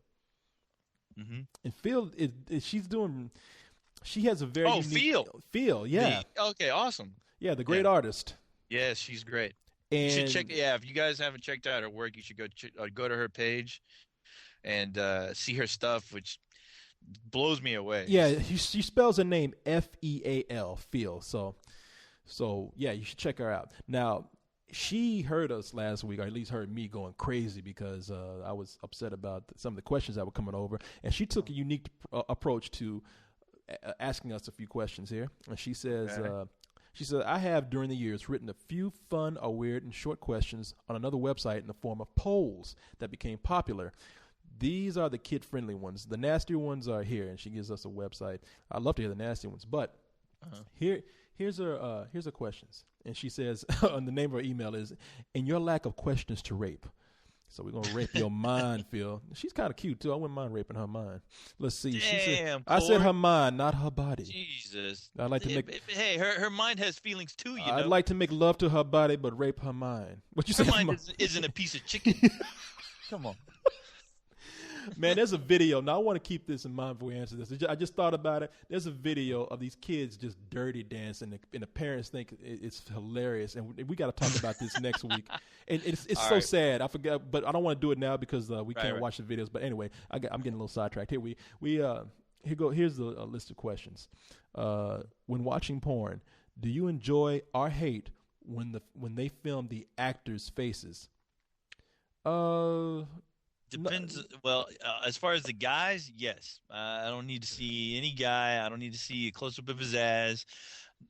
And Phil she has a very unique, Phil, yeah. Okay, awesome. Yeah, the great artist. Yeah, she's great. And you should check. Yeah, if you guys haven't checked out her work, you should go to her page and see her stuff, which blows me away. Yeah, she spells her name Feal, Phil. So yeah, you should check her out. Now, she heard us last week, or at least heard me going crazy because I was upset about some of the questions that were coming over, and she took a unique approach to asking us a few questions here. And she says, She said, I have during the years written a few fun or weird and short questions on another website in the form of polls that became popular. These are the kid-friendly ones. The nasty ones are here, and she gives us a website. I'd love to hear the nasty ones, but here's her questions. And she says, and the name of her email is, "In your lack of questions to rape." So we're gonna rape your mind, Phil. She's kind of cute too. I wouldn't mind raping her mind. Let's see. Damn, I said her mind, not her body. Jesus. I'd like to make. Hey, her mind has feelings too. You know. I'd like to make love to her body, but rape her mind. What you her say? Mind isn't a piece of chicken. Come on. Man, there's a video. Now, I want to keep this in mind before we answer this. I just thought about it. There's a video of these kids just dirty dancing, and the parents think it's hilarious. And we got to talk about this next week. And it's so right. sad. I forgot, but I don't want to do it now because we can't watch the videos. But anyway, I'm getting a little sidetracked. Here's a list of questions. When watching porn, do you enjoy or hate when they film the actors' faces? Depends. No. Well, as far as the guys, yes. I don't need to see any guy. I don't need to see a close-up of his ass.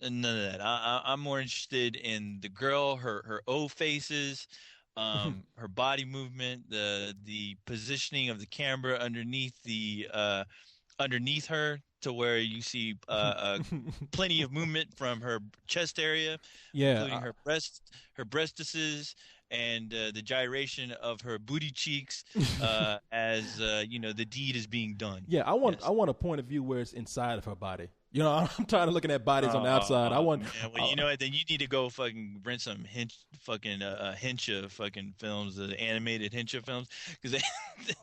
None of that. I'm more interested in the girl, her O faces, her body movement, the positioning of the camera underneath her to where you see plenty of movement from her chest area, including her breastises. And the gyration of her booty cheeks as the deed is being done. Yeah, I want a point of view where it's inside of her body. You know, I'm tired of looking at bodies on the outside. I want. Man, well, you know what? Then you need to go fucking rent some Hensha fucking films, the animated Hensha films, because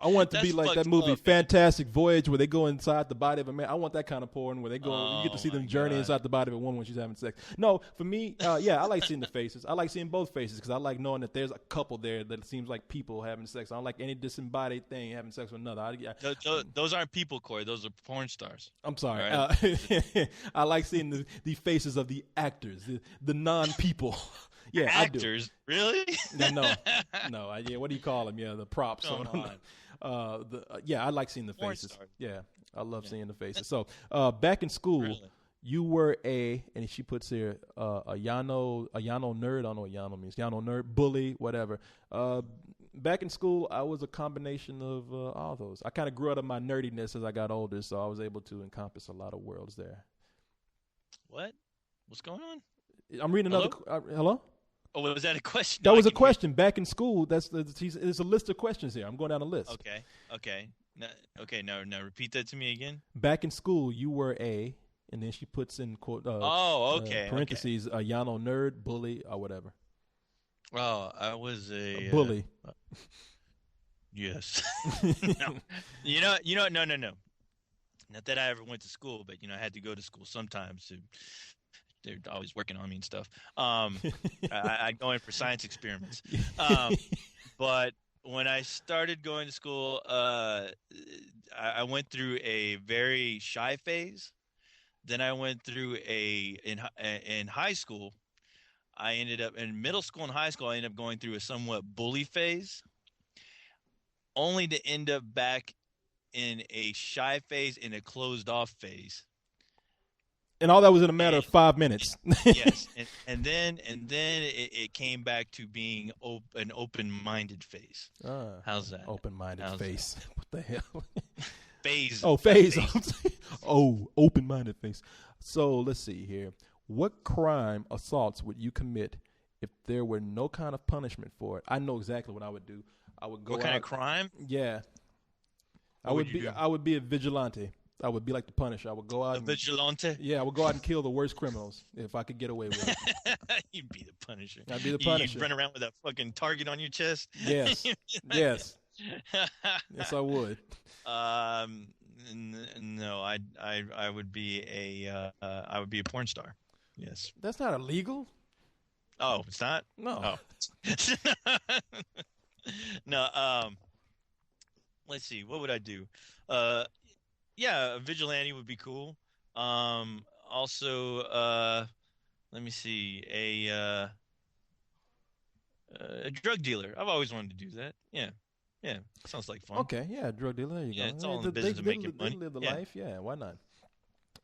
I want it to be like that movie Fantastic Voyage, where they go inside the body of a man. I want that kind of porn where they go. You get to see them journey inside the body of a woman when she's having sex. No, for me, I like seeing the faces. I like seeing both faces because I like knowing that there's a couple there that seems like people having sex. I don't like any disembodied thing having sex with another. Those aren't people, Corey. Those are porn stars. I'm sorry. Right? I like seeing the faces of the actors, the non-people. Yeah, actors, I do. Really? No. What do you call them? Yeah, the props. I like seeing the faces. Stars. Yeah, I love seeing the faces. So, back in school, really? You were and she puts here a Yano nerd. I don't know what Yano means. Yano nerd, bully, whatever. Back in school, I was a combination of all those. I kind of grew out of my nerdiness as I got older, so I was able to encompass a lot of worlds there. What? What's going on? I'm reading another. Hello? Oh, was that a question? That was a question. Back in school, there's a list of questions here. I'm going down the list. Okay. Now repeat that to me again. Back in school, you were and then she puts in quote. Parentheses. A Yano nerd, bully, or whatever. Oh, I was a bully. Yes. No. You know. No. Not that I ever went to school, but I had to go to school sometimes. They're always working on me and stuff. I go in for science experiments. But when I started going to school, I went through a very shy phase. Then I went through in high school. I ended up in middle school and high school. I ended up going through a somewhat bully phase, only to end up back in a shy phase, in a closed off phase. And all that was in a matter of 5 minutes. Yes, and then it came back to being an open-minded phase. How's that? Open-minded face. That? What the hell? Phase. Oh, phase. Open-minded face. So let's see here. What crime assaults would you commit if there were no kind of punishment for it? I know exactly what I would do. I would go. What kind of crime? Yeah. I would be a vigilante. I would be like the Punisher. I would go out. Vigilante? Yeah, I would go out and kill the worst criminals if I could get away with it. You'd be the Punisher. I'd be the Punisher. You'd run around with a fucking target on your chest. Yes. Yes. Yes, I would. No, I would be a porn star. Yes. That's not illegal. Oh, it's not? No. Oh. No. Let's see. What would I do? Yeah, a vigilante would be cool. Also, let me see, a drug dealer. I've always wanted to do that. Yeah, sounds like fun. Okay, yeah, drug dealer. There you go. It's all in the business of making money. They live the life. Yeah, why not?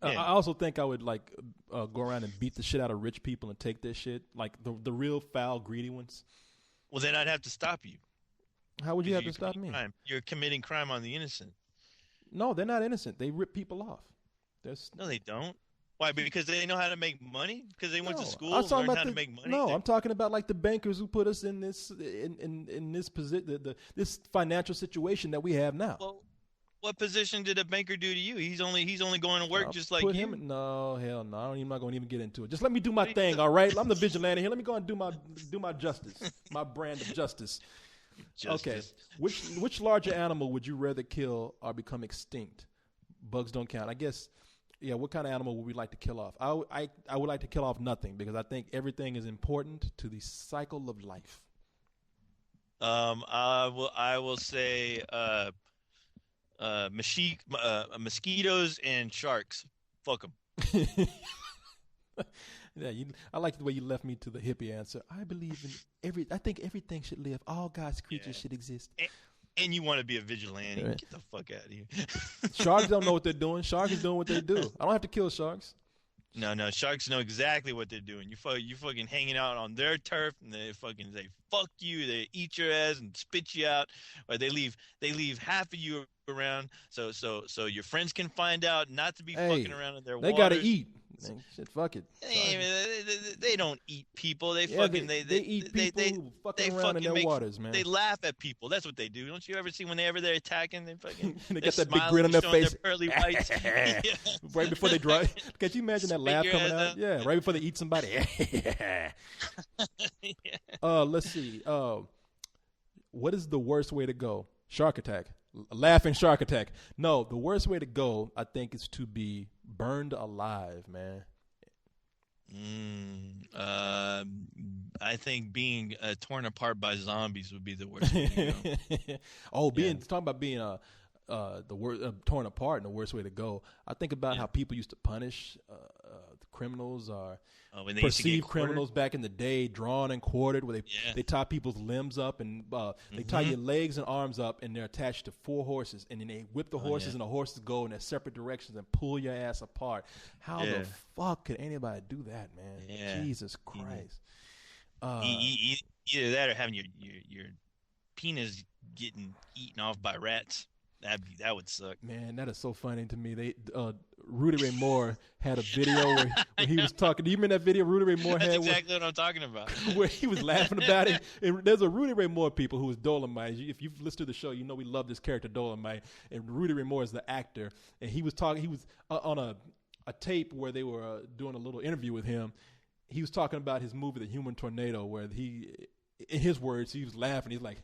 Yeah. I also think I would like go around and beat the shit out of rich people and take their shit, like the real foul, greedy ones. Well, then I'd have to stop you. How would you have Because to stop me? crime. You're committing crime on the innocent. No, they're not innocent. They rip people off. There's No, they don't. Why? Because they know how to make money? Because they went to No, school I'm and talking learned about how the, to make money? No, I'm talking about like the bankers who put us in this in this position, this financial situation that we have now. Well, what position did a banker do to you? He's only going to work just like Put you. him. No, hell no. I'm not going to even get into it. Just let me do my What thing, all right? I'm the vigilante here. Let me go and do my justice, my brand of justice. Okay. Justice. Which larger animal would you rather kill or become extinct? Bugs don't count. I guess. Yeah. What kind of animal would we like to kill off? I would like to kill off nothing because I think everything is important to the cycle of life. I will say mosquitoes and sharks. Fuck them. Yeah, I like the way you left me to the hippie answer. I believe in I think everything should live. All God's creatures should exist. And you want to be a vigilante. Right. Get the fuck out of here. Sharks don't know what they're doing. Sharks is doing what they do. I don't have to kill sharks. No, sharks know exactly what they're doing. You fucking hanging out on their turf, and they fucking say fuck you. They eat your ass and spit you out, or they leave half of you around, so your friends can find out not to be fucking around in their They waters. gotta eat. Man, shit, fuck it. They don't eat people. They Yeah, fucking they eat people who fucking around in their waters, man. They laugh at people. That's what they do. Don't you ever see whenever they're attacking? They fucking They they're got that big smiling, grin on their showing face. pearly whites. Yeah. Right before they drive. Can you imagine that Spit laugh your coming ass out? out. Yeah, right before they eat somebody. Let's see. What is the worst way to go? Shark attack. Laughing shark attack. No, the worst way to go, I think, is to be burned alive, man. I think being torn apart by zombies would be the worst way to go. Talking about being torn apart and the worst way to go. I think about how people used to punish the criminals or when they used to get perceived quartered. criminals back in the day, drawn and quartered, where they tie people's limbs up and they tie your legs and arms up, and they're attached to 4 horses, and then they whip the horses, and the horses go in their separate directions and pull your ass apart. How the fuck could anybody do that, man? Yeah. Jesus Christ. Either that or having your penis getting eaten off by rats. That would suck. Man, that is so funny to me. They Rudy Ray Moore had a video where he was talking. Do you remember that video Rudy Ray Moore That's had? exactly what I'm talking about. Where he was laughing about it. And there's a Rudy Ray Moore people who is Dolomite. If you've listened to the show, you know we love this character Dolomite. And Rudy Ray Moore is the actor. And he was talking. He was on a tape where they were doing a little interview with him. He was talking about his movie, The Human Tornado, where in his words, he was laughing. He's like,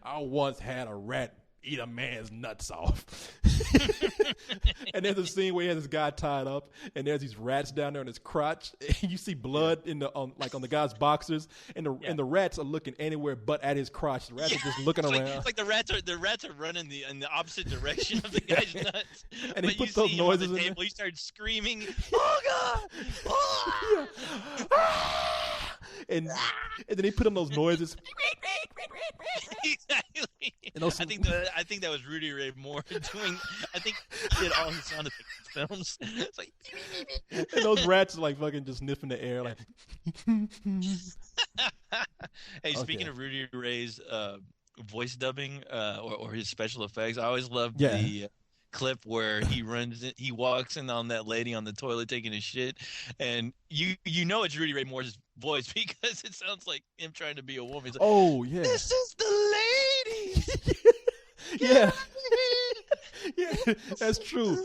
I once had a rat eat a man's nuts off. And there's a scene where he has this guy tied up, and there's these rats down there in his crotch. And you see blood on the guy's boxers, and the rats are looking anywhere but at his crotch. The rats are just looking around. It's like the rats are running in the opposite direction of the guy's nuts. And he but put you those see noises him on the in table. He started screaming, "Oh God!" And then he put on those noises. Exactly. And those, I think that was Rudy Ray Moore doing. I think he did all his sound effects films. It's like, and those rats are like fucking just sniffing the air, like. Hey, speaking of Rudy Ray's voice dubbing or his special effects, I always loved the clip where he walks in on that lady on the toilet taking a shit, and you know it's Rudy Ray Moore's voice because it sounds like him trying to be a woman. He's like, oh yeah, this is the lady. Yeah. Yeah, that's true.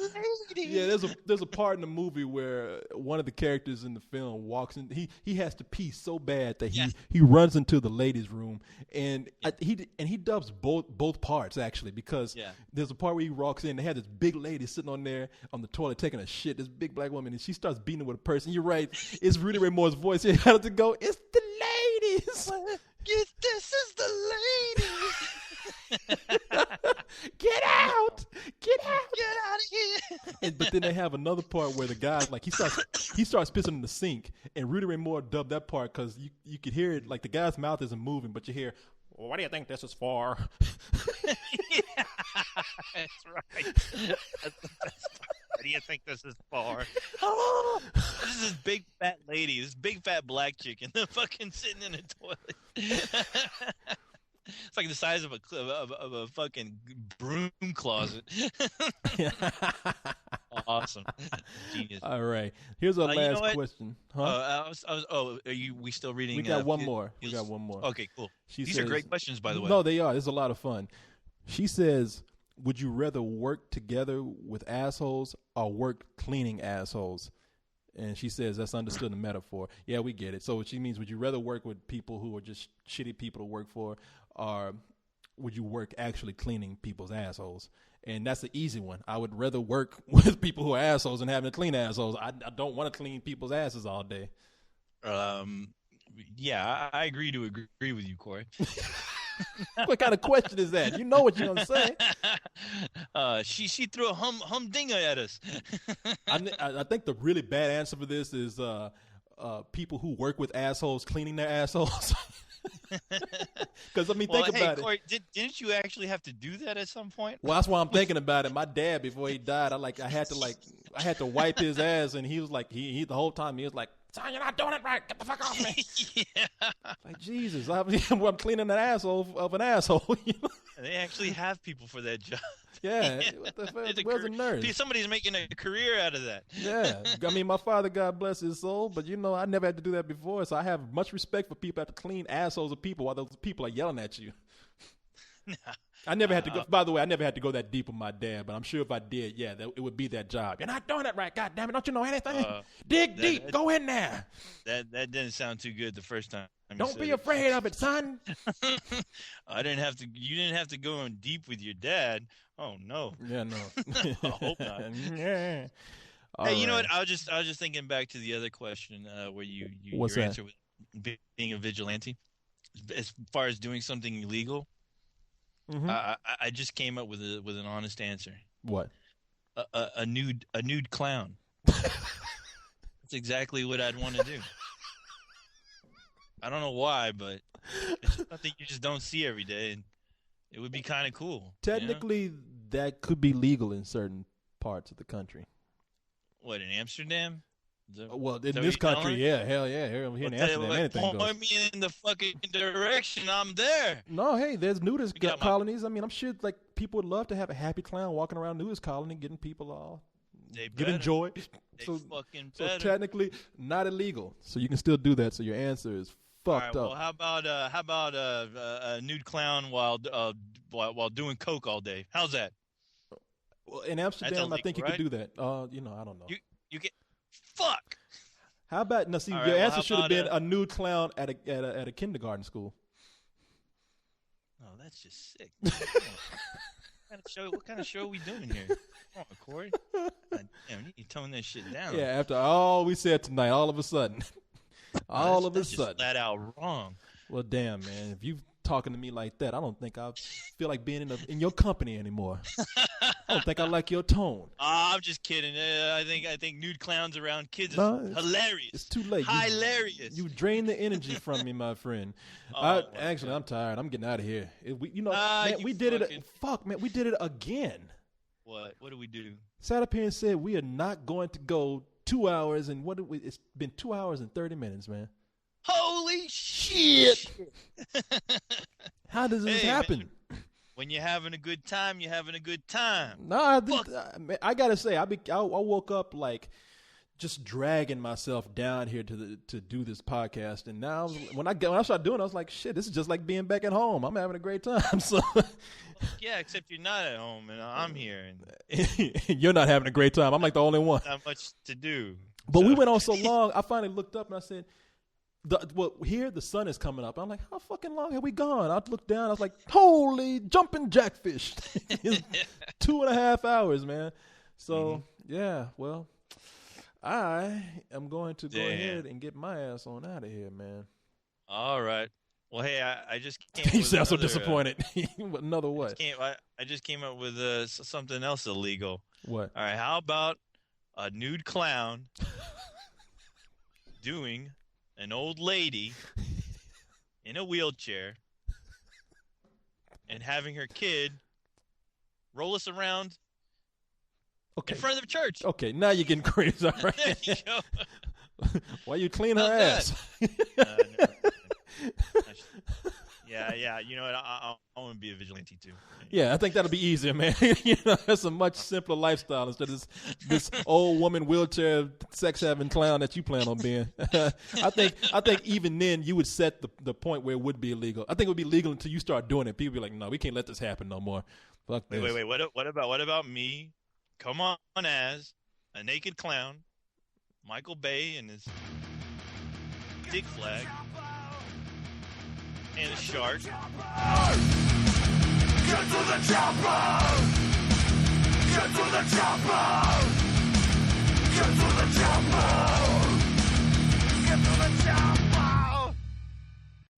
Yeah, there's a part in the movie where one of the characters in the film walks in. He has to pee so bad that he runs into the ladies' room, and he dubs both parts actually, because there's a part where he walks in. They have this big lady sitting on there on the toilet taking a shit. This big black woman, and she starts beating with a person. You're right. It's Rudy Ray Moore's voice. How does it go? It's the ladies. This is the lady. Get out! Get out! Get out of here! But then they have another part where the guy's like he starts pissing in the sink, and Rudy Ray Moore dubbed that part because you could hear it, like the guy's mouth isn't moving, but you hear, well, what do you think this is for? Yeah, that's right. That's the best part. What do you think this is for? This is this big fat lady, this big fat black chick, and they're fucking sitting in a toilet. It's like the size of a fucking broom closet. Awesome, genius. All right. Here's our You know last what? question. Huh? We still reading? We got one more. We got one more. Okay, cool. She These says, are great questions, by the way. No, they are. It's a lot of fun. She says, would you rather work together with assholes or work cleaning assholes? And she says that's understood in the metaphor. Yeah, we get it. So she means, would you rather work with people who are just shitty people to work for, or would you work actually cleaning people's assholes? And that's the easy one. I would rather work with people who are assholes than having to clean assholes. I don't want to clean people's asses all day. Yeah, I agree to agree with you, Corey. What kind of question is that? You know what you're gonna say. She threw a humdinger at us. I think the really bad answer for this is people who work with assholes cleaning their assholes. Because think about Corey, didn't you actually have to do that at some point? Well, that's why I'm thinking about it. My dad, before he died, I had to wipe his ass, and he was like, he the whole time he was like, "Son, you're not doing it right. Get the fuck off me!" Yeah. Like, Jesus, I'm cleaning an asshole of an asshole. You know? They actually have people for that job. Yeah, what the fuck? Where's the nurse? Somebody's making a career out of that. Yeah, I mean, my father, God bless his soul, but I never had to do that before, so I have much respect for people that have to clean assholes of people while those people are yelling at you. I never had to go. By the way, I never had to go that deep with my dad, but I'm sure if I did, it would be that job. You're not doing it right, God damn it! Don't you know anything? Dig deep, go in there. That didn't sound too good the first time. Don't be afraid of it, son. You didn't have to go in deep with your dad. Oh no. Yeah, no. I hope not. Yeah. Hey, you know what? I was just thinking back to the other question where your answer was being a vigilante, as far as doing something illegal. Mm-hmm. I just came up with an honest answer. What? A nude clown. That's exactly what I'd want to do. I don't know why, but it's something you just don't see every day, and it would be kind of cool. Technically, that could be legal in certain parts of the country. What, in Amsterdam? Well, in this country, yeah, hell yeah. Here in Amsterdam, anything goes. Point me in the fucking direction. I'm there. No, hey, there's nudist colonies. I mean, I'm sure like people would love to have a happy clown walking around nudist colony, getting people all getting joy. So technically, not illegal. So you can still do that. So your answer is fucked up. Well, how about a nude clown while doing coke all day? How's that? Well, in Amsterdam, I think you could do that. I don't know. You get fuck. How about now? See, your answer should have been a nude clown at a kindergarten school. Oh, that's just sick. What kind of show are we doing here? Come on, Corey. God damn, you need to tone that shit down. Yeah, after all we said tonight, all of a sudden, that's just flat out wrong. Well, damn, man, if you talking to me like that, I don't think I feel like being in your company anymore. I don't think I like your tone. I'm just kidding. I think nude clowns around kids is hilarious. It's too late. Hilarious. You drain the energy from me, my friend. I'm tired. I'm getting out of here. We did it. Fuck, man, we did it again. What? What did we do? Sat up here and said we are not going to go 2 hours and it's been 2 hours and 30 minutes, man. Holy shit! How does this happen? Man, when you're having a good time, you're having a good time. No, I gotta say, I woke up like just dragging myself down here to do this podcast, and now when I started doing it, I was like, shit, this is just like being back at home. I'm having a great time. So. Yeah, except you're not at home, and I'm here. And you're not having a great time. I'm like the only one. Not much to do. But we went on so long, I finally looked up and I said, here the sun is coming up. I'm like, how fucking long have we gone? I looked down. I was like, holy jumping jackfish. 2.5 hours, man. So, yeah, well, I am going to go ahead and get my ass on out of here, man. All right. Well, hey, I just came up with you sound so disappointed. Another what? I just came up with something else illegal. What? All right, how about a nude clown doing an old lady in a wheelchair and having her kid roll us around Okay. in front of the church. Okay, now you're getting crazy. All right. There you go. Why you clean her Not ass? Never. Yeah. You know what? I want to be a vigilante too. Yeah, I think that'll be easier, man. That's a much simpler lifestyle instead of this old woman wheelchair sex having clown that you plan on being. I think even then you would set the point where it would be illegal. I think it would be legal until you start doing it. People be like, no, we can't let this happen no more. Fuck this. Wait. What about me? Come on as a naked clown, Michael Bay and his dick flag, and a shark. Get to the chopper! Get to the chopper! Get to the chopper!